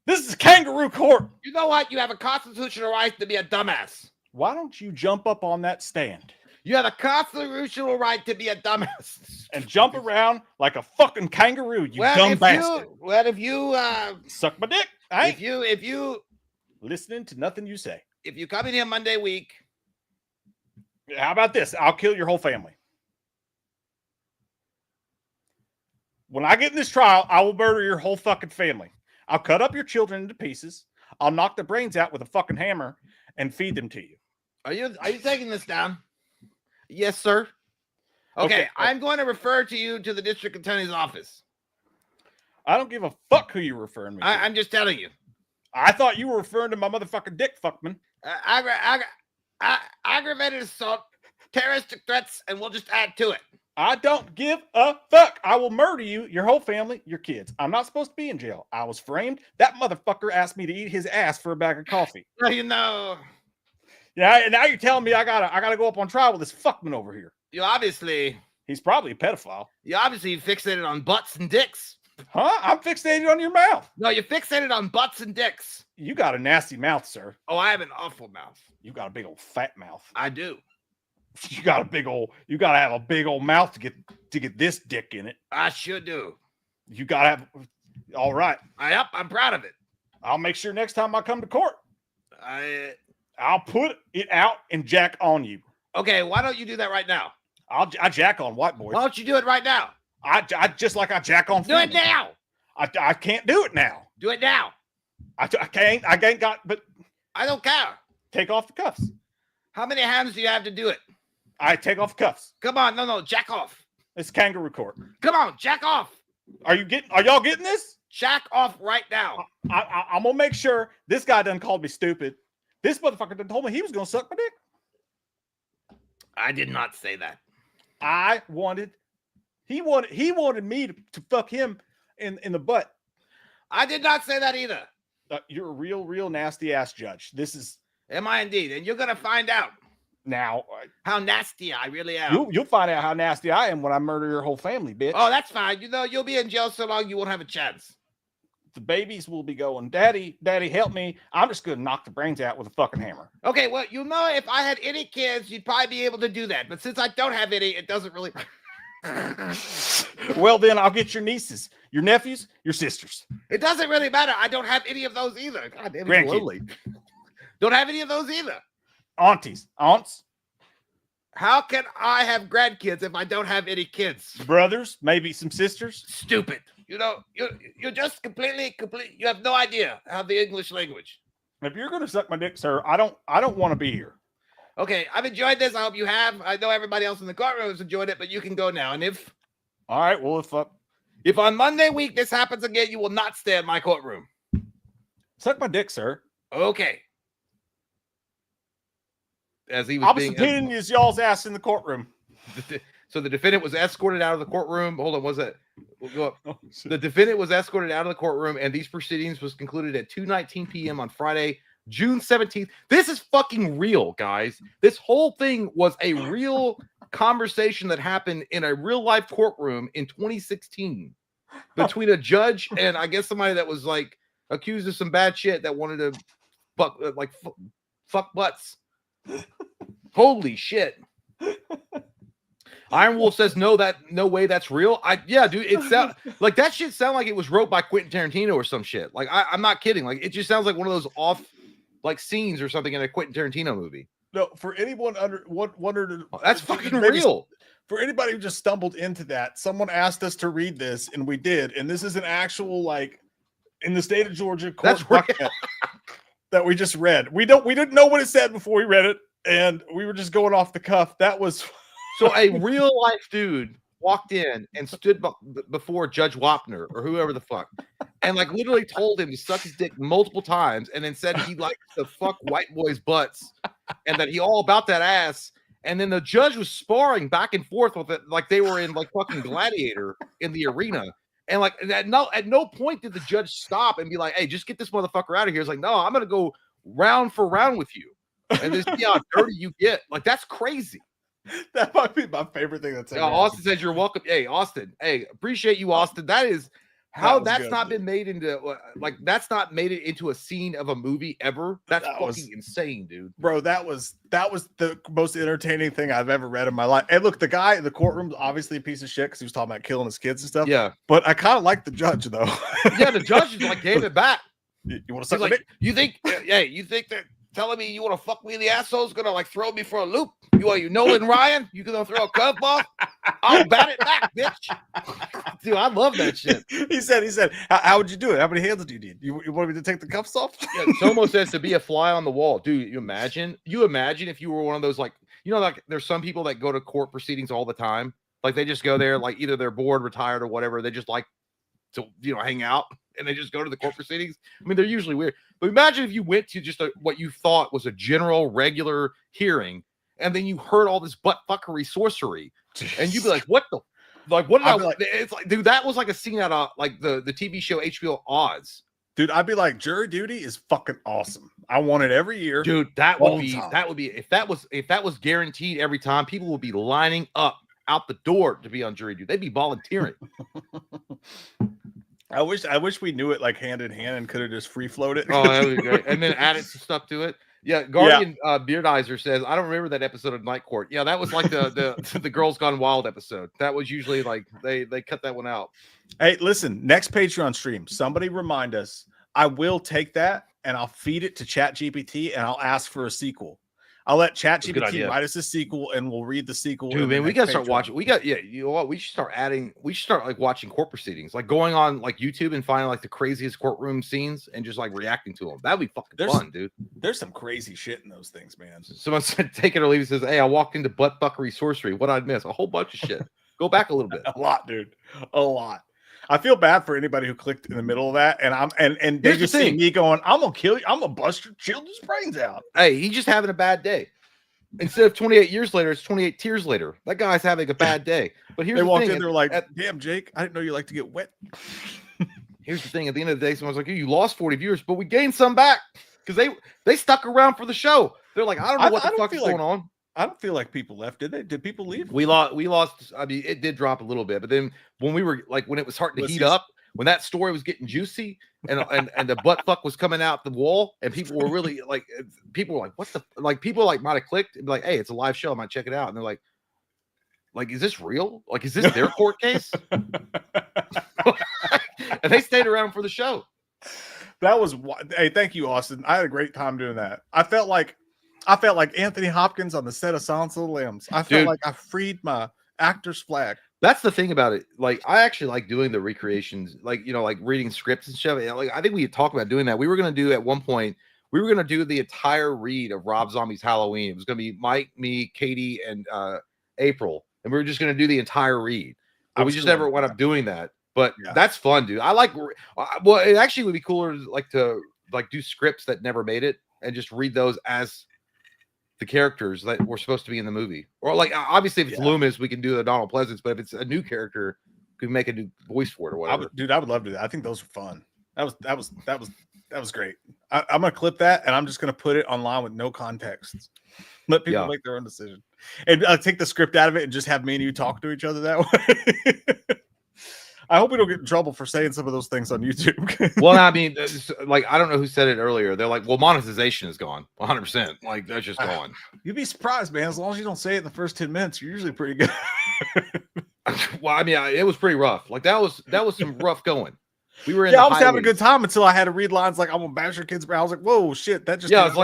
This is kangaroo court. You know what? You have a constitutional right to be a dumbass. Why don't you jump up on that stand You have a constitutional right to be a dumbass. and jump around like a fucking kangaroo, you dumb bastard? If you Suck my dick. I ain't if you listening to nothing you say. if you come in here Monday week, How about this? I'll kill your whole family. When I get in this trial, I will murder your whole fucking family. I'll cut up your children into pieces. I'll knock the brains out with a fucking hammer and feed them to you. Are you taking this down? Yes, sir. Okay, I'm going to refer to you to the district attorney's office. I don't give a fuck who you're referring me to. I'm just telling you. I thought you were referring to my motherfucking dick, fuckman. Aggravated assault, terroristic threats, and we'll just add to it. I don't give a fuck. I will murder you, your whole family, your kids. I'm not supposed to be in jail. I was framed. That motherfucker asked me to eat his ass for a bag of coffee. Well, you know. Yeah, and now you're telling me I gotta go up on trial with this fuckman over here. You obviously. He's probably a pedophile. You obviously fixated on butts and dicks. Huh? I'm fixated on your mouth. No, you're fixated on butts and dicks. You got a nasty mouth, sir. Oh, I have an awful mouth. You got a big old fat mouth. I do. You gotta have a big old mouth to get this dick in it. I sure do. You gotta have. All right. I'm proud of it. I'll make sure next time I come to court, I'll put it out and jack on you. Okay, why don't you do that right now? I jack on white boys. Why don't you do it right now? I just like I jack on. Do it now. I can't do it now. Do it now. I can't got. But I don't care. Take off the cuffs. How many hands do you have to do it? I take off the cuffs. Come on, no, jack off. It's kangaroo court. Come on, jack off. Are y'all getting this? Jack off right now. I'm gonna make sure this guy doesn't call me stupid. This motherfucker done told me he was gonna suck my dick. I did not say that. He wanted me to fuck him in the butt. I did not say that either. You're a real nasty ass judge. This is. Am I indeed? And you're gonna find out now how nasty I really am. You'll find out how nasty I am when I murder your whole family, bitch. Oh, that's fine. You know, you'll be in jail so long you won't have a chance. The babies will be going, Daddy, help me. I'm just gonna knock the brains out with a fucking hammer. Okay, well, you know, if I had any kids, you'd probably be able to do that. But since I don't have any, it doesn't really. Well, then I'll get your nieces, your nephews, your sisters. It doesn't really matter. I don't have any of those either. God damn, it's lonely. Don't have any of those either. Aunts. How can I have grandkids if I don't have any kids? Brothers, maybe some sisters. Stupid. You know, you're just complete. You have no idea how the English language. If you're gonna suck my dick, sir, I don't want to be here. Okay, I've enjoyed this. I hope you have. I know everybody else in the courtroom has enjoyed it, but you can go now. And all right, well, if on Monday week this happens again, you will not stay in my courtroom. Suck my dick, sir. Okay. As he was I'll be subpoenaing y'all's ass in the courtroom. So the defendant was escorted out of the courtroom. Hold on, was that? We'll go up. The defendant was escorted out of the courtroom, and these proceedings was concluded at 2:19 p.m. on Friday, June 17th. This is fucking real, guys. This whole thing was a real conversation that happened in a real life courtroom in 2016 between a judge and I guess somebody that was like accused of some bad shit that wanted to fuck butts. Holy shit. Iron Wolf says no way that's real. Dude, it sound like that shit sound like it was wrote by Quentin Tarantino or some shit. Like I'm not kidding. Like it just sounds like one of those off like scenes or something in a Quentin Tarantino movie. No, for anyone wondered, that's fucking real. For anybody who just stumbled into that, someone asked us to read this, and we did. And this is an actual like in the state of Georgia court document that we just read. We didn't know what it said before we read it, and we were just going off the cuff. That was. So a real life dude walked in and stood before Judge Wapner or whoever the fuck, and like literally told him to suck his dick multiple times, and then said he likes to fuck white boys' butts, and that he all about that ass. And then the judge was sparring back and forth with it, like they were in like fucking Gladiator in the arena. And like at no point did the judge stop and be like, "Hey, just get this motherfucker out of here." It's like, no, I'm gonna go round for round with you, and just see how dirty you get. Like that's crazy. That might be my favorite thing that's ever Austin says you're welcome. Hey, Austin. Hey, appreciate you, Austin. That is how that's good, not been made into that's not made it into a scene of a movie ever. That's fucking insane, dude. Bro, that was the most entertaining thing I've ever read in my life. And look, the guy in the courtroom's obviously a piece of shit because he was talking about killing his kids and stuff. Yeah. But I kind of like the judge though. Yeah, the judge like gave it back. You want to suck like, you think that telling me you want to fuck me in the asshole is gonna like throw me for a loop? You Nolan Ryan? You gonna throw a curveball? I'll bat it back, bitch. Dude, I love that shit. He said, how would you do it? How many hands do you need? You want me to take the cuffs off? Yeah, Tomo says to be a fly on the wall. Dude, you imagine if you were one of those, like, you know, like there's some people that go to court proceedings all the time. Like they just go there, like either they're bored, retired, or whatever. They just like to, you know, hang out and they just go to the court proceedings. I mean, they're usually weird. But imagine if you went to just what you thought was a general regular hearing, and then you heard all this butt fuckery sorcery, and you'd be like, what the, like, what did I, like, it's like, dude, that was like a scene out of like the TV show HBO Oz. Dude, I'd be like, jury duty is fucking awesome. I want it every year. Dude, that would be if that was guaranteed every time, people would be lining up out the door to be on jury duty. They'd be volunteering. I wish we knew it like hand in hand and could have just free floated. Oh, that would be great. And then added some stuff to it. Yeah, Guardian Beardizer says, I don't remember that episode of Night Court. Yeah, that was like the Girls Gone Wild episode. That was usually like they cut that one out. Hey, listen, next Patreon stream, somebody remind us. I will take that and I'll feed it to ChatGPT and I'll ask for a sequel. I'll let ChatGPT write us a sequel and we'll read the sequel. Dude, man, we gotta start watching. You know what? We should start like watching court proceedings, like going on like YouTube and finding like the craziest courtroom scenes and just like reacting to them. That'd be fucking fun, dude. There's some crazy shit in those things, man. Someone said, take it or leave it. Says, hey, I walked into butt fuckery sorcery. What I'd miss? A whole bunch of shit. Go back a little bit. A lot, dude. A lot. I feel bad for anybody who clicked in the middle of that, and they just see me going, I'm gonna kill you, I'm gonna bust your children's brains out. Hey, he's just having a bad day. Instead of 28 years later, it's 28 tears later. That guy's having a bad day. But here's they the walked thing, in, they're like, damn, Jake, I didn't know you like to get wet. Here's the thing, at the end of the day, someone's like, hey, you lost 40 viewers, but we gained some back because they stuck around for the show. They're like, I don't know what the fuck is going on. I don't feel like people left, did they? Did people leave? We lost. I mean, it did drop a little bit, but then when we were like, when it was starting to heat up, when that story was getting juicy and the butt fuck was coming out the wall, and people were really like, what the, like, people like might have clicked and be like, hey, it's a live show, I might check it out, and they're like, is this real? Like, is this their court case? And they stayed around for the show. That was, hey, thank you, Austin. I had a great time doing that. I felt like Anthony Hopkins on the set of Silence of the Lambs. I felt like I freed my actor's flag. That's the thing about it. Like, I actually like doing the recreations, like, you know, like reading scripts and stuff. Like, I think we had talked about doing that. We were going to do at one point, we were going to do the entire read of Rob Zombie's Halloween. It was going to be Mike, me, Katie, and April. And we were just going to do the entire read. But we just never wound up doing that. But that's fun, dude. I like, well, it actually would be cooler to do scripts that never made it and just read those as the characters that were supposed to be in the movie. Or like, obviously if it's Loomis, we can do the Donald Pleasance, but if it's a new character, we can make a new voice for it or whatever. I would love to do that. I think those are fun. That was great. I'm gonna clip that and I'm just gonna put it online with no context. Let people make their own decision. And take the script out of it and just have me and you talk to each other that way. I hope we don't get in trouble for saying some of those things on YouTube. Well, I mean, like, I don't know who said it earlier. They're like, well, monetization is gone 100%. Like, that's just gone. You'd be surprised, man. As long as you don't say it in the first 10 minutes, you're usually pretty good. Well, I mean, it was pretty rough. Like, that was some rough going. We were in I was having a good time until I had to read lines like, I'm gonna bash your kids. I was like, whoa, shit, that just it's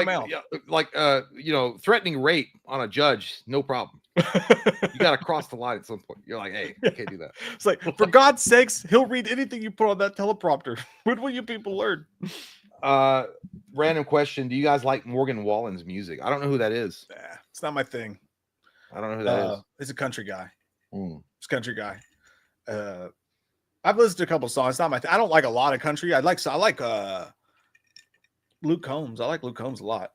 like you know, threatening rape on a judge, no problem. You got to cross the line at some point. You're like, hey, I can't do that. It's like, for God's sakes, he'll read anything you put on that teleprompter. When will you people learn? Random question: do you guys like Morgan Wallen's music? I don't know who that is. Nah, it's not my thing. I don't know who that is. He's a country guy. He's a country guy. I've listened to a couple songs. It's not my thing. I don't like a lot of country. I like Luke Combs. I like Luke Combs a lot.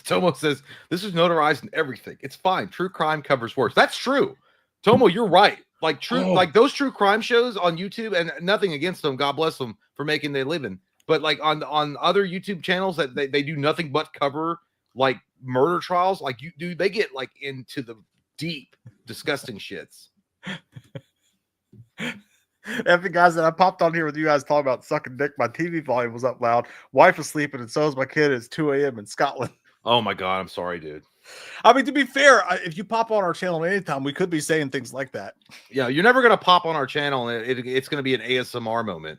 Tomo says this is notarized in everything. It's fine. True crime covers worse. That's true. Tomo, you're right. Like like those true crime shows on YouTube, and nothing against them. God bless them for making their living. But like on other YouTube channels that they do nothing but cover like murder trials. Like they get like into the deep, disgusting shits. Every guys that I popped on here with you guys talking about sucking dick, my TV volume was up loud. Wife was sleeping, and so is my kid. It's 2 a.m. in Scotland. Oh my God, I'm sorry, dude. I mean, to be fair, if you pop on our channel anytime, we could be saying things like that. Yeah, you're never gonna pop on our channel, and it's gonna be an ASMR moment.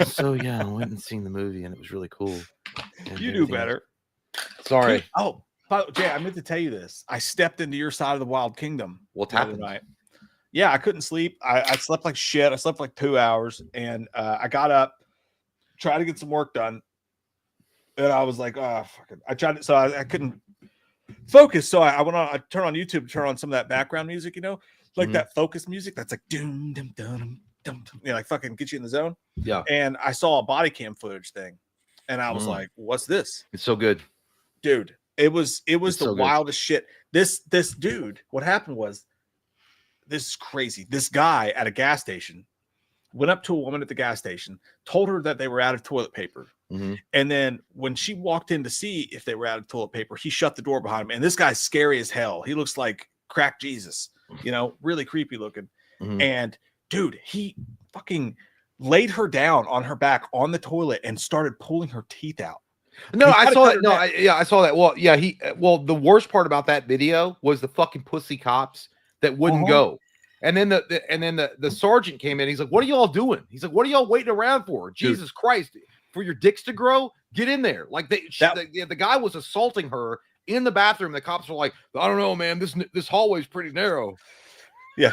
So yeah, I went and seen the movie, and it was really cool. You do better. Sorry. Oh, Jay, I meant to tell you this. I stepped into your side of the wild kingdom. What the other happened? night. Yeah, I couldn't sleep. I slept like shit. I slept like 2 hours, and I got up, tried to get some work done, and I was like, oh, fuck it. I tried to, so I couldn't focus. So I went on, I turned on YouTube, turn on some of that background music, you know, like that focus music that's like doom, dum, dum, dum, dum, you know, like fucking get you in the zone. Yeah. And I saw a body cam footage thing, and I was like, what's this? It's so good. Dude, it was the so good. wildest shit. This dude, what happened was, this is crazy. This guy at a gas station went up to a woman at the gas station, told her that they were out of toilet paper. And then when she walked in to see if they were out of toilet paper, he shut the door behind him. And this guy's scary as hell. He looks like crack Jesus, you know, really creepy looking. And dude, he fucking laid her down on her back on the toilet and started pulling her teeth out. No, I saw that. No, I saw that. Well, yeah, the worst part about that video was the fucking pussy cops that wouldn't go. And then the sergeant came in. He's like, "What are y'all doing?" He's like, "What are y'all waiting around for? Jesus Christ, for your dicks to grow? Get in there!" Like the guy was assaulting her in the bathroom. The cops were like, "I don't know, man. This hallway's pretty narrow." Yeah,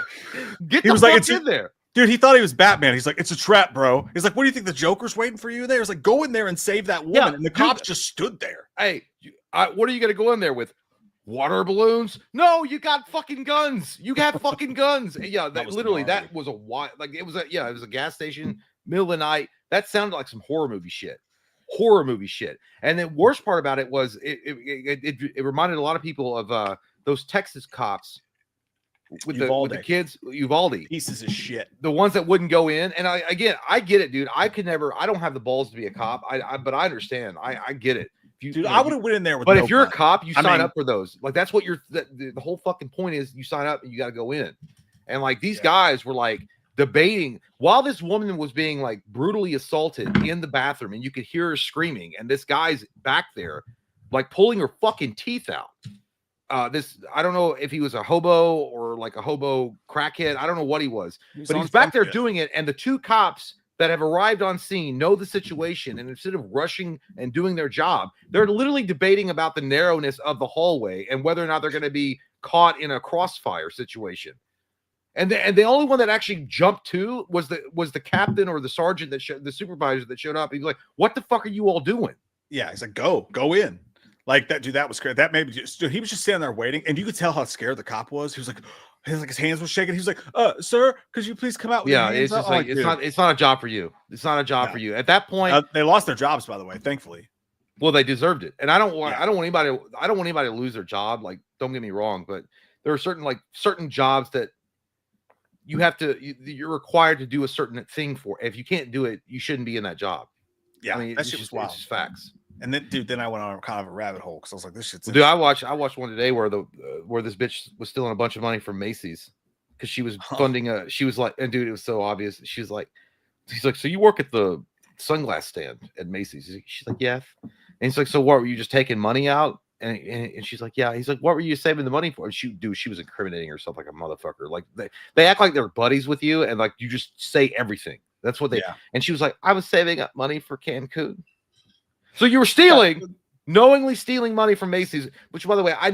get he the was fuck like, in there. Dude, he thought he was Batman. He's like, it's a trap, bro. He's like, what do you think the Joker's waiting for you there? He's like, go in there and save that woman. Yeah, and the cops just stood there. Hey, what are you going to go in there with? Water balloons? No, you got fucking guns. You got fucking guns. Yeah, that literally, that was a wild, like it was a gas station, middle of the night. That sounded like some horror movie shit. And the worst part about it was it reminded a lot of people of those Texas cops with the kids, Uvalde pieces of shit, the ones that wouldn't go in. And I get it, dude. I don't have the balls to be a cop. But I understand. I get it. I would have went in there with. But if you're a cop, you sign up for those. Like that's what the whole fucking point is. You sign up and you got to go in. And like these guys were like debating while this woman was being like brutally assaulted in the bathroom, and you could hear her screaming, and this guy's back there like pulling her fucking teeth out. I don't know if he was a hobo or like a hobo crackhead. I don't know what he was, but he's back there doing it. And the two cops that have arrived on scene know the situation. And instead of rushing and doing their job, they're literally debating about the narrowness of the hallway and whether or not they're going to be caught in a crossfire situation. And the only one that actually jumped to was the captain or the sergeant the supervisor that showed up. He was like, "What the fuck are you all doing?" Yeah, he's like, "Go in." Like that, dude. That was great. That made me just. Dude, he was just standing there waiting, and you could tell how scared the cop was. He was like, his hands were shaking. He was like, "Sir, could you please come out?" With your hands it's just like it's not a job for you. It's not a job for you. At that point, they lost their jobs, by the way. Thankfully, well, they deserved it. And I don't want anybody to lose their job. Like, don't get me wrong, but there are certain jobs that you have to. You're required to do a certain thing for. If you can't do it, you shouldn't be in that job. Yeah, I mean, that shit was wild. It's just facts. And then, dude, I went on kind of a rabbit hole because I was like, "This shit's." Dude, I watched one today where this bitch was stealing a bunch of money from Macy's because she was funding she was like, and dude, it was so obvious. She's like, "So you work at the sunglass stand at Macy's?" She's like, "Yeah." And he's like, "So what? Were you just taking money out?" And she's like, "Yeah." He's like, "What were you saving the money for?" And she was incriminating herself like a motherfucker. Like they act like they're buddies with you, and like you just say everything. That's what they. Yeah. And she was like, "I was saving up money for Cancun." So you were knowingly stealing money from Macy's, which, by the way, I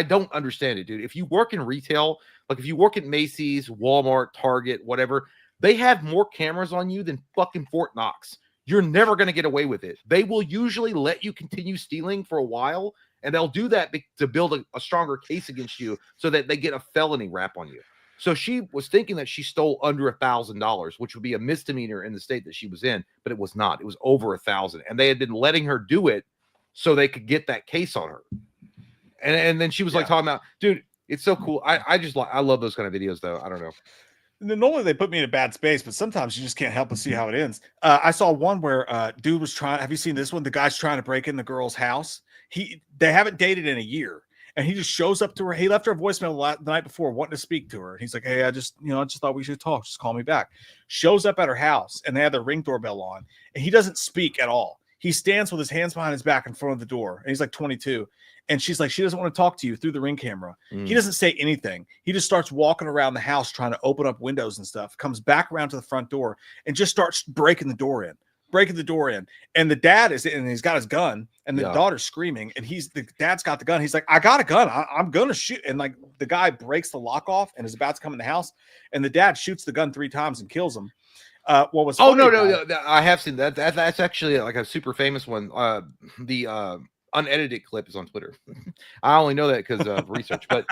don't understand it, dude. If you work in retail, like if you work at Macy's, Walmart, Target, whatever, they have more cameras on you than fucking Fort Knox. You're never going to get away with it. They will usually let you continue stealing for a while, and they'll do that to build a stronger case against you so that they get a felony rap on you. So she was thinking that she stole under $1,000, which would be a misdemeanor in the state that she was in, but it was not. It was over 1,000, and they had been letting her do it so they could get that case on her. And then she was like talking about, dude, it's so cool. I love those kind of videos though. I don't know. And then normally they put me in a bad space, but sometimes you just can't help but see how it ends. I saw one where dude was trying. Have you seen this one? The guy's trying to break in the girl's house. They haven't dated in a year. And he just shows up to her. He left her a voicemail the night before wanting to speak to her. He's like, "Hey, I just thought we should talk. Just call me back." Shows up at her house and they have the Ring doorbell on. And he doesn't speak at all. He stands with his hands behind his back in front of the door. And he's like 22. And she's like, she doesn't want to talk to you through the Ring camera. He doesn't say anything. He just starts walking around the house trying to open up windows and stuff. Comes back around to the front door and just starts breaking the door in. breaking the door in, and the dad is in, and he's got his gun, and the Yeah. daughter's screaming, and the dad's got the gun. He's like, I got a gun. I'm gonna shoot. And like the guy breaks the lock off and is about to come in the house, and the dad shoots the gun 3 times and kills him. What was Oh funny no, about no, I have seen that. That's actually like a super famous one. The unedited clip is on Twitter. I only know that because of research, but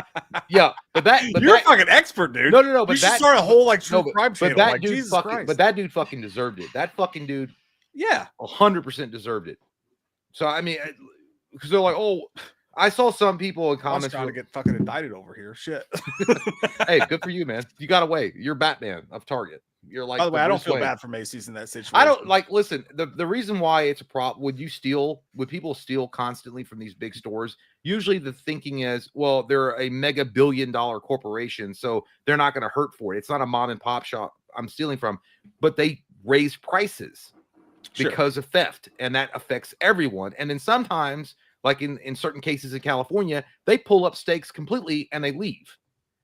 yeah, but you're that, a fucking expert, dude. no, but you should that start a whole like true no, but, crime channel. that Like, dude Jesus fucking, Christ. but that dude fucking deserved it. That fucking dude, yeah, 100% deserved it. So I mean, because they're like, oh, I saw some people in I'm comments trying to get fucking indicted over here. Shit. hey, good for you, man. You got away. You're Batman of Target. You're like, By the way, I don't Bruce feel Wayne. bad for Macy's in that situation. I don't like, listen, the reason why it's a problem, would people steal constantly from these big stores? Usually the thinking is, well, they're a mega billion-dollar corporation, so they're not going to hurt for it. It's not a mom and pop shop I'm stealing from, but they raise prices because of theft, and that affects everyone. And then sometimes, like in certain cases in California, they pull up stakes completely and they leave.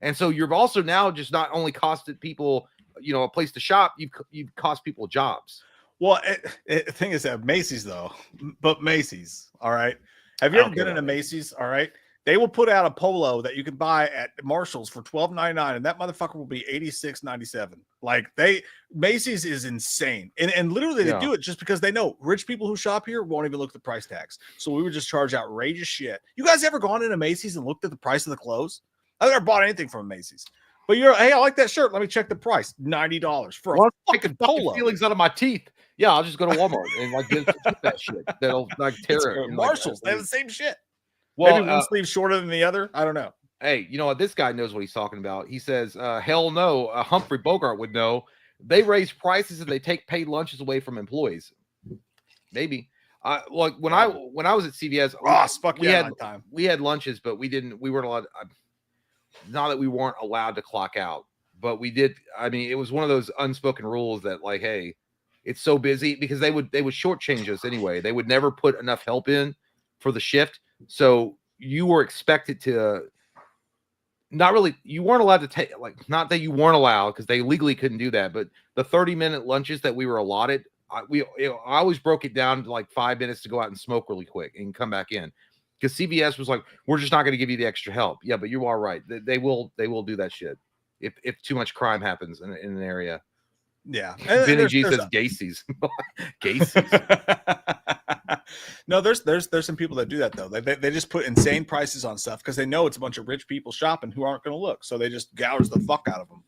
And so you've also now just not only costed people, a place to shop, you've cost people jobs. Well, the thing is that Macy's though, but Macy's, all right. Have you ever been in a Macy's? All right. They will put out a polo that you can buy at Marshall's for $12.99, and that motherfucker will be $86.97. Like Macy's is insane, and literally they do it just because they know rich people who shop here won't even look at the price tags. So we would just charge outrageous shit. You guys ever gone into Macy's and looked at the price of the clothes? I've never bought anything from Macy's. But hey, I like that shirt. Let me check the price. $90 for a fucking polo. Feelings out of my teeth. Yeah, I'll just go to Walmart and like get that shit. That'll like tear it. Marshalls, they have the same shit. Well, maybe one sleeve shorter than the other. I don't know. Hey, you know what? This guy knows what he's talking about. He says, hell no, Humphrey Bogart would know. They raise prices and they take paid lunches away from employees. Maybe. Like when I was at CVS, Ross, fuck we yeah, had my time. We had lunches, but we weren't allowed. Not that we weren't allowed to clock out, but we did. I mean, it was one of those unspoken rules that, like, hey, it's so busy, because they would shortchange us anyway. They would never put enough help in for the shift, so you were expected to. Not really, you weren't allowed to take, like, not that you weren't allowed, because they legally couldn't do that, but the 30-minute lunches that we were allotted, I always broke it down to like 5 minutes to go out and smoke really quick and come back in. Because CVS was like, we're just not going to give you the extra help. Yeah, but you are right. They will do that shit if too much crime happens in an area. Yeah. Benny G says Gacy's. Gacy's. No, there's some people that do that though. They just put insane prices on stuff because they know it's a bunch of rich people shopping who aren't going to look. So they just gouge the fuck out of them.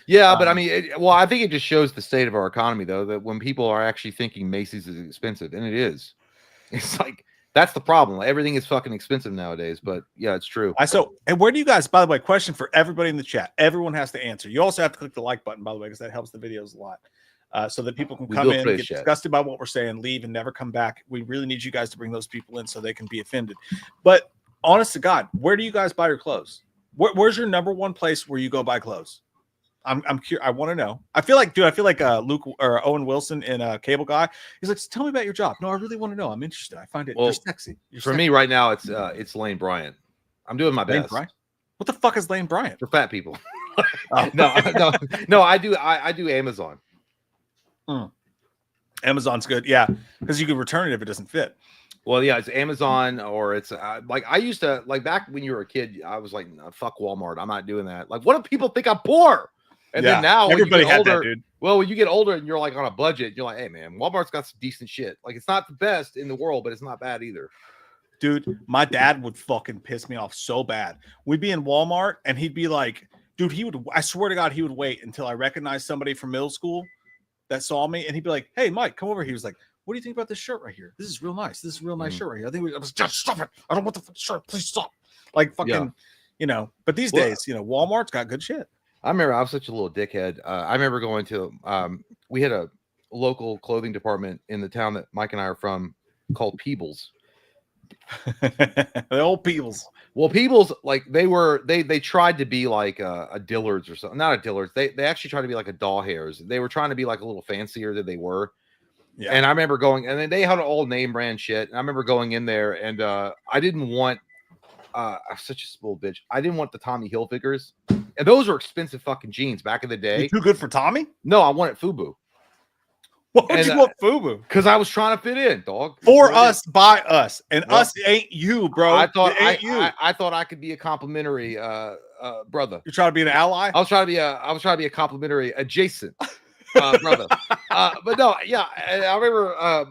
Yeah, but I mean, I think it just shows the state of our economy, though, that when people are actually thinking Macy's is expensive, and it is, it's like, that's the problem. Everything is fucking expensive nowadays. But yeah, it's true. And where do you guys, by the way, question for everybody in the chat. Everyone has to answer. You also have to click the like button, by the way, because that helps the videos a lot. So that people can come in, get disgusted by what we're saying, leave, and never come back. We really need you guys to bring those people in so they can be offended. But honest to God, where do you guys buy your clothes? Where's your number one place where you go buy clothes? I'm curious. I want to know. I feel like Luke or Owen Wilson in Cable Guy. He's like, tell me about your job. No, I really want to know. I'm interested. I find it sexy. For me right now, it's Lane Bryant. I'm doing my best. Bryant? What the fuck is Lane Bryant? For fat people. No. I do Amazon. Amazon's good. Yeah, because you can return it if it doesn't fit. Well, yeah, it's Amazon, or it's like I used to, like, back when you were a kid, I was like, no, fuck Walmart. I'm not doing that. Like, what if people think I'm poor? And then now everybody had older, that, dude. Well, when you get older and you're like on a budget, you're like, hey man, Walmart's got some decent shit. Like, it's not the best in the world, but it's not bad either. Dude, my dad would fucking piss me off so bad. We'd be in Walmart and he'd be like, dude, I swear to God, he would wait until I recognized somebody from middle school that saw me, and he'd be like, hey, Mike, come over here. He was like, what do you think about this shirt right here? This is real nice. This is a real nice shirt right here. I think I was just stop it. I don't want the shirt. Please stop. Like, fucking, but these days, Walmart's got good shit. I remember I was such a little dickhead. I remember going to, we had a local clothing department in the town that Mike and I are from called Peebles. The old Peebles. Well, Peebles, like, they tried to be like a Dillard's or something. Not a Dillard's. They actually tried to be like a Doll Hairs. They were trying to be like a little fancier than they were. Yeah. And I remember going, and then they had all name brand shit. And I remember going in there, and I didn't want, I'm such a spoiled bitch. I didn't want the Tommy Hilfigers. And those were expensive fucking jeans back in the day. You're too good for Tommy? No, I wanted FUBU. Why would And, you want FUBU? Because I was trying to fit in, dog. For us, by us, and Well, us ain't you, bro. I thought it ain't you. I thought I could be a complimentary brother. You're trying to be an ally. I was trying to be a complimentary adjacent brother. But no, yeah, I remember I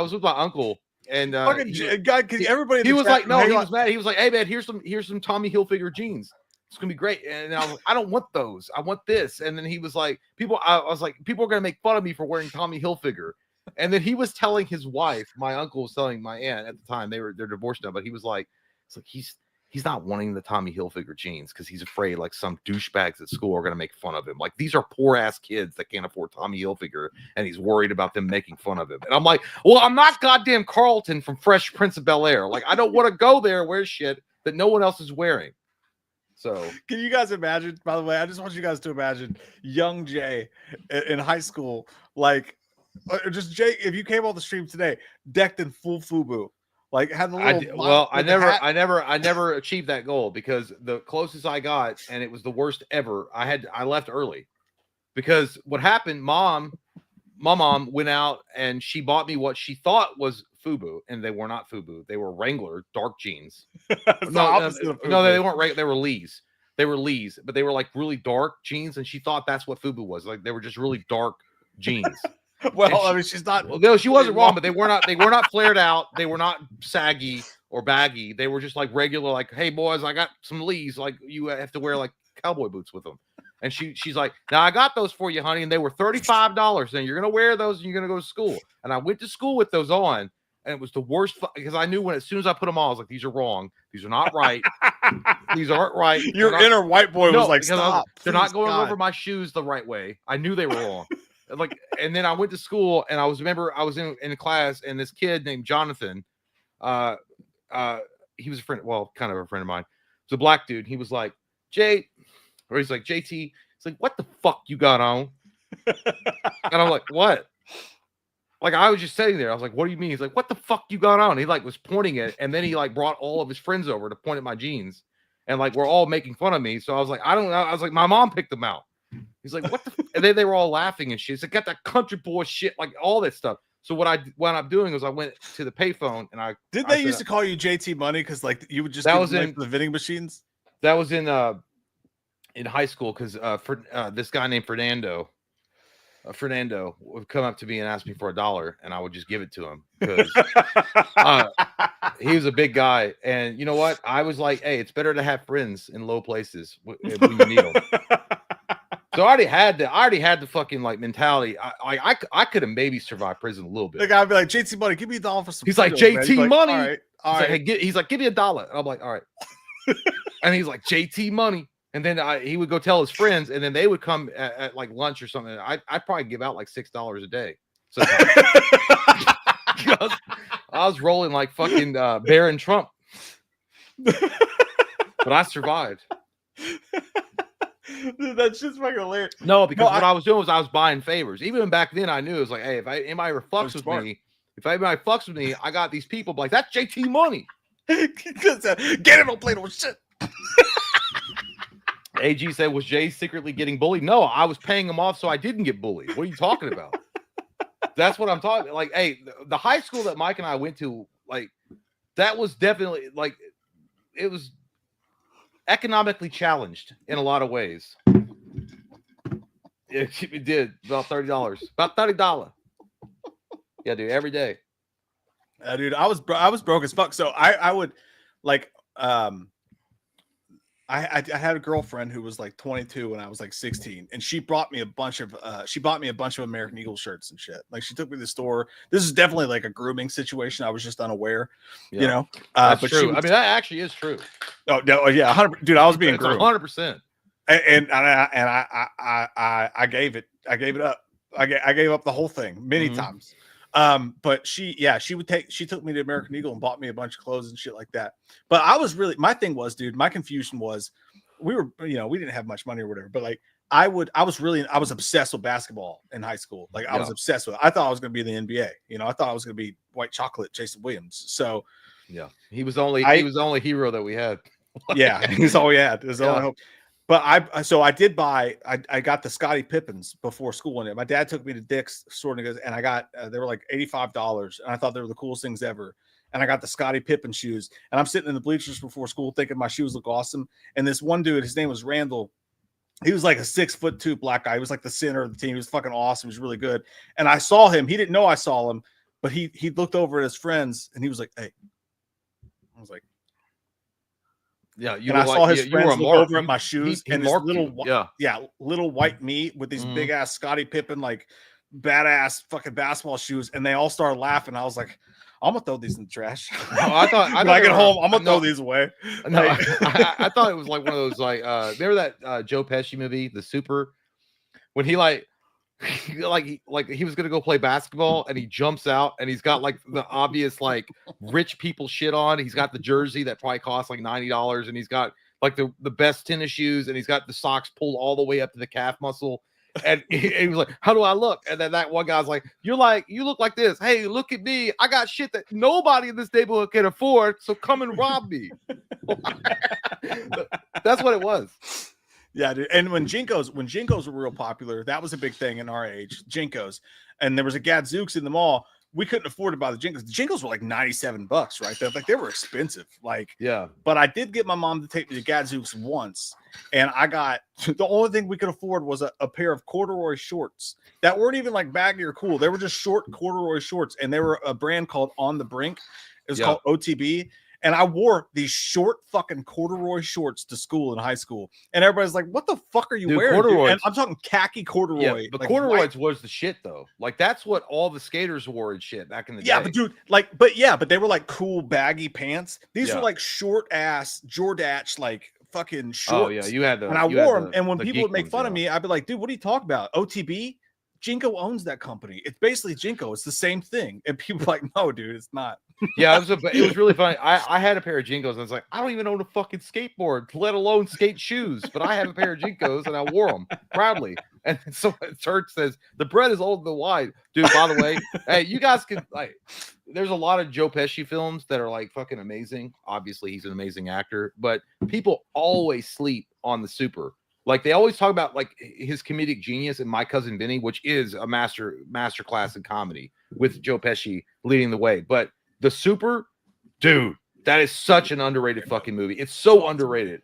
was with my uncle and Fucking guy, everybody. he was like, no, he was mad. He was like, hey man, here's some Tommy Hilfiger jeans. It's gonna be great. And I was like, I don't want those. I want this. And then he was like, I was like, people are gonna make fun of me for wearing Tommy Hilfiger. And then he was telling his wife, my uncle was telling my aunt at the time, they're divorced now, but he was like, it's like he's not wanting the Tommy Hilfiger jeans because he's afraid like some douchebags at school are gonna make fun of him. Like these are poor ass kids that can't afford Tommy Hilfiger, and he's worried about them making fun of him. And I'm like, well, I'm not goddamn Carlton from Fresh Prince of Bel-Air. Like I don't want to go there and wear shit that no one else is wearing. So can you guys imagine? By the way, I just want you guys to imagine young Jay in high school, like just Jay. If you came on the stream today, decked in full FUBU, like had the little. I never achieved that goal because the closest I got, and it was the worst ever. I left early because what happened? My mom went out and she bought me what she thought was FUBU, and they were not FUBU. They were Wrangler dark jeans. No, they weren't. They were Lee's. They were Lee's, but they were like really dark jeans, and she thought that's what FUBU was. Like they were just really dark jeans. Well, I mean, she's not. Well, no, she wasn't wrong, but they were not flared out. They were not saggy or baggy. They were just like regular. Like, hey boys, I got some Lee's. Like you have to wear like cowboy boots with them. And she's like, now I got those for you, honey, and they were $35. And you're gonna wear those, and you're gonna go to school. And I went to school with those on. And it was the worst because I knew as soon as I put them on, I was like, these are wrong. These are not right. These aren't right. Your inner white boy was like, stop. They're not going over my shoes the right way. I knew they were wrong. Like, and then I went to school and I was in class and this kid named Jonathan, he was a friend, well, kind of a friend of mine. It's a black dude. He was like, JT, he's like, what the fuck you got on? And I'm like, what? Like I was just sitting there. I was like, what do you mean? He's like, what the fuck you got on? He like was pointing it, and then he like brought all of his friends over to point at my jeans, and like we're all making fun of me. So I was like, I don't know. I was like, my mom picked them out. He's like, what the and then they were all laughing and shit. He's like, got that country boy shit, like all that stuff. So what I wound up doing was I went to the payphone and I they used to call you JT Money because like you would just that was in the vending machines. That was in high school because for this guy named Fernando would come up to me and ask me for $1, and I would just give it to him because he was a big guy. And you know what? I was like, hey, it's better to have friends in low places when you need them. So I already had the fucking like mentality. I could have maybe survived prison a little bit. The guy would be like, JT Money, give me $1 for some. He's like, JT Money. All right. Like, hey, he's like, give me $1. And I'm like, all right. And he's like, JT Money. And then he would go tell his friends, and then they would come at like lunch or something. I'd probably give out like $6 a day. So I was rolling like fucking Barron Trump, but I survived. Dude, that's just fucking hilarious. No, because what I was doing was I was buying favors. Even back then, I knew it was like, hey, if anybody ever fucks with me, I got these people like that's JT Money. Get it, don't play no shit. AG said, was Jay secretly getting bullied? No, I was paying him off so I didn't get bullied. What are you talking about? That's what I'm talking about. Like, hey, the high school that Mike and I went to, like, that was definitely like it was economically challenged in a lot of ways. It did about $30. About $30. Yeah, dude, every day. Dude, I was broke as fuck. So I would like I had a girlfriend who was like 22 when I was like 16, and she brought me a bunch of American Eagle shirts and shit. Like she took me to the store. This is definitely like a grooming situation. I was just unaware, you know. That's but true. I mean, that actually is true. Oh no, yeah, 100. Dude, I was being groomed. 100%. And I gave it up. I gave up the whole thing many times. But she took me to American Eagle and bought me a bunch of clothes and shit like that. But I was really, my thing was, dude, my confusion was we didn't have much money or whatever, but like I was obsessed with basketball in high school. Like I was obsessed with it. I thought I was going to be in the NBA. You know, I thought I was going to be white chocolate Jason Williams. So yeah, he was the only hero that we had. Yeah, he's all we had. It was the only hope. But I did buy. I got the Scottie Pippins before school, and my dad took me to Dick's Sporting Goods, and I got they were like $85, and I thought they were the coolest things ever. And I got the Scottie Pippen shoes, and I'm sitting in the bleachers before school thinking my shoes look awesome. And this one dude, his name was Randall. He was like a 6'2" black guy. He was like the center of the team. He was fucking awesome. He was really good. And I saw him. He didn't know I saw him, but he looked over at his friends, and he was like, "Hey." I was like, Yeah, and I saw his friends look over at my shoes, and this little, little white me with these big ass Scottie Pippen, like badass fucking basketball shoes, and they all started laughing. I was like, I'm gonna throw these in the trash. No, I thought when I get home, I'm gonna throw these away. No, I thought it was like one of those like remember that Joe Pesci movie, The Super, when he like he was gonna go play basketball and he jumps out and he's got like the obvious like rich people shit on. He's got the jersey that probably costs like $90, and he's got like the best tennis shoes, and he's got the socks pulled all the way up to the calf muscle. And he was like, "How do I look?" And then that one guy's like, "You look like this. Hey, look at me. I got shit that nobody in this neighborhood can afford. So come and rob me." That's what it was. Yeah, dude. And when Jinkos were real popular, that was a big thing in our age. Jinkos, and there was a Gadzooks in the mall. We couldn't afford to buy the Jinkos. The Jinkos were like $97, right? They were expensive. Like, yeah. But I did get my mom to take me to Gadzooks once, and I got the only thing we could afford was a pair of corduroy shorts that weren't even like baggy or cool. They were just short corduroy shorts, and they were a brand called On the Brink. It was called OTB. And I wore these short fucking corduroy shorts to school in high school. And everybody's like, what the fuck are you wearing? Corduroy. And I'm talking khaki corduroy. Yeah, but like corduroys was the shit though. Like that's what all the skaters wore and shit back in the day. Yeah, but dude, but they were like cool baggy pants. These were like short ass Jordache, like fucking shorts. Oh yeah, you had the and I wore them. And when people would make fun of me, I'd be like, dude, what are you talking about? OTB? Jinko owns that company. It's basically Jinko. It's the same thing. And people are like, no, dude, it's not. Yeah, it was really funny. I had a pair of Jinkos, and I was like, I don't even own a fucking skateboard, let alone skate shoes. But I have a pair of Jinkos, and I wore them proudly. And so Church says the bread is older than wine, dude. By the way, hey, you guys can like. There's a lot of Joe Pesci films that are like fucking amazing. Obviously, he's an amazing actor, but people always sleep on the Super. Like they always talk about like his comedic genius in My Cousin Vinny, which is a master class in comedy with Joe Pesci leading the way. But the Super, dude, that is such an underrated fucking movie. It's so underrated.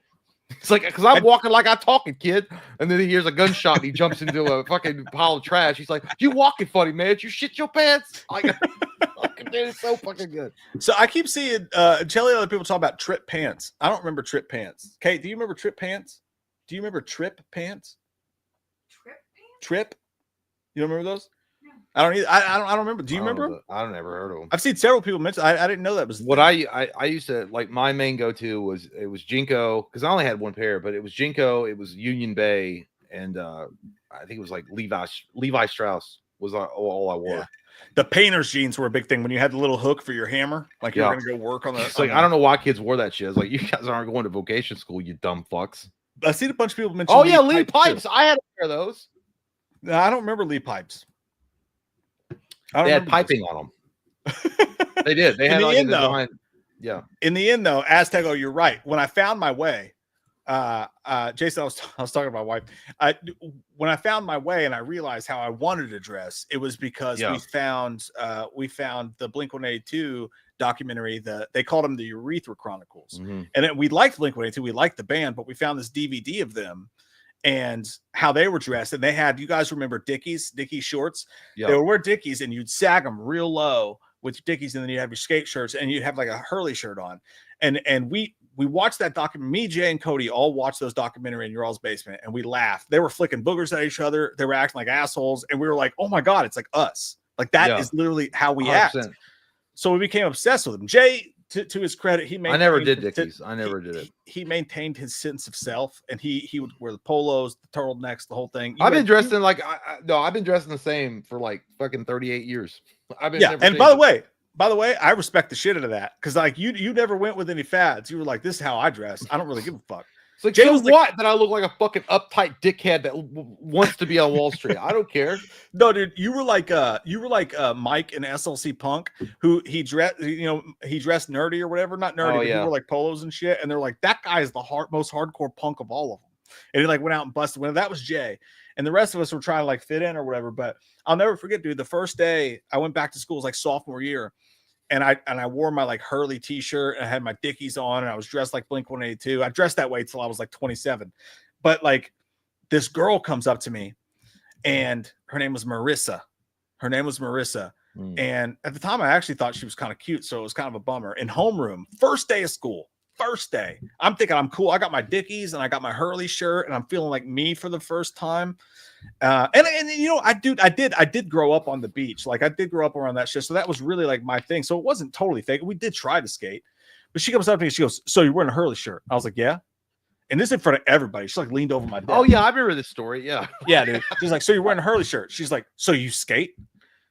It's like because I'm walking like I'm talking, kid, and then he hears a gunshot and he jumps into a fucking pile of trash. He's like, "You walking funny, man? You shit your pants." Like, dude, it's so fucking good. So I keep seeing telling other people talk about Trip Pants. I don't remember Trip Pants. Kate, do you remember Trip Pants? Do you remember Trip Pants? Trip Pants? Trip? You don't remember those? No. I don't either. I don't remember. Do you remember them? I don't never heard of them. I've seen several people mention. I didn't know that was what I used to like. My main go-to was Jinko because I only had one pair, but it was Jinko. It was Union Bay, and I think it was like Levi Strauss was all I wore. Yeah. The painter's jeans were a big thing when you had the little hook for your hammer, like you were gonna go work on the. It's like I don't know why kids wore that shit. I was like, you guys aren't going to vocation school, you dumb fucks. I've seen a bunch of people mention. Oh yeah, Lee Pipes. Too. I had a pair of those. No, I don't remember Lee Pipes. They had piping on them. They did. They had like a design. Yeah. In the end, though, Azteco, you're right. When I found my way, Jason, I was talking to my wife. When I found my way and I realized how I wanted to dress, it was because we found the Blink-182 documentary. They called them the Urethra Chronicles, and we liked Blink-182. We liked the band, but we found this DVD of them and how they were dressed. And they had, you guys remember Dickies shorts? They would wear Dickies, and you'd sag them real low with Dickies, and then you have your skate shirts, and you'd have like a Hurley shirt on. And we watched that document. Me, Jay, and Cody all watched those documentary in your all's basement, and we laughed. They were flicking boogers at each other. They were acting like assholes, and we were like, "Oh my god, it's like us! Like that is literally how we 100%. Act." So we became obsessed with them. Jay, to his credit, I never did Dickies. I never did it. He maintained his sense of self, and he would wear the polos, the turtlenecks, the whole thing. I've been dressed in like I've been dressed in the same for like fucking 38 years. I've been and by the way, I respect the shit out of that because like you never went with any fads. You were like, this is how I dress. I don't really give a fuck. It's like, so what? That I look like a fucking uptight dickhead that wants to be on Wall Street. I don't care. No, dude, you were like Mike in SLC Punk, who he dressed nerdy or whatever, not nerdy. But he wore like polos and shit, and they're like, that guy is the most hardcore punk of all of them. And he like went out and busted one. That was Jay. And the rest of us were trying to like fit in or whatever. But I'll never forget, dude, the first day I went back to school, it was like sophomore year. And I wore my like Hurley t-shirt and I had my Dickies on and I was dressed like Blink-182. I dressed that way till I was like 27. But like this girl comes up to me and her name was Marissa. And at the time I actually thought she was kind of cute. So it was kind of a bummer. In homeroom, first day of school, I'm thinking I'm cool. I got my Dickies and I got my Hurley shirt and I'm feeling like me for the first time. And you know, I did grow up on the beach. Like I did grow up around that shit. So that was really like my thing. So it wasn't totally fake. We did try to skate, but she comes up to me and she goes, "So you're wearing a Hurley shirt?" I was like, "Yeah." And this in front of everybody. She like leaned over my desk. Oh yeah, I remember this story. Yeah. Yeah, dude. She's like, "So you're wearing a Hurley shirt?" She's like, "So you skate?"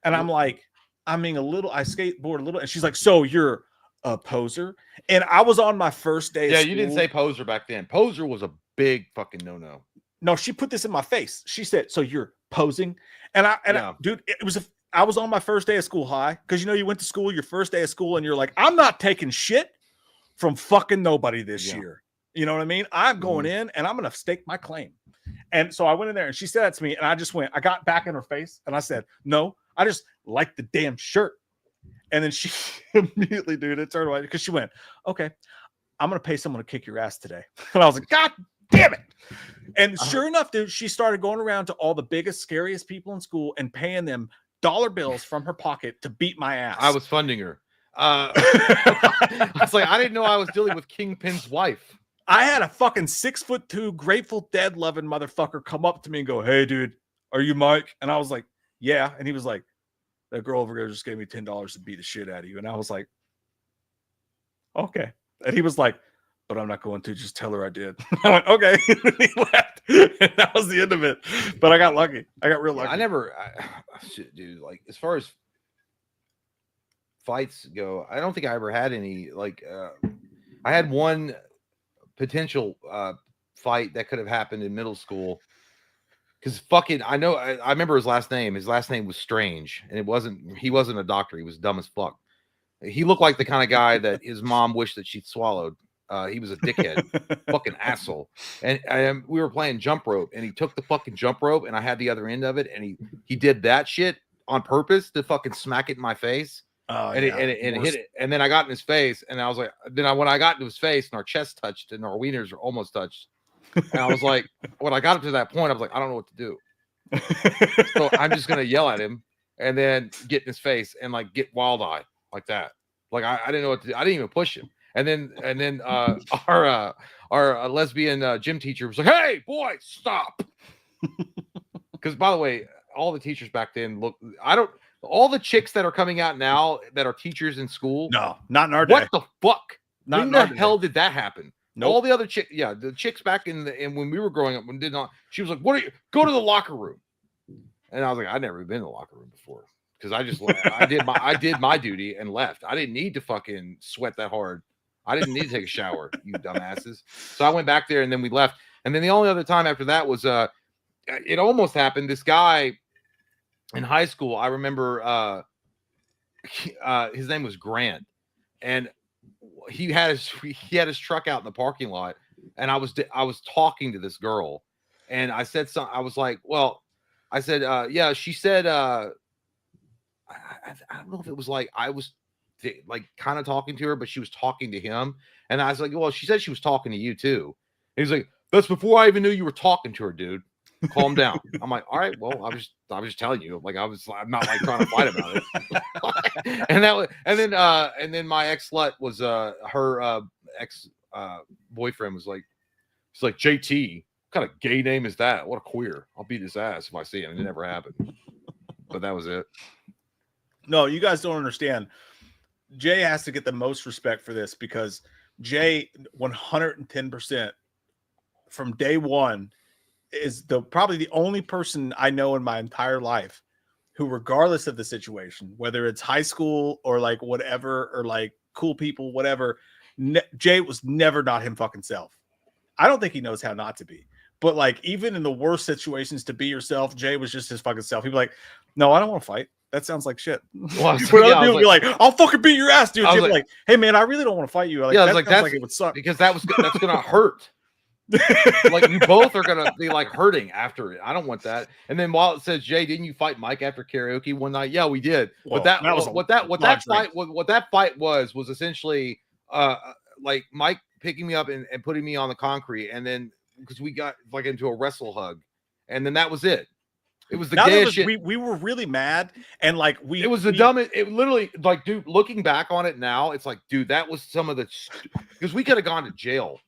And I'm like, I skateboard a little. And she's like, "So you're a poser?" And I was on my first day. Yeah, you didn't say poser back then. Poser was a big fucking no. No, she put this in my face. She said, "So you're posing?" And dude, I was on my first day of school high because you know you went to school your first day of school and you're like, I'm not taking shit from fucking nobody this year. You know what I mean? I'm going in and I'm gonna stake my claim. And so I went in there and she said that to me, and I got back in her face and I said, "No, I just like the damn shirt." And then she immediately, dude, it turned away because she went, "Okay, I'm gonna pay someone to kick your ass today." And I was like, "God damn it." And sure enough, dude, she started going around to all the biggest, scariest people in school and paying them dollar bills from her pocket to beat my ass. I was funding her. I was like, I didn't know I was dealing with Kingpin's wife. I had a fucking 6'2" Grateful Dead loving motherfucker come up to me and go, "Hey, dude, are you Mike?" And I was like, "Yeah." And he was like, "That girl over there just gave me $10 to beat the shit out of you." And I was like, "Okay." And he was like, "But I'm not going to. Just tell her I did." I went, "Okay." And he left. And that was the end of it. But I got lucky. I got real lucky. Shit, dude, like as far as fights go, I don't think I ever had any. Like, I had one potential fight that could have happened in middle school. Because fucking, I remember his last name. His last name was Strange, and he wasn't a doctor. He was dumb as fuck. He looked like the kind of guy that his mom wished that she'd swallowed. He was a dickhead, fucking asshole. And we were playing jump rope, and he took the fucking jump rope, and I had the other end of it, and he did that shit on purpose to fucking smack it in my face. It hit it, and then I got in his face, and I was like, when I got into his face, and our chest touched, and our wieners were almost touched, and I was like, when I got up to that point, I was like, I don't know what to do, so I'm just gonna yell at him, and then get in his face, and like get wild eyed like that, like I didn't know what to do. I didn't even push him, and then our lesbian gym teacher was like, "Hey, boy, stop," because by the way, all the teachers back then all the chicks that are coming out now that are teachers in school. No, not in our day. What the fuck? Not when the hell did that happen? Nope. All the other chicks, the chicks back in when we were growing up, she was like, "What are you? Go to the locker room." And I was like, I'd never been in the locker room before because I did my duty and left. I didn't need to fucking sweat that hard. I didn't need to take a shower, you dumbasses. So I went back there and then we left. And then the only other time after that was it almost happened. This guy in high school, I remember his name was Grant, and he had his truck out in the parking lot, and I was talking to this girl, and I said something. I was like, well, I said, yeah. She said, I don't know if it was like I was like kind of talking to her, but she was talking to him, and I was like, well, she said she was talking to you too. And he's like, that's before I even knew you were talking to her, dude. Calm down. I'm like, all right, well, I was just telling you, like, I'm not like trying to fight about it. and then my ex slut was her ex boyfriend was like, he's like, JT, what kind of gay name is that? What a queer. I'll beat his ass if I see him. It never happened. But that was it. No, you guys don't understand. Jay has to get the most respect for this because Jay 110% from day one is probably the only person I know in my entire life who, regardless of the situation, whether it's high school or like whatever, or like cool people, whatever, Jay was never not him fucking self. I don't think he knows how not to be, but like even in the worst situations to be yourself, Jay was just his fucking self. He'd be like, no, I don't want to fight. That sounds like shit. Well, other people be like, I'll fucking beat your ass, dude. Jay like, hey man, I really don't want to fight you. Like, yeah, that like sounds like it would suck because that's gonna hurt. Like you both are gonna be like hurting after it. I don't want that. And then while it says, Jay, didn't you fight Mike after karaoke one night? Yeah, we did. Well, But that was what that large fight was essentially like Mike picking me up and putting me on the concrete, and then because we got like into a wrestle hug, and then that was it. It was the gayest shit. We were really mad, and like it was the dumbest. It literally, like, dude, looking back on it now, it's like, dude, that was some of the because we could have gone to jail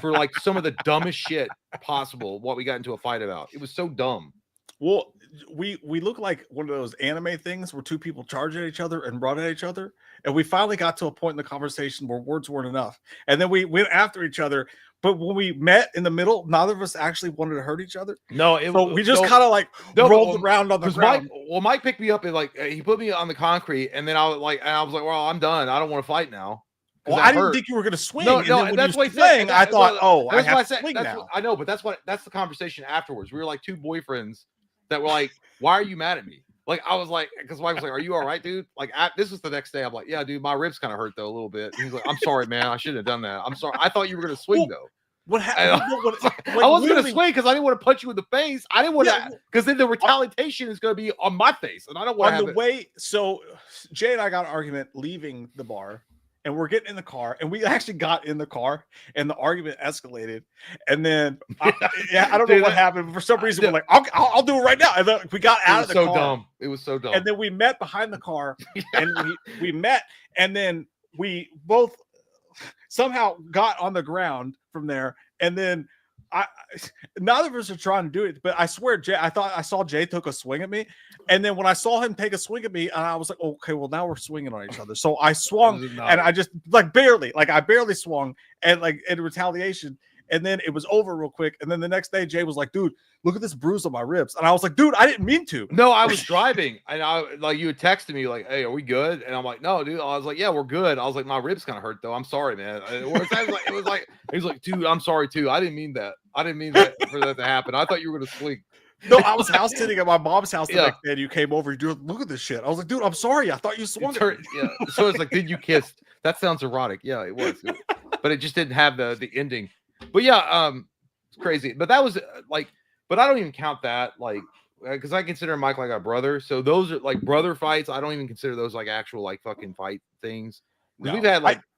for like some of the dumbest shit possible. What we got into a fight about, it was so dumb. Well, we look like one of those anime things where two people charge at each other and run at each other, and we finally got to a point in the conversation where words weren't enough, and then we went after each other. But when we met in the middle, neither of us actually wanted to hurt each other. No, we just kind of like rolled around on the ground. Mike picked me up and like he put me on the concrete, and then I was like, well, I'm done. I don't want to fight now. Well, I didn't think you were going to swing. No, that's what he said. I thought, I have to swing now. I know, but that's the conversation afterwards. We were like two boyfriends that were like, why are you mad at me? Like, I was like, because Mike was like, are you all right, dude? Like, this was the next day. I'm like, yeah, dude, my ribs kind of hurt though a little bit. And he's like, I'm sorry, man. I shouldn't have done that. I'm sorry. I thought you were going to swing though. What happened? I wasn't going to swing because I didn't want to punch you in the face. I didn't want to, because then the retaliation is going to be on my face, and I don't want to have it. So Jay and I got an argument leaving the bar, and we're getting in the car, and we actually got in the car, and the argument escalated, and then I don't know what happened, but for some reason we're like, I'll do it right now, and then we got out of the car. Dumb. It was so dumb. And then we met behind the car, and we met, and then we both somehow got on the ground from there, and then neither of us are trying to do it, but I swear, Jay, I thought I saw Jay took a swing at me, and then when I saw him take a swing at me, I was like, okay, well now we're swinging on each other. So I swung, and I just I barely swung, and like in retaliation, and then it was over real quick. And then the next day, Jay was like, dude, look at this bruise on my ribs, and I was like, dude, I didn't mean to. No, I was driving, and I like you had texted me like, hey, are we good? And I'm like, no, dude. I was like, yeah, we're good. I was like, my ribs kind of hurt though. I'm sorry, man. It was like he was like, dude, I'm sorry too. I didn't mean that. I didn't mean that for that to happen. I thought you were gonna swing. No, I was house sitting at my mom's house the next day, and you came over. Dude, look at this shit. I was like, dude, I'm sorry. I thought you swung. Yeah. So it's like, did you kiss? That sounds erotic. Yeah, it was, but it just didn't have the ending. But yeah, it's crazy. But that was like, but I don't even count that like because I consider Mike like a brother. So those are like brother fights. I don't even consider those like actual like fucking fight things. No,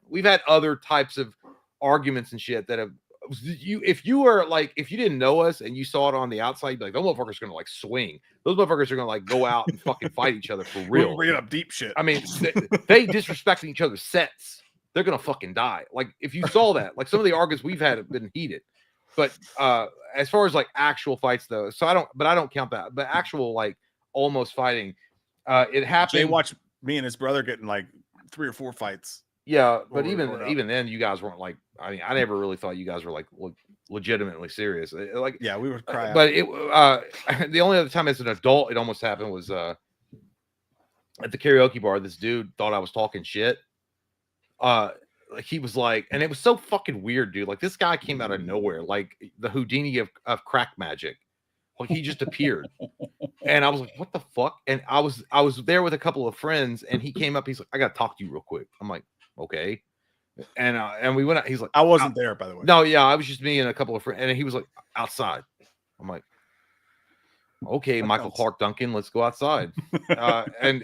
we've had other types of arguments and shit that have. If you didn't know us and you saw it on the outside, you'd be like, those motherfuckers are gonna like swing. Those motherfuckers are gonna like go out and fucking fight each other for real. We're bringing up deep shit. I mean, they disrespecting each other's sets. They're gonna fucking die. Like if you saw that, like some of the arguments we've had have been heated. But as far as like actual fights though, so I don't count that. But actual like almost fighting, it happened. Jay watched me and his brother getting like 3 or 4 fights. Yeah, but even then, you guys weren't like. I mean, I never really thought you guys were like legitimately serious. Like, yeah, we were crying. But the only other time as an adult it almost happened was at the karaoke bar. This dude thought I was talking shit. Like he was like, and it was so fucking weird, dude. Like this guy came out of nowhere, like the Houdini of crack magic. Like he just appeared, and I was like, "What the fuck?" And I was there with a couple of friends, and he came up. He's like, "I gotta talk to you real quick." I'm like, "Okay." And we went out. He's like, I wasn't there, by the way. No, yeah, I was just me and a couple of friends, and he was like, outside. I'm like, okay, Michael Clark Duncan, let's go outside. And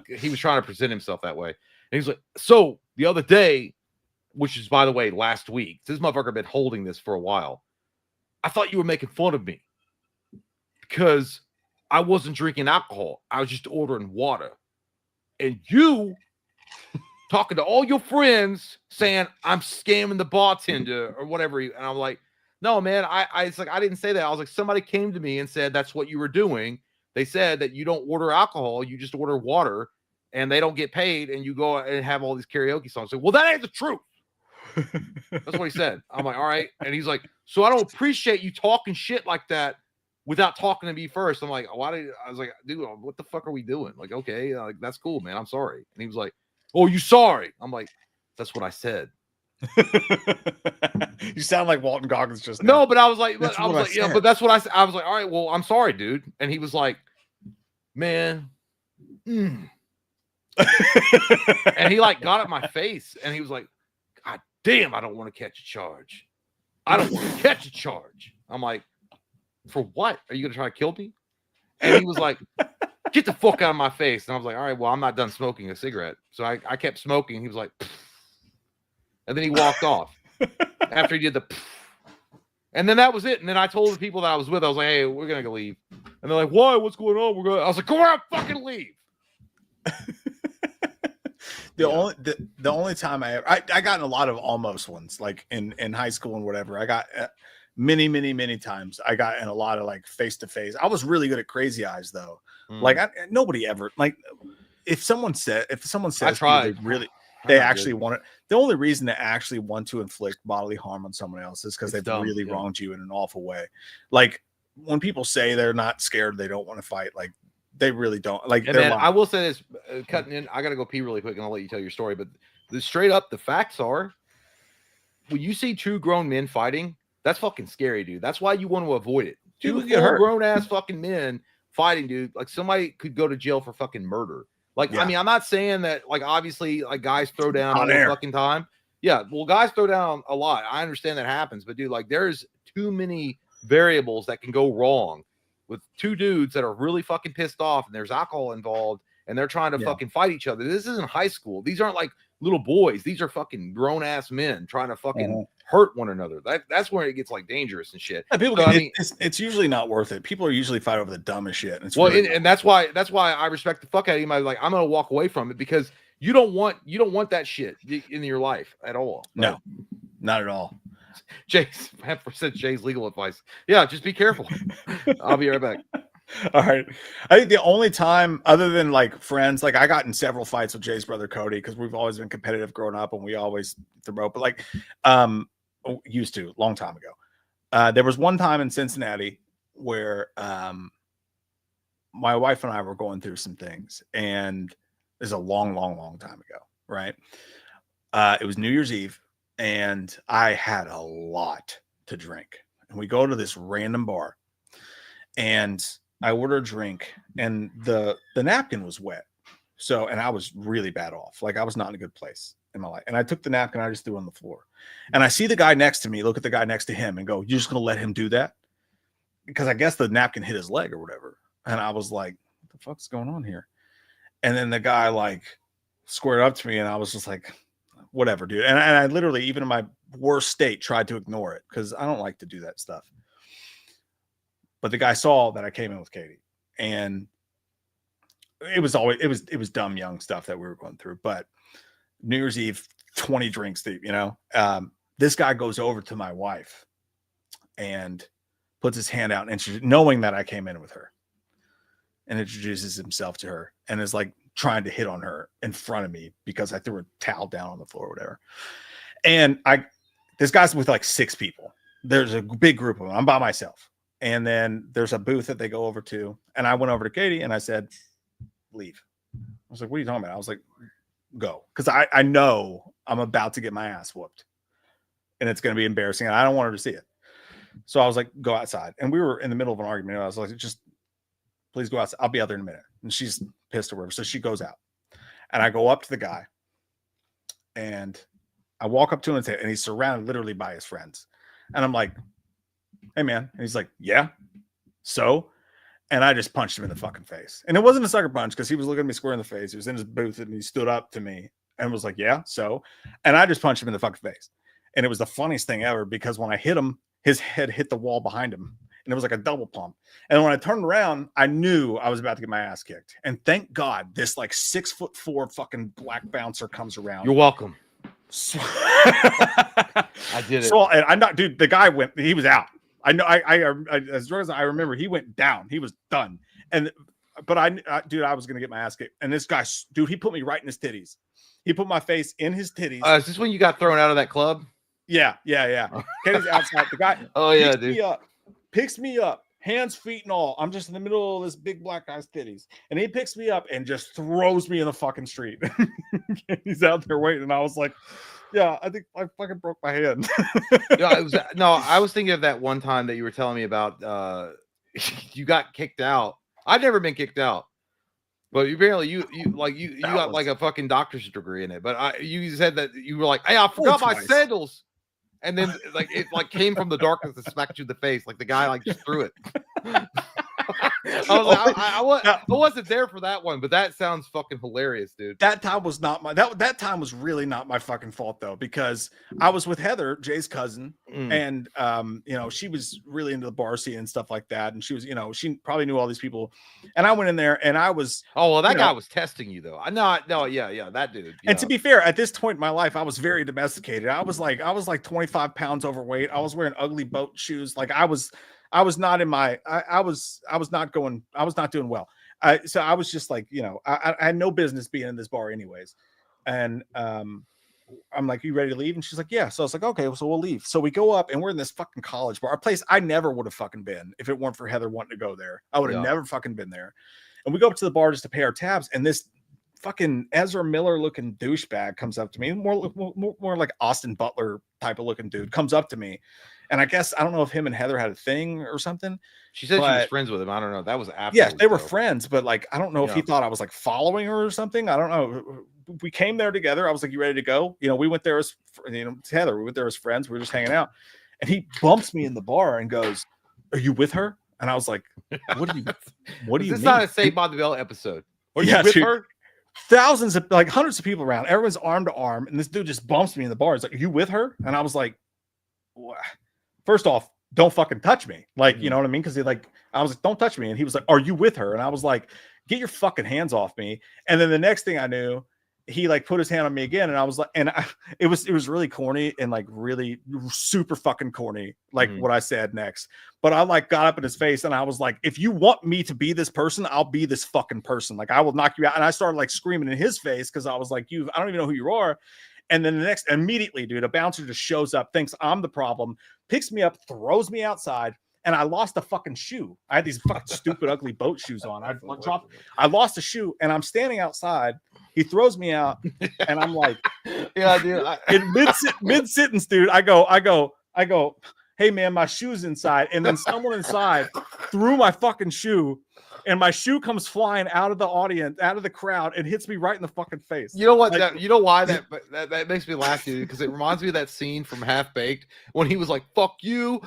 he was trying to present himself that way. And he's like, so the other day, which is by the way, last week, this motherfucker been holding this for a while. I thought you were making fun of me because I wasn't drinking alcohol. I was just ordering water, and you. Talking to all your friends saying I'm scamming the bartender or whatever. And I'm like, no, man, it's like, I didn't say that. I was like, somebody came to me and said, that's what you were doing. They said that you don't order alcohol. You just order water and they don't get paid. And you go and have all these karaoke songs. So, well, that ain't the truth. That's what he said. I'm like, all right. And he's like, so I don't appreciate you talking shit like that without talking to me first. I'm like, I was like, dude, what the fuck are we doing? Like, okay, like, that's cool, man. I'm sorry. And he was like, oh, you sorry? I'm like, that's what I said. You sound like Walton Goggins just now. No, but I was like, yeah, but that's what I said. I was like, all right, well, I'm sorry, dude. And he was like, man, and he like got at my face, and he was like, God damn, I don't want to catch a charge. I don't want to catch a charge. I'm like, for what? Are you going to try to kill me? And he was like, get the fuck out of my face. And I was like, all right, well, I'm not done smoking a cigarette. So I kept smoking. He was like, pfft. And then he walked off after he did the pfft. And then that was it. And then I told the people that I was with, I was like, hey, we're going to leave. And they're like, why? What's going on? I was like, go out, fucking leave. The only time I got in a lot of almost ones, like in high school and whatever. I got many times. I got in a lot of like face to face. I was really good at crazy eyes though. Like nobody ever like if someone says I tried. they actually want it. The only reason they actually want to inflict bodily harm on someone else is because they've really wronged you in an awful way. Like when people say they're not scared, they don't want to fight. Like they really don't. Like, and man, I will say this, cutting in. I gotta go pee really quick, and I'll let you tell your story. But straight up, the facts are, when you see two grown men fighting, that's fucking scary, dude. That's why you want to avoid it. Two grown ass fucking men fighting, dude. Like somebody could go to jail for fucking murder. Like, I mean, I'm not saying that, like, obviously, like, guys throw down all the fucking time. Yeah, well, guys throw down a lot. I understand that happens, but dude, like, there's too many variables that can go wrong with two dudes that are really fucking pissed off, and there's alcohol involved, and they're trying to fucking fight each other. This isn't high school. These aren't like little boys. These are fucking grown ass men trying to fucking hurt one another. That's where it gets like dangerous and shit. Yeah, people, I mean, it's usually not worth it. People are usually fight over the dumbest shit. And, and that's why I respect the fuck out of you. Like, I'm gonna walk away from it because you don't want that shit in your life at all. No, not at all. Jay's legal advice. Yeah, just be careful. I'll be right back. All right. I think the only time, other than like friends, like I got in several fights with Jay's brother Cody because we've always been competitive growing up and we always throw. But like, used to long time ago. There was one time in Cincinnati where my wife and I were going through some things, and this is a long time ago, right? It was New Year's Eve, and I had a lot to drink, and we go to this random bar, and I order a drink, and the napkin was wet. So, and I was really bad off. Like I was not in a good place in my life. And I took the napkin, I just threw it on the floor. And I see the guy next to me, look at the guy next to him and go, you're just going to let him do that? Because I guess the napkin hit his leg or whatever. And I was like, what the fuck's going on here? And then the guy like squared up to me, and I was just like, whatever, dude. And I literally, even in my worst state, tried to ignore it because I don't like to do that stuff. But the guy saw that I came in with Katie, and it was dumb young stuff that we were going through. But New Year's Eve, 20 drinks deep, this guy goes over to my wife and puts his hand out, and knowing that I came in with her, and introduces himself to her and is like trying to hit on her in front of me because I threw a towel down on the floor or whatever. And this guy's with like 6 people. There's a big group of them. I'm by myself. And then there's a booth that they go over to. And I went over to Katie and I said, leave. I was like, what are you talking about? I was like, go. Because I know I'm about to get my ass whooped. And it's going to be embarrassing. And I don't want her to see it. So I was like, go outside. And we were in the middle of an argument. And I was like, just please go outside. I'll be out there in a minute. And she's pissed or whatever. So she goes out. And I go up to the guy. And I walk up to him and he's surrounded literally by his friends. And I'm like, hey man. And he's like, yeah. So, and I just punched him in the fucking face. And it wasn't a sucker punch because he was looking at me square in the face. He was in his booth and he stood up to me and was like, yeah. So, and I just punched him in the fucking face. And it was the funniest thing ever because when I hit him, his head hit the wall behind him. And it was like a double pump. And when I turned around, I knew I was about to get my ass kicked. And thank God this like 6'4" fucking black bouncer comes around. You're welcome. So, I did it. So, and I'm not, dude, the guy he was out. I know. I as far as I remember, he went down. He was done. But dude, I was gonna get my ass kicked. And this guy, dude, he put me right in his titties. He put my face in his titties. Is this when you got thrown out of that club? Yeah. Kenny's outside. The guy. Oh yeah, dude. Picks me up, hands, feet, and all. I'm just in the middle of this big black guy's titties, and he picks me up and just throws me in the fucking street. He's out there waiting, and I was like, yeah, I think I fucking broke my hand. I was thinking of that one time that you were telling me about. You got kicked out. I've never been kicked out, but apparently you got like a fucking doctor's degree in it. But you said that you were like, hey, I forgot my sandals, and then like it like came from the darkness and smacked you in the face, like the guy like just threw it. I was like, I wasn't there for that one, but that sounds fucking hilarious, dude. That time was not my that time was really not my fucking fault though, because I was with Heather, Jay's cousin, and you know, she was really into the bar scene and stuff like that, and she was, you know, she probably knew all these people, and I went in there and I was that guy was testing you though. No, yeah, that dude. And to be fair, at this point in my life, I was very domesticated. I was like 25 pounds overweight. I was wearing ugly boat shoes. Like I was not in my I was not doing well. So I was just like, you know, I had no business being in this bar anyways. And I'm like, you ready to leave? And she's like, yeah. So I was like, okay, so we'll leave. So we go up and we're in this fucking college bar, a place I never would have fucking been if it weren't for Heather wanting to go there. I would have never fucking been there. And we go up to the bar just to pay our tabs, and this fucking Ezra Miller looking douchebag comes up to me, more like Austin Butler type of looking dude comes up to me. And I guess I don't know if him and Heather had a thing or something. She said she was friends with him. I don't know. That was after. Yes, they were friends, but like I don't know if he thought I was like following her or something. I don't know. We came there together. I was like, "You ready to go?" You know, we went there as Heather. We went there as friends. We were just hanging out, and he bumps me in the bar and goes, "Are you with her?" And I was like, "What do you? What do you mean?" It's not a Saved by the Bell episode. Are you with her? Thousands of like hundreds of people around. Everyone's arm to arm, and this dude just bumps me in the bar. He's like, "Are you with her?" And I was like, "What?" First off, don't fucking touch me. Like, you know what I mean? Because I was like, don't touch me. And he was like, are you with her? And I was like, get your fucking hands off me. And then the next thing I knew, he like put his hand on me again. And I was like, it was really corny and like really super fucking corny, like what I said next. But I like got up in his face and I was like, if you want me to be this person, I'll be this fucking person. Like I will knock you out. And I started like screaming in his face because I was like, I don't even know who you are. And then the next, immediately, dude, a bouncer just shows up, thinks I'm the problem, picks me up, throws me outside, and I lost a fucking shoe. I had these fucking stupid, ugly boat shoes on. I lost a shoe, and I'm standing outside. He throws me out, and I'm like, yeah, dude. In mid sentence, dude, I go, hey man, my shoe's inside, and then someone inside threw my fucking shoe. And my shoe comes flying out of the audience, out of the crowd, and hits me right in the fucking face. You know what? Like, you know why that makes me laugh, dude? Because it reminds me of that scene from Half Baked when he was like, fuck you,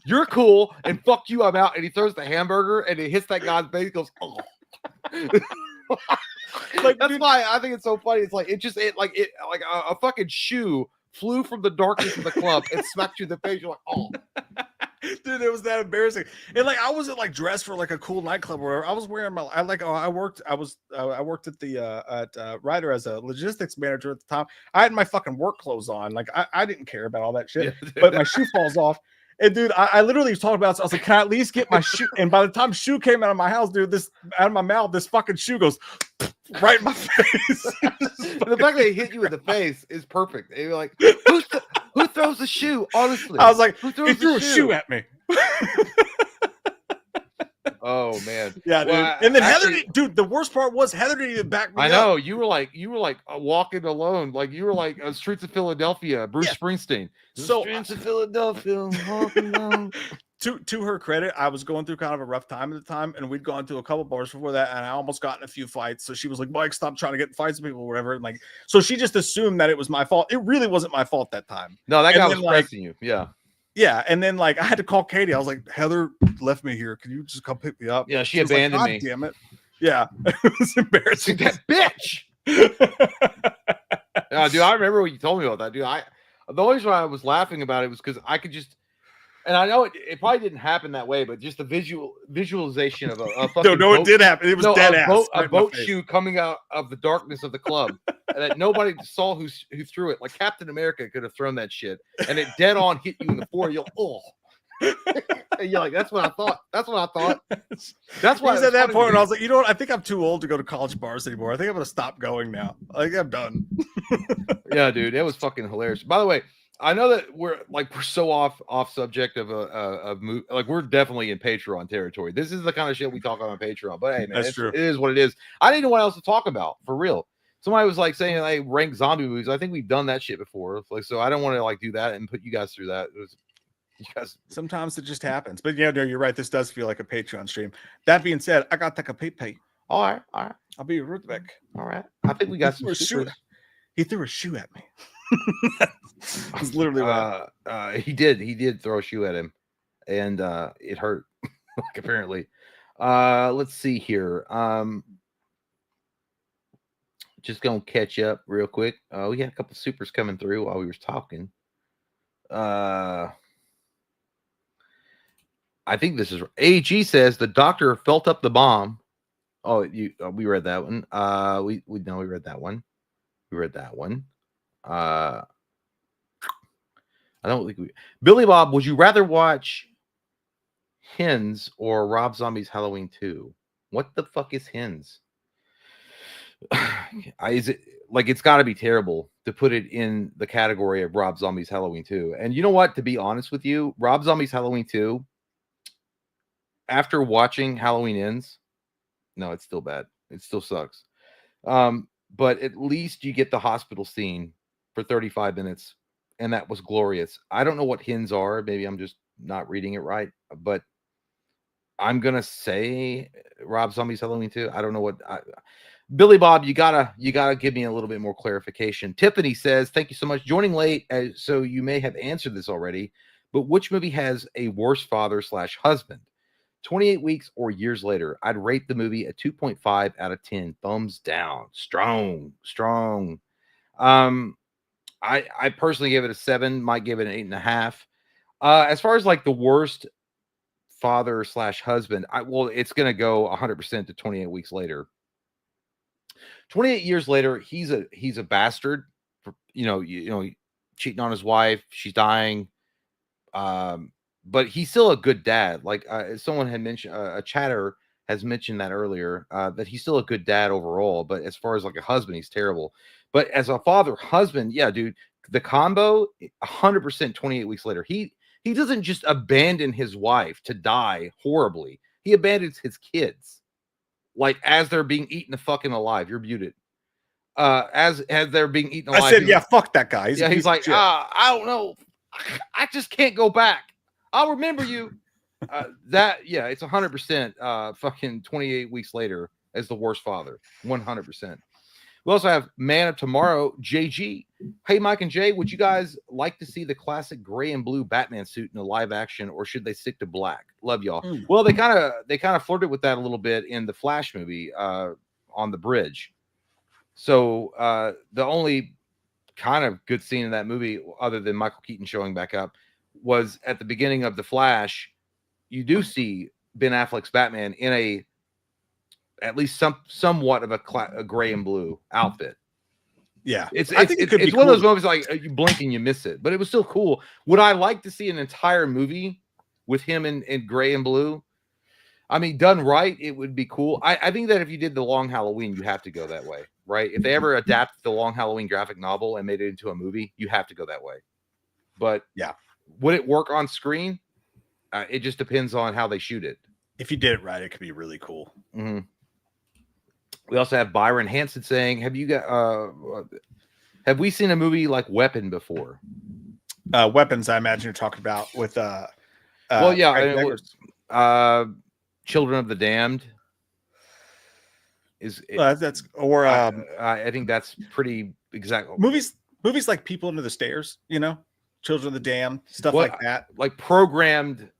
you're cool, and fuck you, I'm out. And he throws the hamburger and it hits that guy's face. He goes, oh. Like, that's why I think it's so funny. It's like a fucking shoe flew from the darkness of the club and smacked you in the face. You're like, oh. Dude, it was that embarrassing. And like I wasn't like dressed for like a cool nightclub or whatever. I was wearing I worked at the Ryder as a logistics manager at the time. I had my fucking work clothes on. Like I didn't care about all that shit. Yeah, but my shoe falls off. And dude, I literally was talking about it. So I was like, can I at least get my shoe? And by the time shoe came out of my house, dude, out of my mouth, this fucking shoe goes right in my face. The fact that he hit you in the face is perfect. And you're like, who throws a shoe? Honestly, I was like, he threw a shoe at me. Oh man, yeah, dude. Well, and then Heather, dude, the worst part was Heather didn't even back me up. I know you were like walking alone, like you were like Streets of Philadelphia, Bruce Springsteen. So Streets of Philadelphia, walking alone. To her credit, I was going through kind of a rough time at the time, and we'd gone to a couple bars before that, and I almost got in a few fights. So she was like, Mike, stop trying to get in fights with people or whatever. And like, so she just assumed that it was my fault. It really wasn't my fault that time. No, that guy was pressing you. Yeah. Yeah. And then like I had to call Katie. I was like, Heather left me here. Can you just come pick me up? Yeah, she abandoned me. Damn it. Yeah. It was embarrassing. That bitch. Yeah, dude, I remember when you told me about that, dude. The only reason I was laughing about it was because I could just, and I know it probably didn't happen that way, but just the visualization of a fucking it did happen. It was dead ass. A boat shoe coming out of the darkness of the club that nobody saw who threw it. Like Captain America could have thrown that shit, and it dead on hit you in the forehead. You're and you're like, that's what I thought. That's what I thought. That's why I was at that point, and I was like, you know what? I think I'm too old to go to college bars anymore. I think I'm gonna stop going now. I think I'm done. Yeah, dude, it was fucking hilarious. By the way, I know that we're so off subject of like we're definitely in Patreon territory. This is the kind of shit we talk about on Patreon. But hey, man, that's true. It is what it is. I didn't know what else to talk about for real. Somebody was like saying like rank zombie movies. I think we've done that shit before. Like, so I don't want to like do that and put you guys through that. Sometimes it just happens. But yeah, no, you're right. This does feel like a Patreon stream. That being said, I got to take a pee. All right. I'll be right back. All right. I think we got some. He threw a shoe at me. It's literally what he did throw a shoe at him, and it hurt. Like, apparently. Let's see here. Just gonna catch up real quick. We had a couple supers coming through while we were talking. I think this is AG says the doctor felt up the bomb. Oh, we read that one. We read that one. We read that one. I don't think Billy Bob, would you rather watch Hens or Rob Zombie's Halloween 2? What the fuck is Hens? Is it like, it's got to be terrible to put it in the category of Rob Zombie's Halloween 2? And you know what? To be honest with you, Rob Zombie's Halloween 2, after watching Halloween Ends, no, it's still bad. It still sucks. But at least you get the hospital scene for 35 minutes, and that was glorious. I don't know what Hens are. Maybe I'm just not reading it right, but I'm gonna say Rob Zombie's Halloween 2. I don't know what. Billy Bob, you gotta give me a little bit more clarification. Tiffany says, "Thank you so much. Joining late, so you may have answered this already, but which movie has a worse father / husband? 28 Weeks or Years Later? I'd rate the movie a 2.5 out of 10. Thumbs down. Strong. I personally gave it a 7. Might give it an 8.5. As far as like the worst father / husband, it's gonna go 100% to 28 Weeks Later. 28 Years Later, he's a bastard for, you know, cheating on his wife. She's dying. But he's still a good dad. Like someone had mentioned, a chatter has mentioned that earlier, that he's still a good dad overall. But as far as like a husband, he's terrible. But as a father husband, yeah, dude, the combo, 100% 28 Weeks Later. He doesn't just abandon his wife to die horribly. He abandons his kids, like as they're being eaten fucking alive. You're muted. As they're being eaten alive. I said, yeah, fuck that guy. He's like, I don't know. I just can't go back. I'll remember you. It's 100% fucking 28 Weeks Later as the worst father. 100%. We also have Man of Tomorrow, JG. Hey, Mike and Jay, would you guys like to see the classic gray and blue Batman suit in a live action, or should they stick to black? Love y'all. Well, they kind of flirted with that a little bit in the Flash movie on the bridge. So the only kind of good scene in that movie, other than Michael Keaton showing back up, was at the beginning of the Flash. You do see Ben Affleck's Batman in at least somewhat of a gray and blue outfit. Yeah, it's one of those movies like you blink and you miss it, but it was still cool. Would I like to see an entire movie with him in gray and blue? I mean, done right, it would be cool. I think that if you did The Long Halloween, you have to go that way, right? If they ever adapt the Long Halloween graphic novel and made it into a movie, you have to go that way. But yeah, would it work on screen? It just depends on how they shoot it. If you did it right, it could be really cool. Mm-hmm. We also have Byron Hansen saying, "Have we seen a movie like Weapon before?" Weapons, I imagine you're talking about with Children of the Damned. That's or I think that's pretty exact. Movies like People Under the Stairs, Children of the Damned, stuff like that, like programmed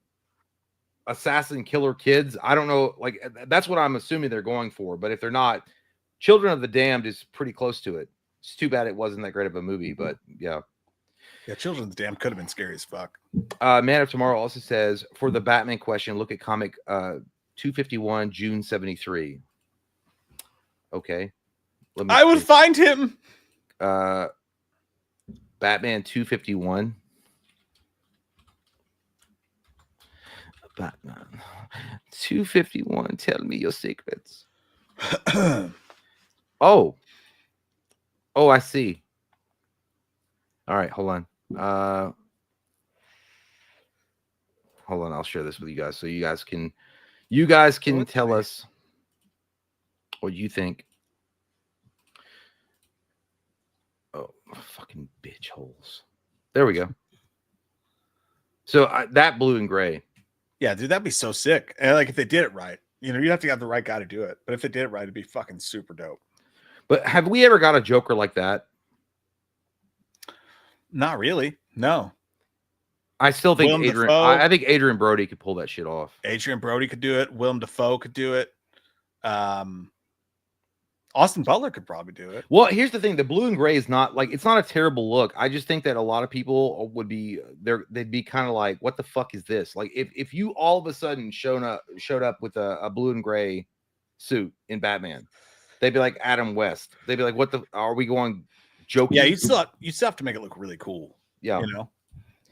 assassin killer kids. I don't know, like that's what I'm assuming they're going for, but if they're not, Children of the Damned is pretty close to it. It's too bad it wasn't that great of a movie, but yeah, Children of the Damned could have been scary as fuck. Man of Tomorrow also says, for the Batman question, look at comic 251 June 73. Okay, I would find him. Batman 251. Batman 251. Tell me your secrets. Oh, I see. All right, hold on. Hold on. I'll share this with you guys so you guys can tell us what you think. Oh, fucking bitch holes. There we go. So that blue and gray. Yeah, dude, that'd be so sick. And like if they did it right, you'd have to have the right guy to do it. But if they did it right, it'd be fucking super dope. But have we ever got a Joker like that? Not really. No. I still think Willem Adrian. Dafoe. I think Adrian Brody could pull that shit off. Adrian Brody could do it. Willem Dafoe could do it. Austin Butler could probably do it. Well, here's the thing: the blue and gray is not like it's not a terrible look. I just think that a lot of people would be there. They'd be kind of like, "What the fuck is this?" Like if you all of a sudden showed up with a blue and gray suit in Batman, they'd be like Adam West. They'd be like, "What the? Are we going joking?" Yeah, you still have to make it look really cool. Yeah, you know,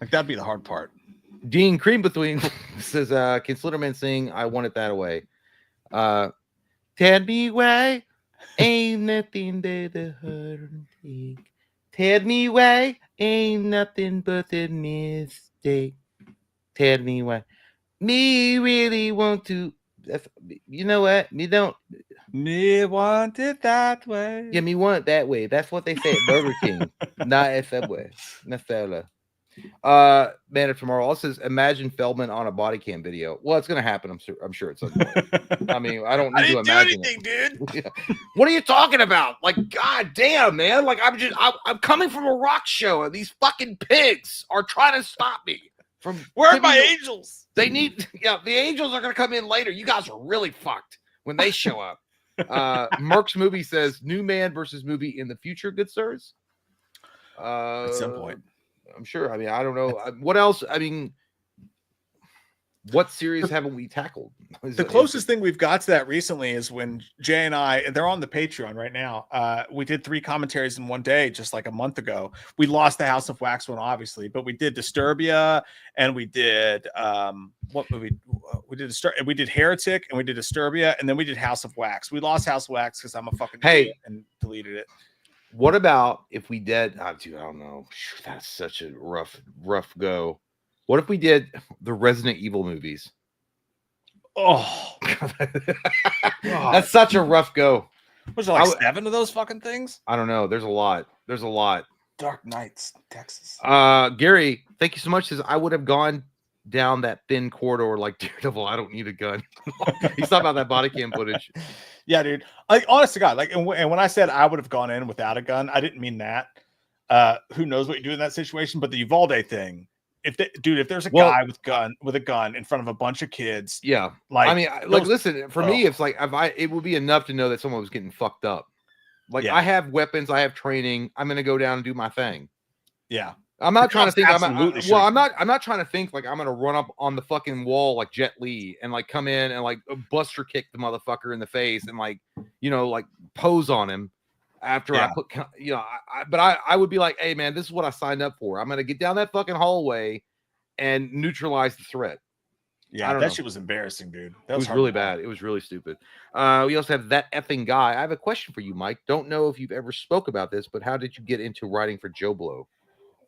like that'd be the hard part. Dean Cream Between says, "Can Slenderman sing? I want it that way." Tell me why. Ain't nothing but a heartache. Tell me why ain't nothing but a mistake. Tell me why. Me really want to. That's, you know what? Me don't. Me want it that way. Yeah, me want it that way. That's what they say at Burger King, not at Subway. Necessarily. Man of Tomorrow also says, imagine Feldman on a body cam video. Well, it's gonna happen. I'm sure at some point. I mean, I don't need to imagine anything, it. dude. Yeah. What are you talking about? Like, god damn, man. Like, I'm coming from a rock show, and these fucking pigs are trying to stop me from. Where are giving my you- angels? They need, yeah, the angels are gonna come in later. You guys are really fucked when they show up. Mark's movie says new man versus movie in the future, good sirs. At some point. I'm sure. I mean, I don't know. What else? I mean, what series haven't we tackled? The closest thing we've got to that recently is when Jay and I, and they're on the Patreon right now. We did 3 commentaries in one day, just like a month ago. We lost the House of Wax one, obviously, but we did Disturbia, and we did what movie? We did Heretic, and we did Disturbia, and then we did House of Wax. We lost House of Wax because I'm a fucking idiot and deleted it. What about if we did? Dude, I don't know. That's such a rough go. What if we did the Resident Evil movies? Oh, That's such a rough go. was there like 7 of those fucking things? I don't know. There's a lot. Dark Knights, Texas. Gary, thank you so much. Says I would have gone down that thin corridor like Daredevil. I don't need a gun. He's talking about that body cam footage. Yeah, dude. Like, honest to God, like, and when I said I would have gone in without a gun, I didn't mean that. Who knows what you do in that situation? But the Uvalde thing, if there's a guy with a gun in front of a bunch of kids, Yeah, like, I mean, listen, for me, it's like it would be enough to know that someone was getting fucked up. Like, Yeah. I have weapons, I have training. I'm gonna go down and do my thing. yeah, I'm not trying to think. I'm not trying to think like I'm gonna run up on the fucking wall like Jet Li and like come in and like buster kick the motherfucker in the face and like like pose on him after I put but I would be like, hey man, this is what I signed up for. I'm gonna get down that fucking hallway and neutralize the threat. yeah. That shit was embarrassing, dude. That It was hard really to watch. bad. It was really stupid. We also have that effing guy. I have a question for you, Mike. Don't know if you've ever spoke about this, but how did you get into writing for Joe Blow?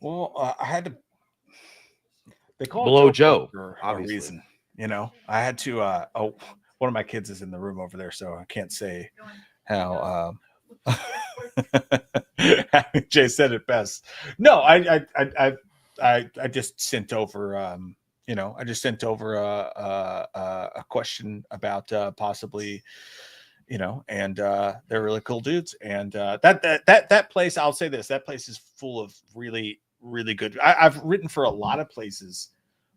Well, I had to. They call Blow it Joe, for obviously. a reason. I had to. One of my kids is in the room over there, so I can't say how. Jay said it best. No, I just sent over. I just sent over a question about possibly. And they're really cool dudes. And that place, I'll say this, that place is full of really, really good. I've written for a lot of places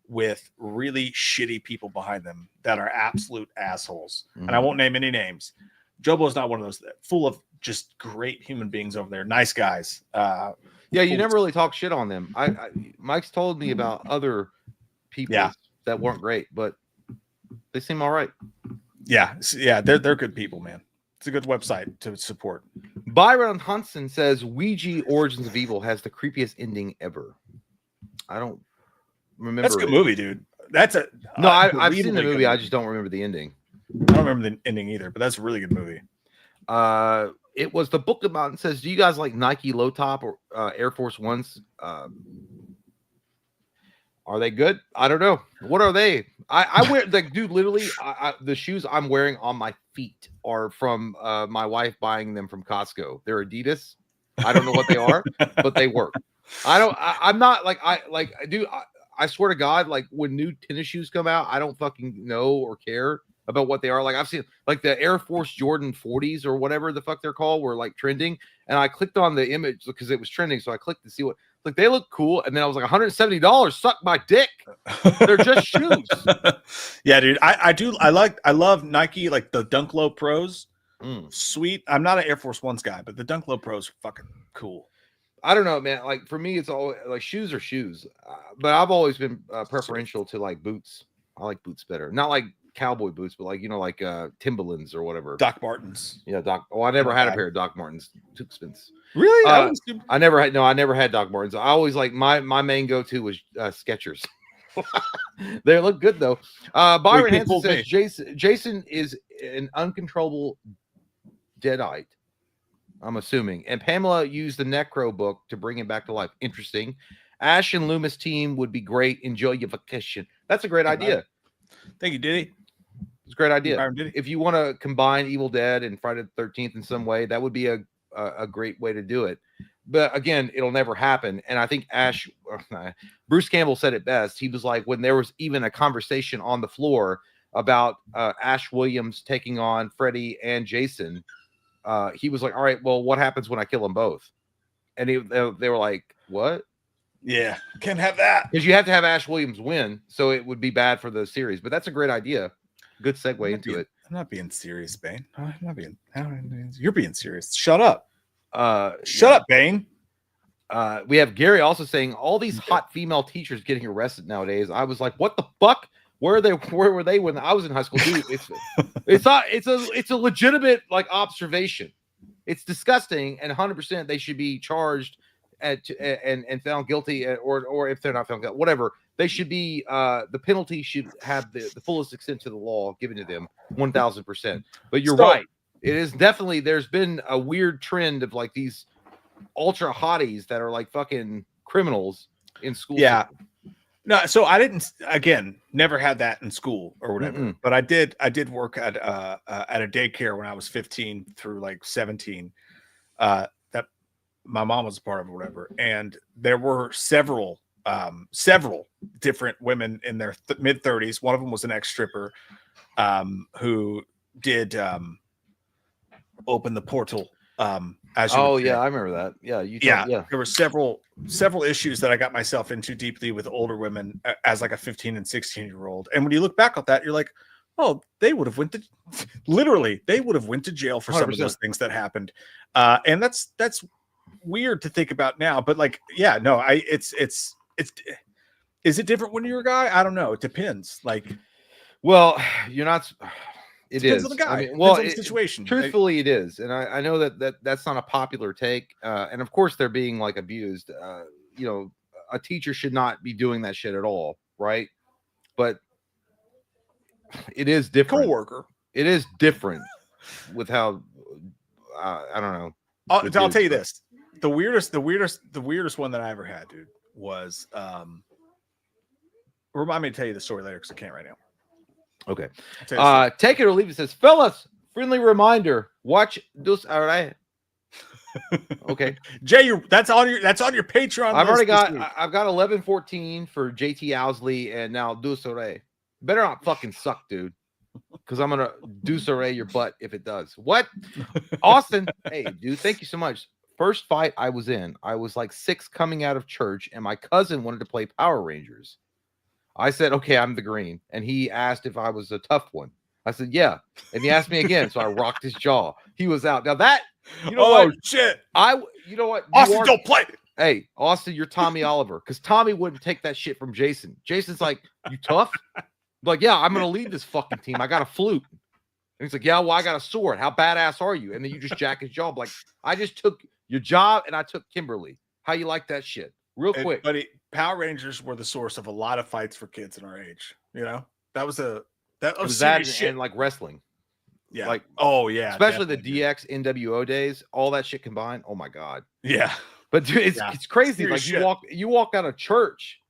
with really shitty people behind them that are absolute assholes. Mm-hmm. And I won't name any names. Jobo's not one of those. Full of just great human beings over there. Nice guys. Yeah, you never really talk shit on them. Mike's told me about other people that weren't great, but they seem all right. Yeah, they're good people, man. It's a good website to support. Byron Hunson says Ouija Origins of Evil has the creepiest ending ever. I don't remember. That's a good movie, dude. That's a no. I've seen the unbelievably movie. good I just don't remember the ending. I don't remember the ending either, but that's a really good movie. It was the book about. It says, do you guys like Nike low top or Air Force Ones? Are they good? I don't know. What are they? I wear like, dude, literally the shoes I'm wearing on my feet are from my wife buying them from Costco. They're Adidas. I don't know what they are, but they work. I'm not like, I swear to God, like when new tennis shoes come out, I don't fucking know or care about what they are. Like I've seen like the Air Force Jordan 40s or whatever the fuck they're called were like trending. And I clicked on the image because it was trending. So I clicked to see what, Like they look cool, and then I was like, $170, suck my dick. They're just shoes. Yeah, dude. I love Nike, like the Dunk Low Pros. Sweet. I'm not an Air Force Ones guy, but the Dunk Low Pros are fucking cool. I don't know, man. Like for me, it's all like shoes are shoes, but I've always been preferential to like boots. I like boots better, not like cowboy boots, but like like Timberlands or whatever. Doc Martens. Yeah, Doc. Oh, I never had a pair of Doc Martens. Too expensive. Really? I never had. No, I never had Doc Martens. I always like my main go to was Skechers. They look good though. Byron Hansen says Jason is an uncontrollable deadite. I'm assuming, and Pamela used the Necro book to bring him back to life. Interesting. Ash and Loomis team would be great. Enjoy your vacation. That's a great idea. Thank you, Diddy. It's a great idea. Byron, Diddy. If you want to combine Evil Dead and Friday the 13th in some way, that would be a great way to do it. But again, it'll never happen. And I think Bruce Campbell said it best. He was like, when there was even a conversation on the floor about Ash Williams taking on Freddy and Jason, he was like, all right, well, what happens when I kill them both? And they were like, what? Yeah, can't have that. Because you have to have Ash Williams win, so it would be bad for the series. But that's a great idea. Good segue into it. I'm not being serious, Bane. I'm not being. You're being serious. Shut up. Shut up, Bane. We have Gary also saying all these hot female teachers getting arrested nowadays. I was like, what the fuck? Where were they when I was in high school? Dude, it's a legitimate like observation. It's disgusting, and 100% they should be charged and found guilty, or if they're not found guilty, whatever. They should be the penalty should have the fullest extent to the law given to them, 1000%. But you're right. It is definitely, there's been a weird trend of like these ultra hotties that are like fucking criminals in school. Yeah. No, so I didn't, again, never had that in school or whatever, but I did work at a daycare when I was 15 through like 17, that my mom was a part of or whatever. And there were several different women in their mid 30s. One of them was an ex-stripper, who did, open the portal, as you yeah, I remember that. Yeah, there were several issues that I got myself into deeply with older women as like a 15 and 16-year-old. And when you look back at that, you're like, oh, they would have went to jail for some 100%. Of those things that happened. And that's weird to think about now, but like, yeah, no, it's is it different when you're a guy? I don't know. It depends. Like, well, you're not. It depends is. On the guy. I mean, well, on the situation. Truthfully, it is, and I know that's not a popular take, and of course they're being like abused. A teacher should not be doing that shit at all, right? But it is different. Coworker. It is different with how I don't know. I'll tell you this: the weirdest one that I ever had, dude, was remind me to tell you the story later because I can't right now. Okay. Take it or leave it. Says, fellas, friendly reminder, watch this. All right. Okay. Jay, that's on your Patreon. I've got 1114 for JT Owsley and now Dusore. Better not fucking suck, dude. Because I'm gonna Dusore your butt if it does. What? Austin, hey, dude, thank you so much. First fight I was in, I was like 6 coming out of church, and my cousin wanted to play Power Rangers. I said, okay, I'm the green. And he asked if I was a tough one. I said, yeah. And he asked me again. So I rocked his jaw. He was out. Now that, what? Shit. You know what? Austin, don't play. Hey, Austin, you're Tommy Oliver. Because Tommy wouldn't take that shit from Jason. Jason's like, you tough? I'm like, yeah, I'm going to lead this fucking team. I got a flute. And he's like, yeah, well, I got a sword. How badass are you? And then you just jack his jaw. I'm like, I just took your job and I took Kimberly. How you like that shit? Real quick. Buddy, Power Rangers were the source of a lot of fights for kids in our age. You know, that was that shit. And like wrestling. Yeah. Like, oh yeah. Especially the DX NWO days, all that shit combined. Oh my God. Yeah. But dude, it's crazy. Serious like shit. you walk out of church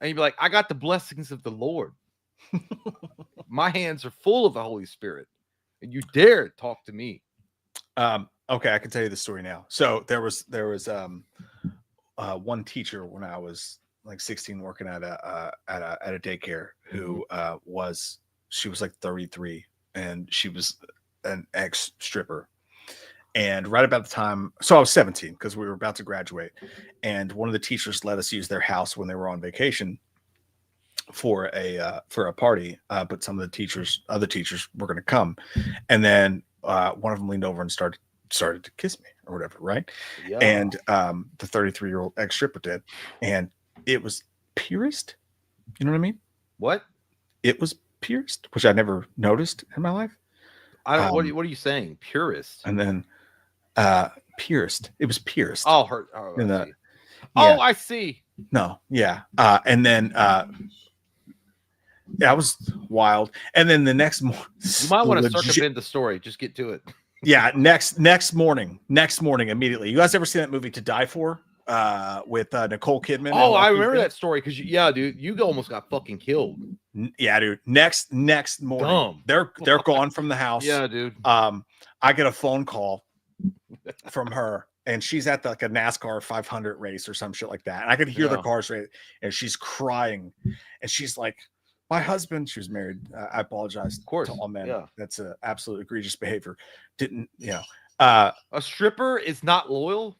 and you'd be like, I got the blessings of the Lord. My hands are full of the Holy Spirit. And you dare talk to me. Okay, I can tell you the story now. So there was one teacher when I was like 16 working at a daycare who she was like 33 and she was an ex-stripper, And right about the time, so I was 17 because we were about to graduate, and one of the teachers let us use their house when they were on vacation for a party. But some of the other teachers were going to come, and then one of them leaned over and started to kiss me or whatever, right? Yeah. And the 33-year-old ex-stripper did, and it was pierced. You know what I mean? What? It was pierced, which I never noticed in my life. I don't. What are you saying? Purist? And then pierced. It was pierced. Oh, her. Oh, In I the- see. Yeah. Oh, I see. No, yeah. And then yeah, it was wild. And then the next morning, You might want to circumvent the story. Just get to it. yeah, next morning, immediately. You guys ever seen that movie To Die For? With Nicole Kidman. and Oh, I Mark remember Ruffalo? that story because yeah, dude, you almost got fucking killed. Yeah, dude. Next morning, Dumb. they're gone from the house. Yeah, dude. I get a phone call from her, and she's at like a NASCAR 500 race or some shit like that. And I could hear the Yeah. cars race, and she's crying, and she's like, "My husband." She was married. I apologize, Of course, to all men. yeah. That's a absolute egregious behavior. Didn't A stripper is not loyal.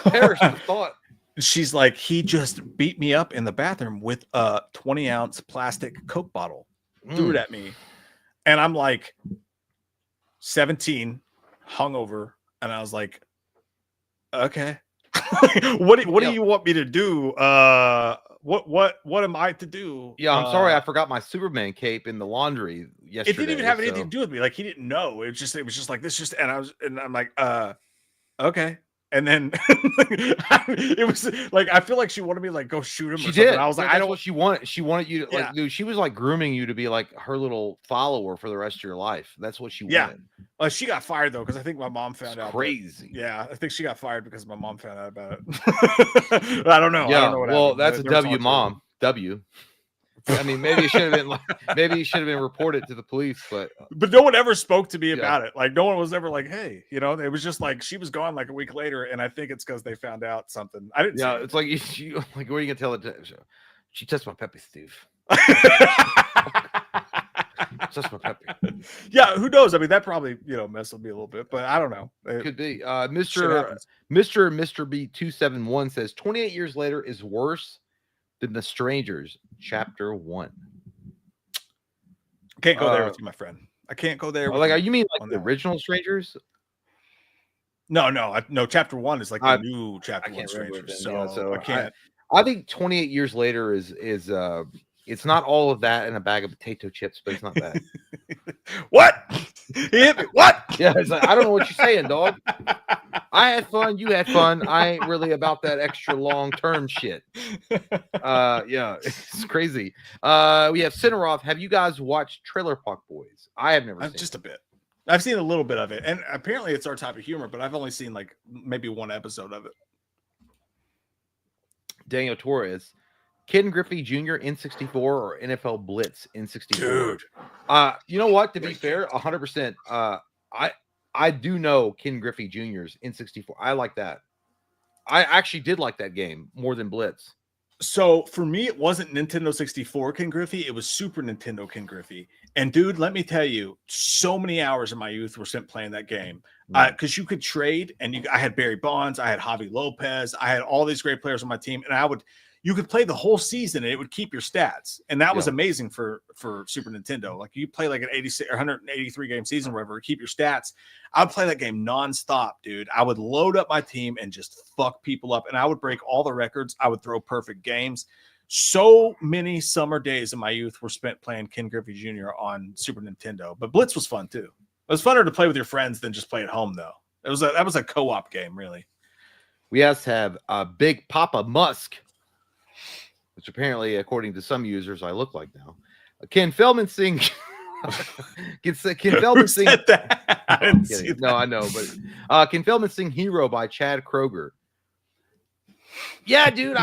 Perish the thought. She's like, he just beat me up in the bathroom with a 20-ounce plastic Coke bottle, threw it at me. And I'm like 17, hungover. And I was like, okay, what do you want me to do? What am I to do? Yeah, I'm sorry, I forgot my Superman cape in the laundry yesterday. It didn't even have anything to do with me. Like, he didn't know. It was just like this. And I'm like, okay. And then it was like, I feel like she wanted me to like go shoot him. She or something. did. I was like, That's I don't. what she wanted. She wanted you to Yeah. like, dude. She was like grooming you to be like her little follower for the rest of your life. That's what she Yeah. wanted. She got fired though because I think my mom found It's out. crazy. Yeah, I think she got fired because my mom found out about it. I don't know. Yeah. I don't know what Well, happened. that's a There was W, all mom. W. I mean, maybe it should have been like, maybe it should have been reported to the police, but But no one ever spoke to me Yeah. about it. Like, no one was ever like, "Hey," it was just like she was gone like a week later, and I think it's because they found out something. I didn't. yeah, say it's like you like, what are you gonna tell it? She touched my peppy, Steve. Touched my peppy. Yeah, who knows? I mean, that probably messed with me a little bit, but I don't know. Could be. Shit Mr. happens. Mr. B271 says 28 years later is worse than The Strangers, Chapter 1. Can't go there with you, my friend. I can't go there. With Like, you you mean on like the that one. original Strangers? No. Chapter 1 is like the I- new I Chapter 1 can't remember it Strangers. then, yeah, So I can't. I think 28 years later is it's not all of that in a bag of potato chips, but it's not bad. What? He hit me. What? Yeah, it's like, I don't know what you're saying, dog. I had fun, you had fun. I ain't really about that extra long-term shit. Yeah, it's crazy. We have Cineroth. Have you guys watched Trailer Park Boys? I have never seen Just it. a bit. I've seen a little bit of it, and apparently it's our type of humor, but I've only seen like maybe one episode of it. Daniel Torres, Ken Griffey Jr. N64 or NFL Blitz N64. Dude. You know what? To be fair, 100%. I do know Ken Griffey Jr.'s N64. I like that. I actually did like that game more than Blitz. So for me, it wasn't Nintendo 64 Ken Griffey. It was Super Nintendo Ken Griffey. And dude, let me tell you, so many hours of my youth were spent playing that game. Because you could trade, and I had Barry Bonds, I had Javi Lopez, I had all these great players on my team, and you could play the whole season and it would keep your stats. And that was amazing for Super Nintendo. Like you play like an 86 or 183 game season, wherever, keep your stats. I would play that game nonstop, dude. I would load up my team and just fuck people up. And I would break all the records. I would throw perfect games. So many summer days of my youth were spent playing Ken Griffey Jr. on Super Nintendo. But Blitz was fun too. It was funner to play with your friends than just play at home, though. That was a co-op game, really. We also have Big Papa Musk, which apparently, according to some users, I look like now. Ken Feldman sing. Ken Feldman Who sing. said that? I No, I'm didn't see kidding. that. No, I know, but Ken Feldman sing "Hero" by Chad Kroger. Yeah, dude,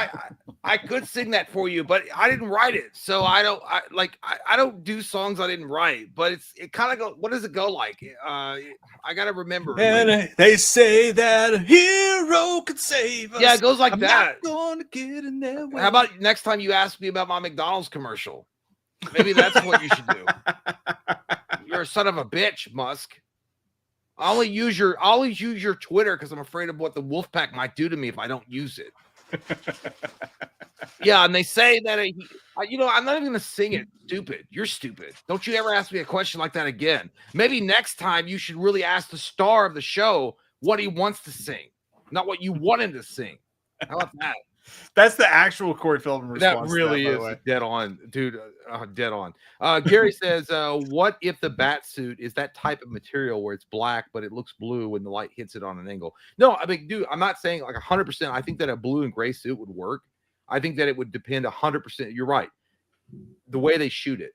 I could sing that for you, but I didn't write it, so I don't do songs I didn't write. But it kind of go. What does it go like? I gotta remember. And they say that a hero could save us. Yeah, it goes like I'm that. not gonna get in there. How about next time you ask me about my McDonald's commercial? Maybe that's what you should do. You're a son of a bitch, Musk. I always use your Twitter because I'm afraid of what the Wolfpack might do to me if I don't use it. Yeah, and they say that I'm not even gonna sing it. Stupid, you're stupid. Don't you ever ask me a question like that again. Maybe next time you should really ask the star of the show what he wants to sing, not what you want him to sing. How about that? That's the actual Corey Feldman response. That really by the is way. dead on, dude. Dead on. Gary says, "What if the bat suit is that type of material where it's black but it looks blue when the light hits it on an angle?" No, I mean, dude, I'm not saying like 100%. I think that a blue and gray suit would work. I think that it would depend 100%. You're right, the way they shoot it.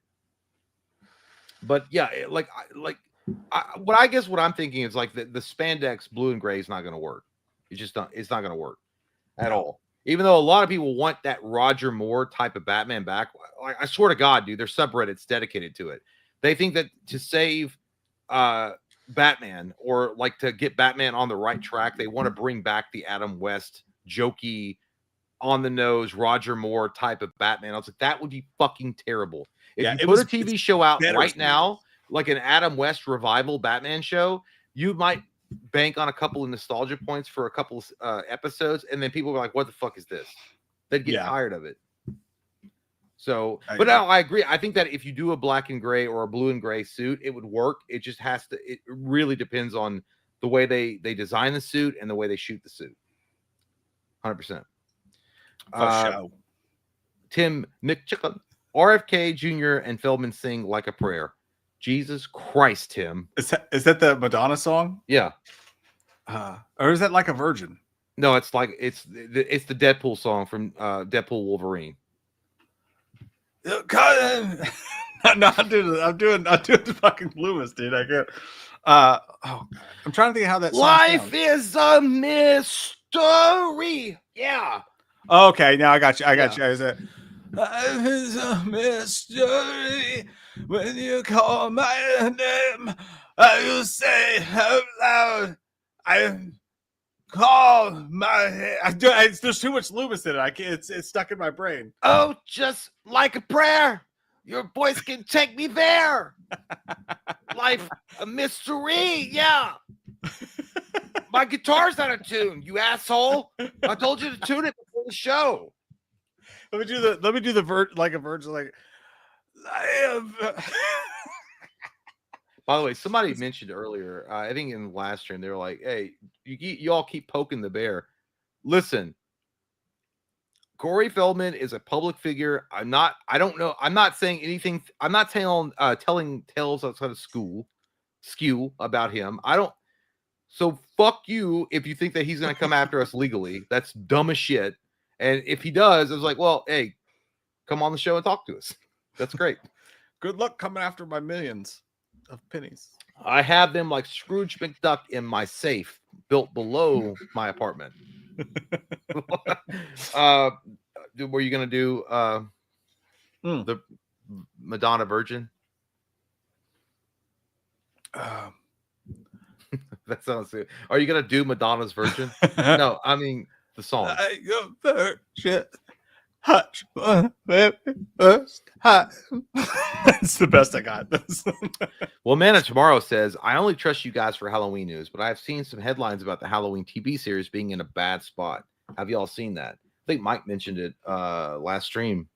But yeah, what I'm thinking is like the spandex blue and gray is not going to work. It's not going to work at all. Even though a lot of people want that Roger Moore type of Batman back, I swear to God, dude, there's subreddits dedicated to it. They think that to save Batman or like to get Batman on the right track, they want to bring back the Adam West jokey, on the nose Roger Moore type of Batman. I was like, that would be fucking terrible. If you put a TV show out right now, like an Adam West revival Batman show, you might bank on a couple of nostalgia points for a couple episodes, and then people were like, what the fuck is this? They'd get tired of it. So, but no, I agree. I think that if you do a black and gray or a blue and gray suit, it would work. It just has to, it really depends on the way they design the suit and the way they shoot the suit. 100%. Tim McChicken, RFK Jr. and Feldman sing Like a Prayer. Jesus Christ, Tim. Is that the Madonna song? Yeah. Or is that Like a Virgin? No, it's like it's the Deadpool song from Deadpool Wolverine. No, I'm doing the fucking Loomis, dude. I can't. I'm trying to think of how that song Life sounds. is a mystery. Yeah. Okay, now I got you. Is it? Life is a mystery. When you call my name, I will say out loud, I call my. There's too much Loomis in it. I can't. It's stuck in my brain. Oh, just like a prayer. Your voice can take me there. Life a mystery. Yeah. My guitar's out of tune, you asshole. I told you to tune it before the show. Let me do the like a virgin, like I am. By the way, somebody mentioned earlier, I think in the last stream, they were like, hey, you all keep poking the bear. Listen, Corey Feldman is a public figure. I don't know. I'm not saying anything. I'm not telling tales outside of skew about him. So fuck you if you think that he's going to come after us legally. That's dumb as shit. And if he does, I was like, well, hey, come on the show and talk to us. That's great. Good luck coming after my millions of pennies. I have them like Scrooge McDuck in my safe built below my apartment. Were you going to do the Madonna Virgin? That sounds good. Are you gonna do Madonna's Virgin? No, I mean the song. Shit. Hush. That's the best I got. Well, Mana Tomorrow says, I only trust you guys for Halloween news, but I've seen some headlines about the Halloween TV series being in a bad spot. Have you all seen that? I think Mike mentioned it last stream.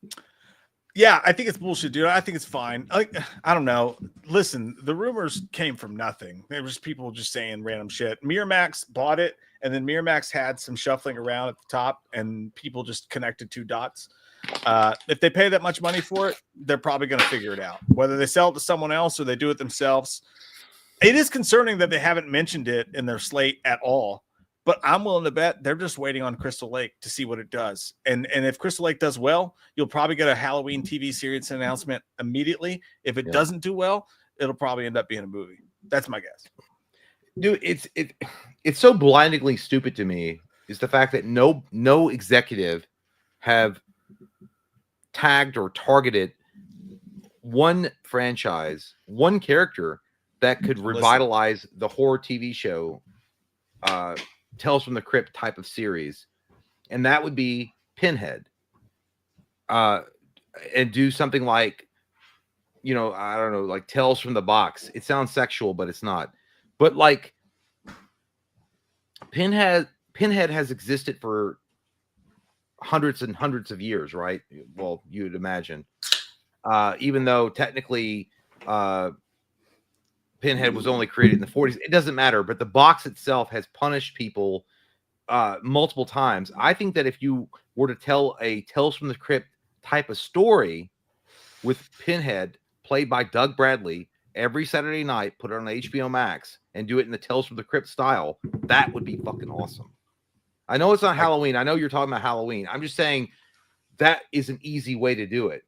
Yeah, I think it's bullshit, dude. I think it's fine. I don't know. Listen, the rumors came from nothing. There was people just saying random shit. Miramax bought it, and then Miramax had some shuffling around at the top, and people just connected two dots. If they pay that much money for it, they're probably going to figure it out. Whether they sell it to someone else or they do it themselves. It is concerning that they haven't mentioned it in their slate at all. But I'm willing to bet they're just waiting on Crystal Lake to see what it does. And if Crystal Lake does well, you'll probably get a Halloween TV series announcement immediately. If it doesn't do well, it'll probably end up being a movie. That's my guess. Dude, it's so blindingly stupid to me is the fact that no executive have tagged or targeted one franchise, one character that could revitalize the horror TV show Tales from the Crypt type of series, and that would be Pinhead. And do something like, I don't know, like Tales from the Box. It sounds sexual, but it's not. But like Pinhead has existed for hundreds and hundreds of years, right? Well, you'd imagine. Even though technically Pinhead was only created in the 40s, it doesn't matter. But the box itself has punished people multiple times. I think that if you were to tell a Tales from the Crypt type of story with Pinhead played by Doug Bradley every Saturday night, put it on HBO Max and do it in the Tales from the Crypt style, that would be fucking awesome. I know it's not Halloween. I know you're talking about Halloween. I'm just saying that is an easy way to do it.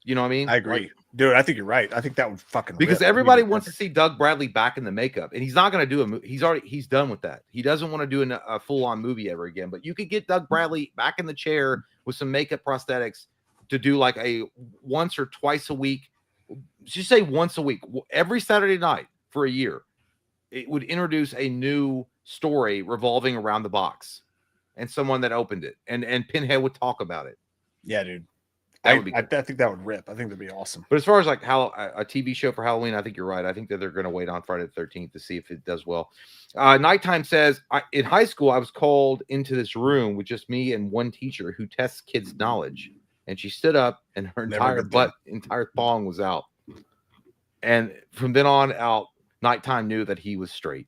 You know what I mean? I agree. Like, dude, I think you're right. I think that would fucking because rip. everybody wants to see Doug Bradley back in the makeup, and he's not going to do a movie. He's done with that. He doesn't want to do a full-on movie ever again. But you could get Doug Bradley back in the chair with some makeup prosthetics to do like a once or twice a week. Just say once a week, every Saturday night for a year. It would introduce a new story revolving around the box and someone that opened it, and Pinhead would talk about it. Yeah, dude. That would be I think that would rip. I think that'd be awesome. But as far as like how a TV show for Halloween, I think you're right. I think that they're going to wait on Friday the 13th to see if it does well. Nighttime says, in high school, I was called into this room with just me and one teacher who tests kids' knowledge. And she stood up and her entire thong was out. And from then on out, Nighttime knew that he was straight.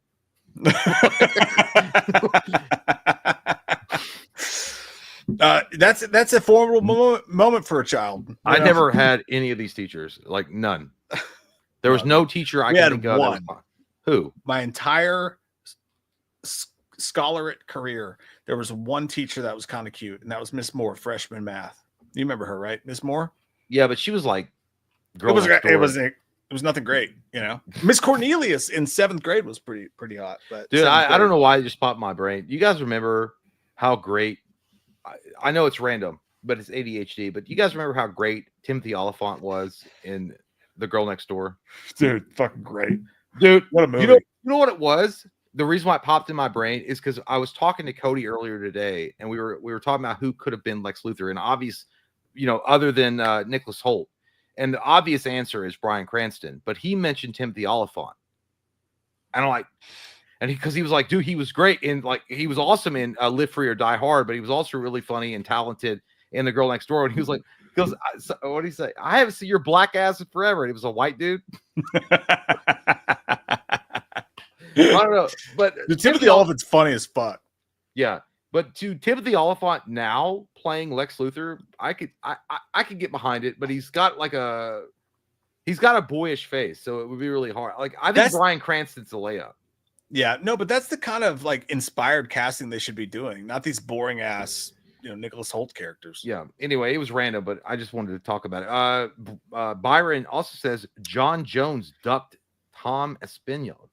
That's a formidable moment for a child. I never had any of these teachers, like none. There was no teacher I could think of. One. Who? My entire scholarate career, there was one teacher that was kind of cute, and that was Miss Moore, freshman math. You remember her, right, Miss Moore? Yeah, but she was like, it was nothing great, you know. Miss Cornelius in 7th grade was pretty hot, but dude, I don't know why it just popped in my brain. You guys remember how great? I know it's random, but it's ADHD. But you guys remember how great Timothy Oliphant was in The Girl Next Door? Dude, fucking great, dude. What a movie! You know what it was? The reason why it popped in my brain is because I was talking to Cody earlier today, and we were talking about who could have been Lex Luthor, and obvious, other than Nicholas Hoult. And the obvious answer is Bryan Cranston, but he mentioned Timothy Oliphant. And I'm like, because he was like, dude, he was great. And like, he was awesome in Live Free or Die Hard, but he was also really funny and talented in The Girl Next Door. And he was like, what did he say? I haven't seen your black ass in forever. And he was a white dude. I don't know. But Timothy Oliphant's funny as fuck. Yeah. But to Timothy Oliphant now playing Lex Luthor, I could get behind it, but he's got a boyish face, so it would be really hard. Like I think Bryan Cranston's a layup. Yeah, no, but that's the kind of like inspired casting they should be doing, not these boring ass, Nicholas Hoult characters. Yeah. Anyway, it was random, but I just wanted to talk about it. Byron also says John Jones ducked Tom Espinal.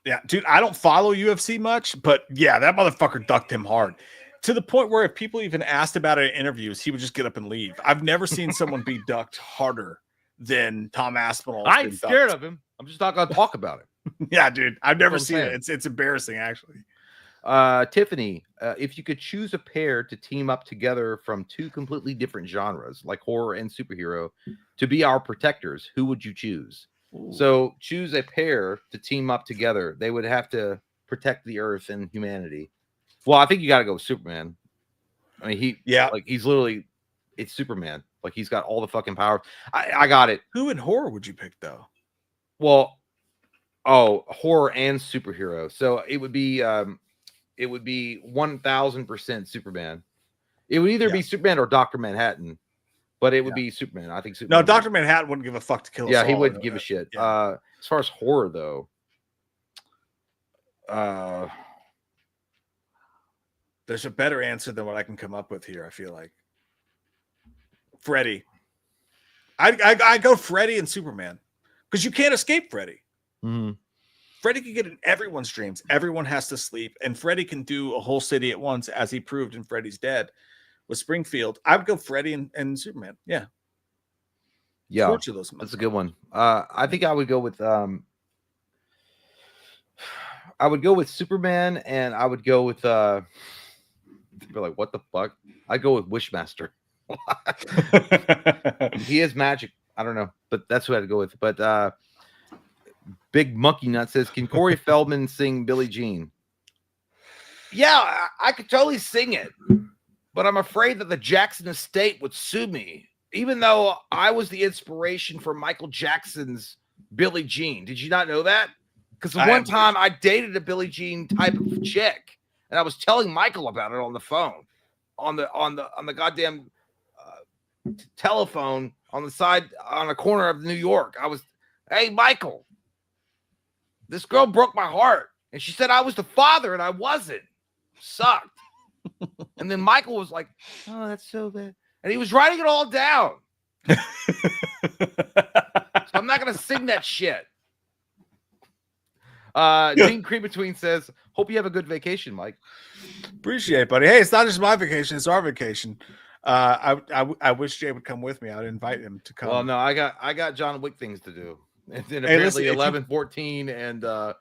Yeah, dude, I don't follow UFC much, but yeah, that motherfucker ducked him hard to the point where if people even asked about it in interviews, he would just get up and leave. I've never seen someone be ducked harder than Tom Aspinall. I ain't scared of him. I'm just not going to talk about it. Yeah, dude, I've never seen it. It's embarrassing, actually. Tiffany, if you could choose a pair to team up together from two completely different genres, like horror and superhero, to be our protectors, who would you choose? Ooh. So choose a pair to team up together. They would have to protect the earth and humanity. Well, I think you got to go with Superman. I mean, he's literally, it's Superman. Like he's got all the fucking power. I got it. Who in horror would you pick though? Well, horror and superhero. So it would be 1000% Superman. It would either be Superman or Dr. Manhattan, but it would be Superman. I think Superman. No, Dr. Manhattan wouldn't give a fuck to kill us. Yeah, he wouldn't give a shit. Yeah. As far as horror though, there's a better answer than what I can come up with here. I feel like Freddy. I go Freddy and Superman because you can't escape Freddy. Mm-hmm. Freddy can get in everyone's dreams. Everyone has to sleep, and Freddy can do a whole city at once, as he proved in Freddy's Dead with Springfield. I would go Freddy and Superman. Yeah, Torture those. That's a good one. I think I would go with Superman, and I would go with you're like, what the fuck? I'd go with Wishmaster. He is magic. I don't know, but that's who I'd go with. But Big Monkey Nut says, can Corey Feldman sing Billie Jean? Yeah, I could totally sing it, but I'm afraid that the Jackson estate would sue me, even though I was the inspiration for Michael Jackson's Billie Jean. Did you not know that? Because the one time I dated a Billie Jean type of chick, and I was telling Michael about it on the phone, on the goddamn telephone on the side on a corner of New York. I was, hey Michael, this girl broke my heart, and she said I was the father, and I wasn't. Sucked. And then Michael was like, oh, that's so bad, and he was writing it all down. So I'm not gonna sing that shit. Dean Cream-Between says, hope you have a good vacation, Mike. Appreciate it, buddy. Hey, it's not just my vacation, it's our vacation. I wish Jay would come with me. I'd invite him to come. Well, no, I got John Wick things to do. And then Hey, apparently listen, 11-14 and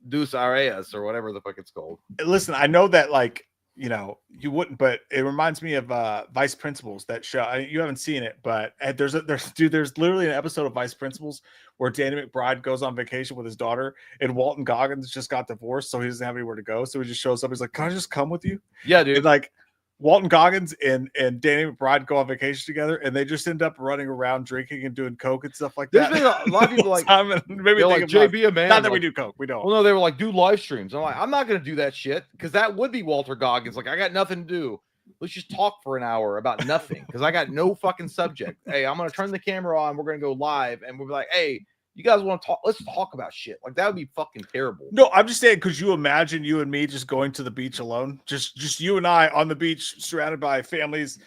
Deuce Arias or whatever the fuck it's called. Listen, I know that, like, you know, you wouldn't, but it reminds me of Vice Principals, that show. You haven't seen it, but there's literally an episode of Vice Principals where Danny McBride goes on vacation with his daughter, and Walton Goggins just got divorced, so he doesn't have anywhere to go. So he just shows up. He's like, "Can I just come with you?" Yeah, dude. And like, Walton Goggins and Danny McBride go on vacation together, and they just end up running around drinking and doing coke and stuff like There's that. been a lot of people like, maybe they're like, JB, a man. Not that like, we do coke, we don't. Well, no, they were like, do live streams. I'm like, I'm not going to do that shit because that would be Walter Goggins. Like, I got nothing to do. Let's just talk for an hour about nothing because I got no fucking subject. Hey, I'm going to turn the camera on. We're going to go live, and we'll be like, hey, you guys want to talk? Let's talk about shit. Like, that would be fucking terrible. No, I'm just saying, could you imagine you and me just going to the beach alone? Just you and I on the beach, surrounded by families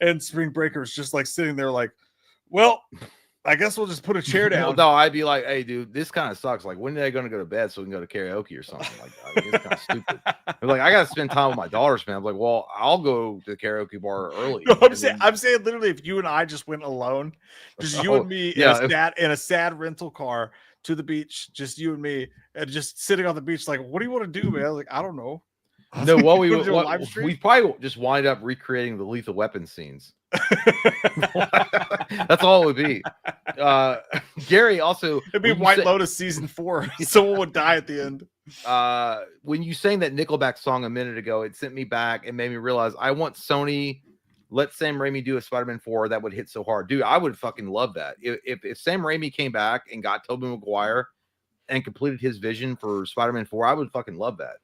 and spring breakers, just like sitting there like, well, I guess we'll just put a chair down. No, I'd be like, hey, dude, this kind of sucks. Like, when are they going to go to bed so we can go to karaoke or something? Like, it's kind of stupid. They're like, I got to spend time with my daughters, man. I'm like, well, I'll go to the karaoke bar early. No, I'm saying literally, if you and I just went alone, just you and me in a sad rental car to the beach, just you and me, and just sitting on the beach, like, what do you want to do, man? I was like, I don't know. No, what we stream? we probably just wind up recreating the Lethal Weapon scenes. That's all it would be. Gary also, it'd be White Lotus season 4. Someone would die at the end. When you sang that Nickelback song a minute ago, it sent me back and made me realize I want Sony. Let Sam Raimi do a Spider-Man 4 that would hit so hard, dude. I would fucking love that. If Sam Raimi came back and got Tobey Maguire and completed his vision for Spider-Man 4, I would fucking love that.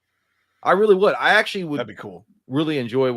I really would. I actually would. That'd be cool. Really enjoy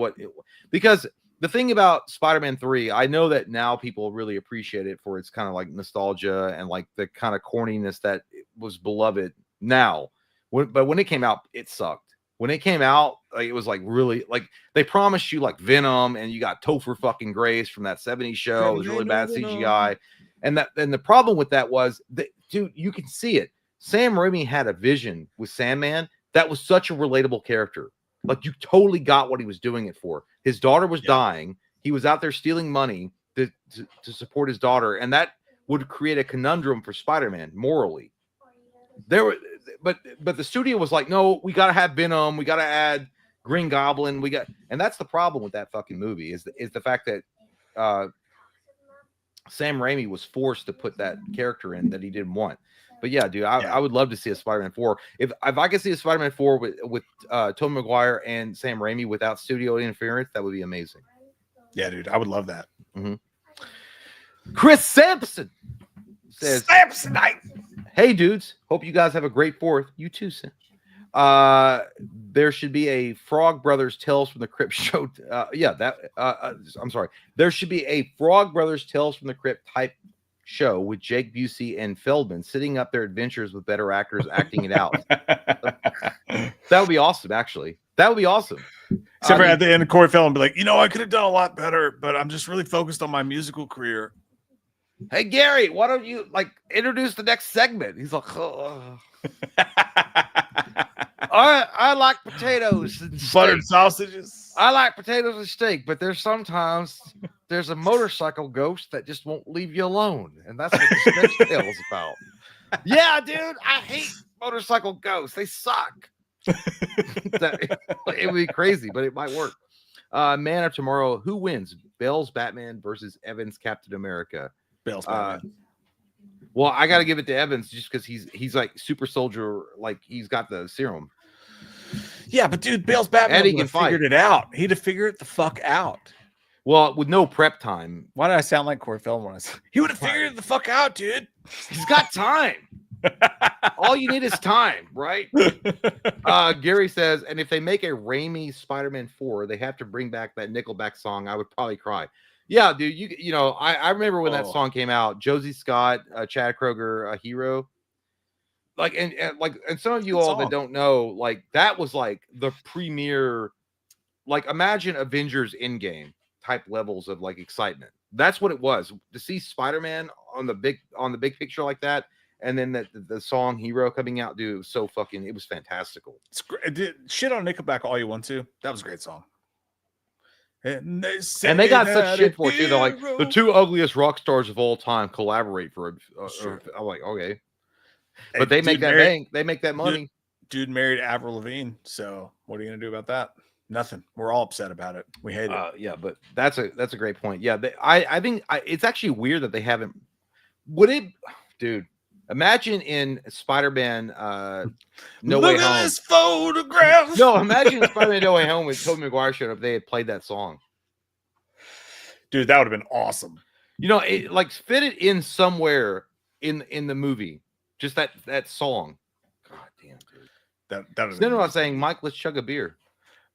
because the thing about Spider-Man 3, I know that now people really appreciate it for its kind of like nostalgia and like the kind of corniness that was beloved now. But when it came out, it sucked. When it came out, like, it was like really like they promised you like Venom, and you got Topher fucking Grace from that 70s show. It was really bad CGI. And the problem with that was that, dude, you can see it. Sam Raimi had a vision with Sandman that was such a relatable character. Like, you totally got what he was doing it for. His daughter was dying. He was out there stealing money to support his daughter, and that would create a conundrum for Spider-Man morally. But the studio was like, no, we got to have Venom. We got to add Green Goblin. And that's the problem with that fucking movie is the fact that Sam Raimi was forced to put that character in that he didn't want. But yeah, dude, I would love to see a Spider-Man 4. If I could see a Spider-Man 4 with Tobey Maguire and Sam Raimi without studio interference, that would be amazing. Yeah, dude, I would love that. Mm-hmm. Chris Sampson says, Samsonite. Hey, dudes, hope you guys have a great 4th. You too, Sam. There should be a Frog Brothers Tales from the Crypt show. I'm sorry. There should be a Frog Brothers Tales from the Crypt type show with Jake Busey and Feldman sitting up their adventures with better actors acting it out. That would be awesome, actually. That would be awesome. Except for at the end, Corey Feldman be like, you know, I could have done a lot better, but I'm just really focused on my musical career. Hey, Gary, why don't you like introduce the next segment? He's like, I like potatoes and buttered sausages. I like potatoes and steak, but sometimes there's a motorcycle ghost that just won't leave you alone, and that's what this next tale is about. Yeah, dude, I hate motorcycle ghosts. They suck. It would be crazy, but it might work. Man of Tomorrow, who wins? Bale's Batman versus Evans Captain America. Bale's Batman. Well, I got to give it to Evans just because he's like super soldier, like he's got the serum. Yeah, but dude, Bale's Batman Eddie would can have figured it out. He'd have figured it the fuck out. Well, with no prep time, Why did I sound like Corey Feldman? He would have figured it the fuck out, dude. he's got time. All you need is time, right? Gary says, and if they make a Raimi Spider-Man 4, they have to bring back that Nickelback song. I would probably cry. Yeah, dude. You know, I remember when that song came out. Josie Scott, Chad Kroeger, a hero. Like and some of you all that don't know, like that was like the premier. Like imagine Avengers Endgame type levels of like excitement. That's what it was to see Spider-Man on the big picture like that. And then the song Hero coming out, dude, it was so fucking, it was fantastical. It's great. Shit on Nickelback all you want to. That was a great song. And they got such shit for it too. They're like the two ugliest rock stars of all time collaborate for Sure. I'm like, okay. But they make that bank, they make that money. Dude married Avril Lavigne. So what are you gonna do about that? Nothing. We're all upset about it. We hate it. Yeah, but that's a great point. Yeah, I think it's actually weird that they haven't. Would it, dude? Imagine in Spider-Man No Way Home. Look at this photograph. No, imagine in Spider-Man No Way Home when Tobey Maguire showed up, they had played that song. Dude, that would have been awesome. You know, it like fit it in somewhere in the movie. Just that song. God damn, dude. That was no, I'm saying, Mike, let's chug a beer.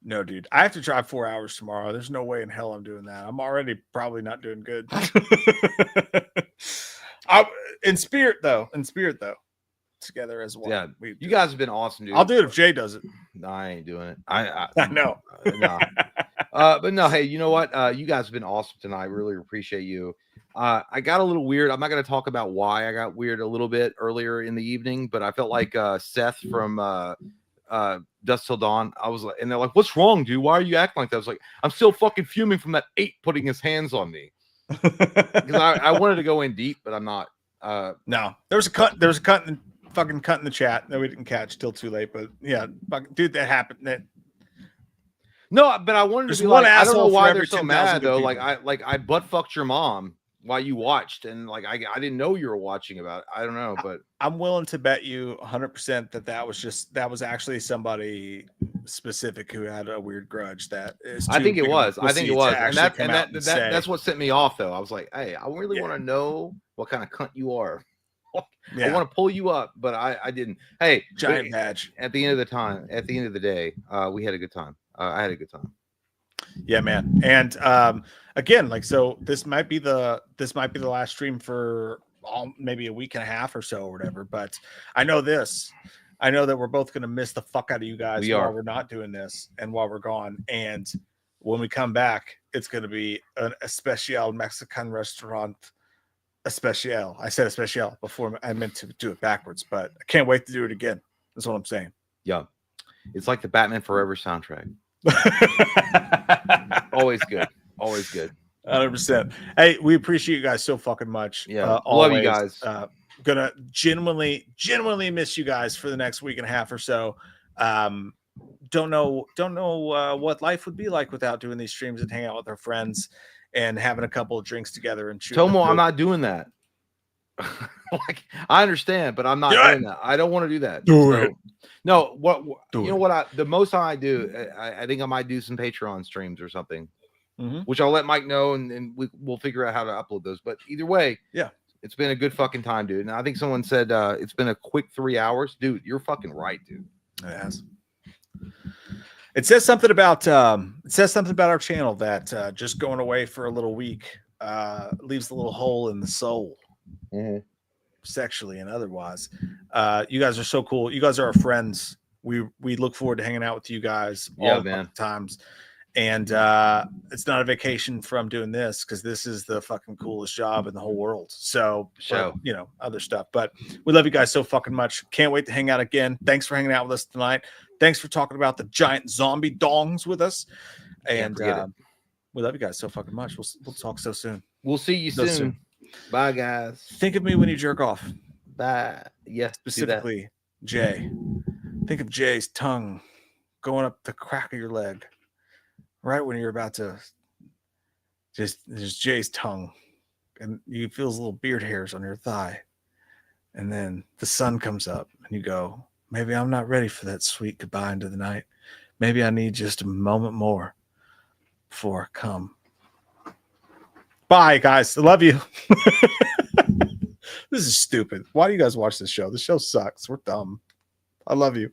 No, dude. I have to drive 4 hours tomorrow. There's no way in hell I'm doing that. I'm already probably not doing good. In spirit though, together as well. Yeah, you guys have been awesome, dude. I'll do it if Jay does it. No, I ain't doing it. I know. No. But no, hey, you know what? You guys have been awesome tonight. Really appreciate you. I got a little weird. I'm not going to talk about why I got weird a little bit earlier in the evening, but I felt like Seth from Dusk Till Dawn. I was like, and they're like, "What's wrong, dude? Why are you acting like that?" I was like, "I'm still fucking fuming from that ape putting his hands on me." Because I wanted to go in deep, but I'm not. No, there was a cut in the chat that we didn't catch till too late. But yeah, dude, that happened. No, but I wanted to be one like, I don't know asshole why for they're every so 10,000 mad good though. people. I butt fucked your mom while you watched, and like I didn't know you were watching about it. I don't know, but I'm willing to bet you 100% that was actually somebody specific who had a weird grudge. I think it was, and that's what sent me off though. I was like, hey, I really want to know what kind of cunt you are. I want to pull you up, but I didn't. Hey, giant badge. At the end of the day, we had a good time. I had a good time. Yeah, man. And again, like, so this might be the last stream for maybe a week and a half or so or whatever. But I know that we're both gonna miss the fuck out of you guys while we're not doing this and while we're gone. And when we come back, it's gonna be an especial Mexican restaurant. Especial. I said especial before. I meant to do it backwards, but I can't wait to do it again. That's what I'm saying. Yeah, it's like the Batman Forever soundtrack. Always good. 100%. Hey, we appreciate you guys so fucking much. Yeah, love you guys. Gonna genuinely miss you guys for the next week and a half or so. Don't know what life would be like without doing these streams and hanging out with our friends and having a couple of drinks together and shooting. Tomo, I'm not doing that. Like, I understand, but I'm not doing that. I don't want to do that. No, the most I do, I think I might do some Patreon streams or something, which I'll let Mike know, and we'll figure out how to upload those. But either way, yeah, it's been a good fucking time, dude. And I think someone said it's been a quick 3 hours, dude. You're fucking right, dude. It has. It says something about our channel that just going away for a little week leaves a little hole in the soul, sexually and otherwise. You guys are so cool. You guys are our friends. We look forward to hanging out with you guys all the times. And it's not a vacation from doing this because this is the fucking coolest job in the whole world. So, other stuff. But we love you guys so fucking much. Can't wait to hang out again. Thanks for hanging out with us tonight. Thanks for talking about the giant zombie dongs with us. And we love you guys so fucking much. We'll talk so soon. We'll see you soon. Bye, guys. Think of me when you jerk off. Bye. Yeah, specifically Jay. Think of Jay's tongue going up the crack of your leg. Right when you're about to just Jay's tongue, and you feel his little beard hairs on your thigh. And then the sun comes up and you go, maybe I'm not ready for that sweet goodbye into the night. Maybe I need just a moment more before I come. Bye, guys. I love you. This is stupid. Why do you guys watch this show? This show sucks. We're dumb. I love you.